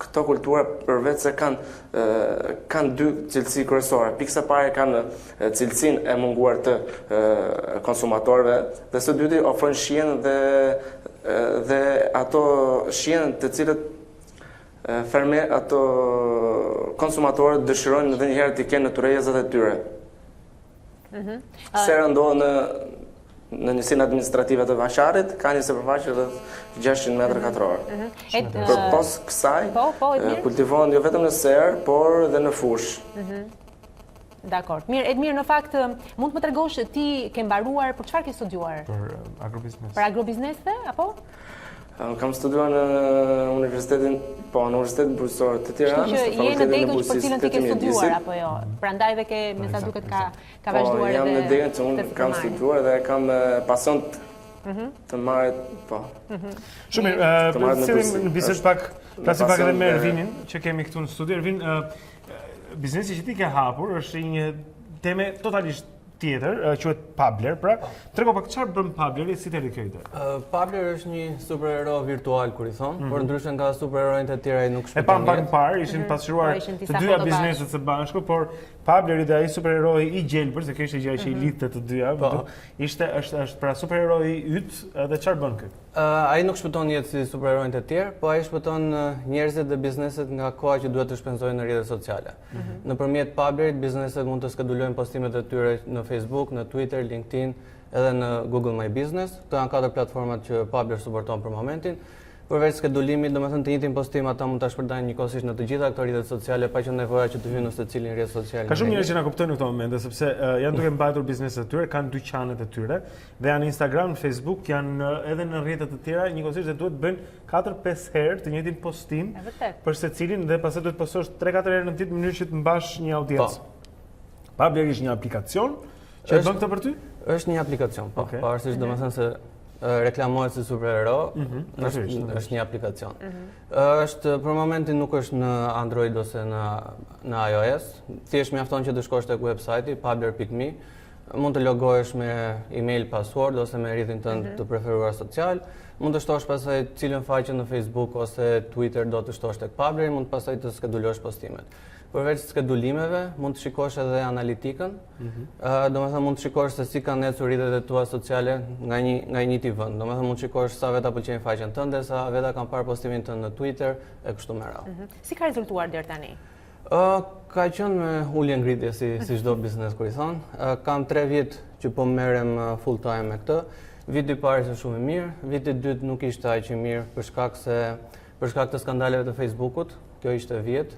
këto kultura përveç se kanë dy cilësi kryesore. Pikë së pari kanë cilësinë e munguar të konsumatorëve dhe së dyti ofrojnë shihen dhe ato shihen të cilët ato konsumatorët dëshirojnë edhe një herë të kenë në turrezat e tyre. Sera ndodhet në njësinë administrative të Vasharit, ka një sipërfaqe rreth 600 metra katror. Përpos kësaj, kultivohen jo vetëm në serë, por dhe në fush. Dakor. Mirë, Edmir, në fakt, mund të më tregosh ti ke mbaruar, për çfarë ke studiuar? Për agrobiznes. Për agrobiznesve, apo? Kam studuar në Universitetin Bujqësor të Tiranës, në Fakultetin e Bujqësisë të Mjedisit. Për cilën ti ke studiuar, apo jo? Prandaj dhe ke, me sa duket, ka vazhduar edhe... Po, jam në degën që unë kam studuar dhe kam pasion të marrit, po. Shumë mirë, në bisedë flasim pak edhe me Ervinin, që kemi këtu në studio. Ervin, biznesi që ti ke hapur është një teme totalisht tjetër, quhet Pabler, pra trego pak çfarë bën Pableri, si të rikëjtë? Pabler është një superhero virtual, kur i thon, por ndryshe nga superheroinët e tjerë ai nuk shpëton. E pam pak më parë, ishin pasqyruar të dyja bizneset së bashku, por Pableri dhe ai superheroi i gjelbër, se kishte gjë që i lidhte të dyja, është pra superheroi yt dhe çfarë bën këtë? Ai nuk shpëton jetë si superheroinët e tjerë, po ai shpëton njerëzit dhe bizneset nga koha që duhet të shpenzojnë në rrjetet sociale. Nëpërmjet Pablerit, bizneset mund të skedulojnë postimet e tyre në Facebook, në Twitter, LinkedIn, edhe në Google My Business. Këto janë 4 platformat që Pabler suporton për momentin. Përveç skedulimit, domethënë të njëjtin postim ata mund ta shpërndajnë njëkohësisht në të gjitha këto rrjete sociale, pa qenë nevoja që të hyjnë në secilin rrjet social. Ka shumë njerëz që na kuptojnë në këto momente, sepse janë duke mbajtur bizneset e tyre, kanë dyqanet e tyre dhe janë Instagram, Facebook, janë edhe në rrjete të tjera, njëkohësisht dhe duhet bëjnë 4-5 herë të njëjtin postim për secilin dhe pastaj duhet postosh 3-4 herë në ditë në mënyrë që të mbash një audiencë. Pabler është një aplikacion që bën këtë për ty? Është një aplikacion, po. Pavarësisht domethënë se reklamohet si superhero, është një aplikacion. Është për momentin nuk është në Android ose në iOS. Thjesht mjafton që të shkosh tek websajti pabler.me, mund të logohesh me email, password ose me rrjetin tënd të preferuar social. Mund të shtosh pastaj cilën faqe në Facebook ose Twitter do të shtosh tek Pabler, mund pastaj të skedulosh postimet. Përveç skedulimeve, mund të shikosh edhe analitikën, domethënë mund të shikosh se si kanë ecur rrjetet e tua sociale nga një vend. Domethënë mund të shikosh sa veta pëlqejnë faqen tënde, sa veta kanë parë postimin tënd në Twitter e kështu me radhë. Si ka rezultuar deri tani? Ka qenë me ulje ngritje si çdo biznes kur i thon. Kam 3 vjet që po merrem full time me këtë. Viti i parë ishte shumë i mirë, viti i dytë nuk ishte aq i mirë për shkak se për shkak të skandaleve të Facebookut, kjo ishte vjet.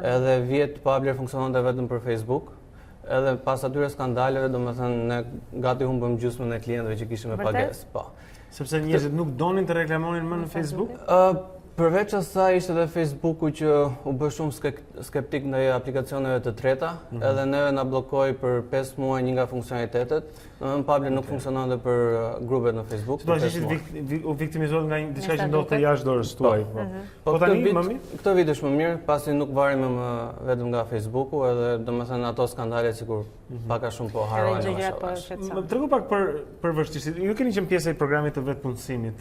Edhe vjet pa bler funksiononte vetëm për Facebook. Edhe pas atyre skandaleve, domethënë ne gati humbëm gjysmën e klientëve që kishim me pagesë, po. Sepse njerëzit nuk donin të reklamonin më në Facebook? Përveç asaj ishte edhe Facebooku që u bë shumë skeptik ndaj aplikacioneve të treta, edhe neve na bllokoi për 5 muaj një nga funksionalitetet. Domethënë Pablo nuk funksionon edhe për grupet në Facebook. Do të thotë u viktimizuar nga diçka që ndodhte jashtë dorës tuaj. Po tani më mirë? Këtë vit është më mirë, pasi nuk varim më vetëm nga Facebooku, edhe domethënë ato skandale sikur pak a shumë po harrojnë. Më tregu pak për vështirësitë. Ju keni qenë pjesë e programit të vetpunësimit,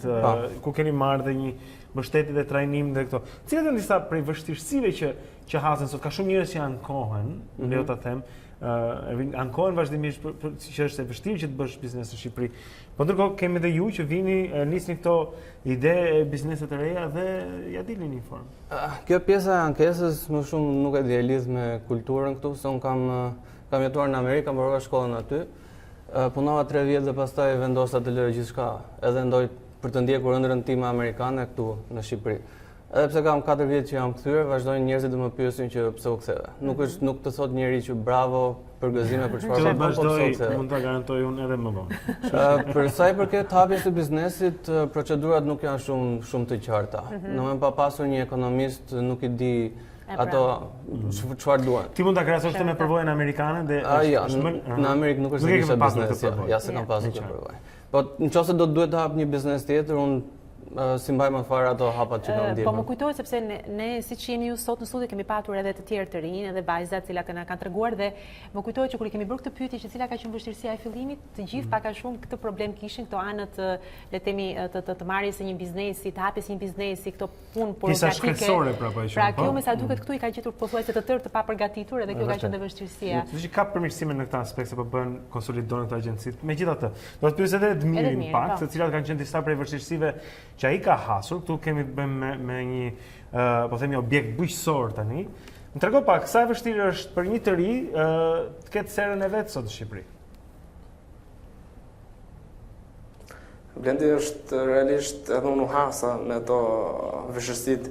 ku keni marrë dhe një mbështetje dhe trajnim dhe këto. Cilat janë disa prej vështirësive që hasen sot? Ka shumë njerëz që ankohen, lejo ta them, ankohen vazhdimisht që është e vështirë që të bësh biznes në Shqipëri. Po ndërkohë kemi dhe ju që vini, nisni këto ide e bizneset e reja dhe ja dilni në një formë. Kjo pjesa e ankesës më shumë nuk e di e lidh me kulturën këtu, se un kam jetuar në Amerikë, kam mbaruar shkollën aty. Punova 3 vjet dhe pastaj vendosa të lërë gjithçka, edhe ndoj për të ndjekur ëndrrën time amerikane këtu në Shqipëri. Edhe pse kam 4 vjet që jam kthyer, vazhdojnë njerëzit të më pyesin që pse u ktheve. Nuk të thot njeri që bravo për gëzime për çfarë po vazhdoj, mund ta garantoj unë edhe më vonë. Për sa i përket hapjes së biznesit, procedurat nuk janë shumë të qarta. Domethënë pa pasur një ekonomist nuk i di ato çfarë duan. Ti mund ta krahasosh këtë me përvojën amerikane dhe në Amerikë nuk është se biznesi, ja se kam pasur këtë përvojë. Po nëse do duhet të hap një biznes tjetër, unë si mbaj më fare ato hapat që kam ndjekur. Po më kujtohet sepse ne siç jeni ju sot në studio kemi patur edhe të tjerë të rinj, edhe vajza të cilat kanë treguar dhe më kujtohet që kur i kemi bërë këtë pyetje që cila ka qenë vështirësia e fillimit, të gjithë pak a shumë këtë problem kishin, këto anët le të themi të marrjes së një biznesi, të hapjes një biznesi, këto punë burokratike. Pra kjo me sa duket këtu i ka gjetur pothuajse të tërë të papërgatitur edhe kjo ka qenë vështirësia. Që ka përmirësime në këtë aspekt se po bën konsolidojnë këto agjencitë. Megjithatë, do të pyes edhe të mirin pak, se cilat kanë qenë disa prej vështirësive që ai ka hasur. Këtu kemi bëjmë me një, po themi, objekt bujqësor tani. Më trego pak, sa e vështirë është për një të ri të ketë serën e vetë sot në Shqipëri? Blendi është realisht edhe unë hasa me to vështirësitë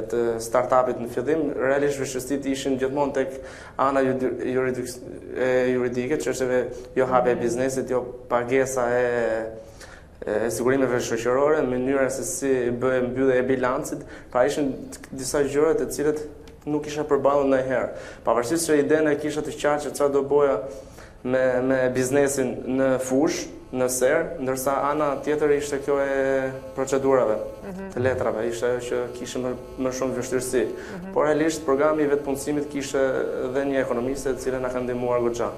të startupit në fillim. Realisht vështirësitë ishin gjithmonë tek ana juridike, çështjeve jo hapja e biznesit, jo pagesa e sigurimeve shoqërore, mënyra se si bëhet mbyllja e bilancit, pra ishin disa gjëra të cilat nuk isha përballur ndonjëherë. Pavarësisht se idenë e kisha të qartë çfarë do bëja me biznesin në fushë, në ser, ndërsa ana tjetër ishte kjo e procedurave, të letrave, ishte që kishte më shumë vështirësi. Por realisht programi i vetpunësimit kishte edhe një ekonomiste e cila na ka ndihmuar goxha.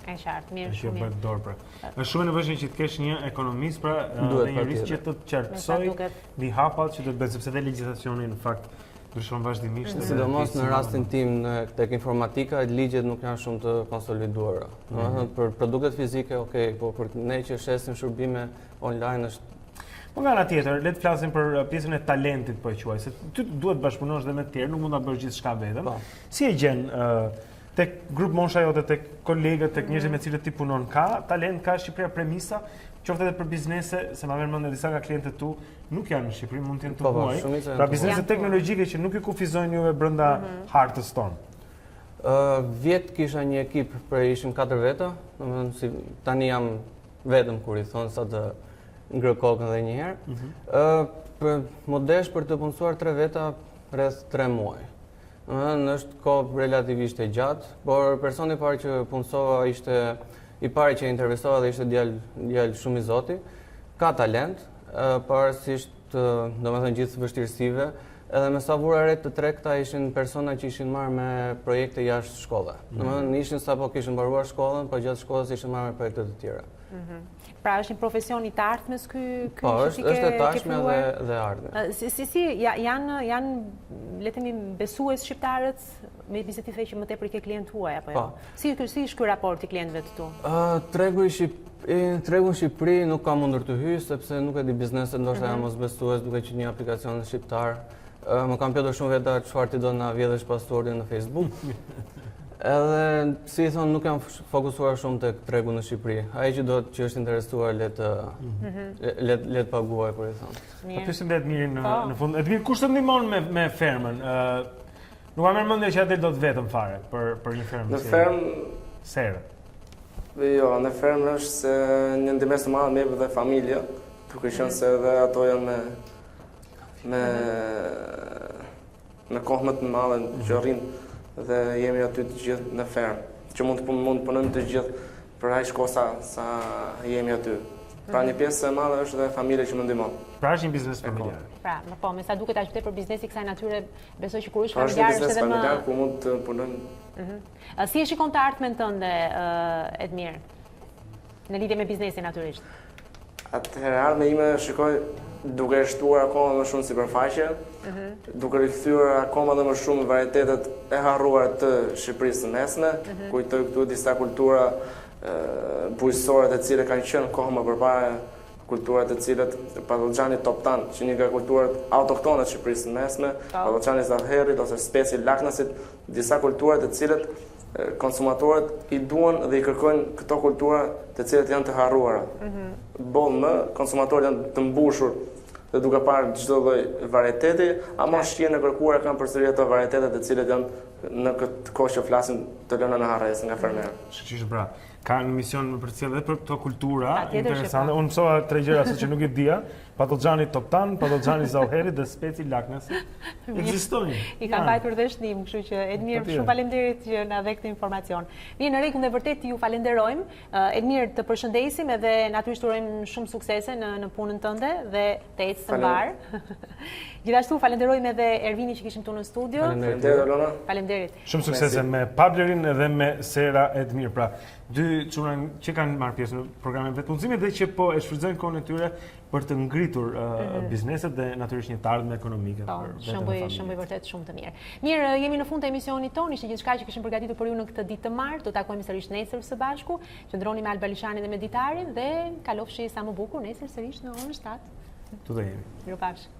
E qartë, mirë shumë. Bëhet dorë pra. Është shumë e nevojshme që të kesh një ekonomist pra, dhe një jurist që të qartësoj mbi hapat që do të bëhet, sepse dhe legjislacioni në fakt ndryshon vazhdimisht. Sidomos në rastin tim tek informatika, ligjet nuk janë shumë të konsoliduara. Domethënë për produktet fizike, okay, po për ne që shesim shërbime online është. Po nga ana tjetër, le të flasim për pjesën e talentit, po e quaj, se ty duhet bashkëpunosh dhe me të tjerë, nuk mund ta bësh gjithçka vetëm. Si e gjen tek grup mosha jote, tek kolegët, tek njerëzit me cilët ti punon, ka talent, ka Shqipëria premisa, qoftë edhe për biznese, se ma vjen mend disa nga klientët tu nuk janë në Shqipëri, mund të jenë të huaj. Pra biznese teknologjike që nuk ju kufizojnë juve brenda hartës tonë. Vjet kisha një ekip, ishim 4 veta, domethënë tani jam vetëm kur i thon sa të ngrë kokën edhe një herë. Modesh për të punësuar 3 veta rreth 3 muaj. Është kohë relativisht e gjatë, por personi i parë që punësova ishte i pari që intervistova dhe ishte djalë shumë i zoti, ka talent, pavarësisht domethënë gjithë vështirësive, edhe me sa vura re të tregta ishin persona që ishin marrë me projekte jashtë shkolle. Domethënë ishin sapo kishin mbaruar shkollën, por gjatë shkollës ishin marrë me projekte të tjera. Pra është një profesion i të ardhmes ky Po, është e tashme dhe ardhme. Si janë le të themi besues shqiptarët me iniciativë që më tepër ke klientë huaj apo jo? Si është ky raport i klientëve të tu? Tregu në Shqipëri nuk ka mundur të hyj sepse nuk e di bizneset, ndoshta janë mosbesues duke që një aplikacion shqiptar. Më kam pyetur shumë veta çfarë ti do na vjedhësh pasportin në Facebook. Edhe, si i thonë, nuk jam fokusuar shumë të tregu në Shqipëri. Ai që që është interesuar le të paguaj, për i thonë. Ta pysim dhe Edmirin në fund. Edmir, kush të ndihmon me fermën? Nuk kam merr mendje që atë do të vetëm fare për një fermë. Në fermë serë. Jo, në fermë është se një ndihmës të madhe me dhe familja, duke qenë se edhe ato janë me kohë më të madhe që rrinë dhe jemi aty të gjithë në fermë, që mund të punojmë të gjithë për aq kohë sa jemi aty. Pra një pjesë e madhe është dhe familja që më ndihmon. Pra është një biznes familjar. Pra, po, me sa duket aq për biznesi kësaj natyre, besoj që kur është familjar është edhe më familjar ku mund të punojmë. Si e shikon të ardhmen tënde, Edmir, në lidhje me biznesin natyrisht? Atëherë ardhme ime shikoj duke shtuar akoma më shumë sipërfaqe, duke rikthyer akoma dhe më shumë varietetet e harruara të Shqipërisë së Mesme, kujtoj këtu disa kultura bujësore të cilët kanë qenë kohë më përpara, kulturat të cilët patoxhani toptan, që një nga kulturat autoktone të Shqipërisë së Mesme, patoxhani zallherrit ose speci laknasit, disa kultura të cilët konsumatorët i duan dhe i kërkojnë këto kultura të cilët janë të harruara. Bollë më, konsumatorët janë të mbushur dhe duke parë çdo lloj varieteti, ama shqien e kërkuara kanë përsëri ato varietetet të cilët janë në këtë kohë që flasim të lëna në harresë nga fermerët. Shiqish bra. Ka një mision më përcjell edhe për këto kultura interesante. Unë mësova 3 gjëra që nuk i dija. Patoxhani toptan, patoxhani zauherit dhe speci laknasi. Ekzistojnë. I kam mbajtur dhe shnim, kështu që Edmir, shumë faleminderit që na dhe këtë informacion. Mirë, në rregull, dhe vërtet ju falenderojmë. Edmir, të përshëndesim edhe natyrisht urojmë shumë suksese në punën tënde dhe të ecë së mbar. Gjithashtu falenderojmë edhe Ervinin që kishim këtu në studio. Faleminderit Olona. Faleminderit. Shumë suksese me Pablerin edhe me Sera Edmir. Pra, dy çuna që kanë marrë pjesë në programin vetë punësimit dhe që po e shfrytëzojnë kohën e tyre për të ngritur bizneset dhe natyrisht një të ardhmë ekonomike për vetën e familjes. Shëmbëj vërtet shumë të mirë. Mirë, jemi në fund të emisionit tonë, ishte gjithçka që kishim përgatitur për ju në këtë ditë të martë. Do takojmë sërish nesër së bashku. Qëndroni me Alba Lishanin dhe me Ditarin dhe kalofshi sa më bukur nesër sërish në orën 7. Tu do jemi. Mirupafshim.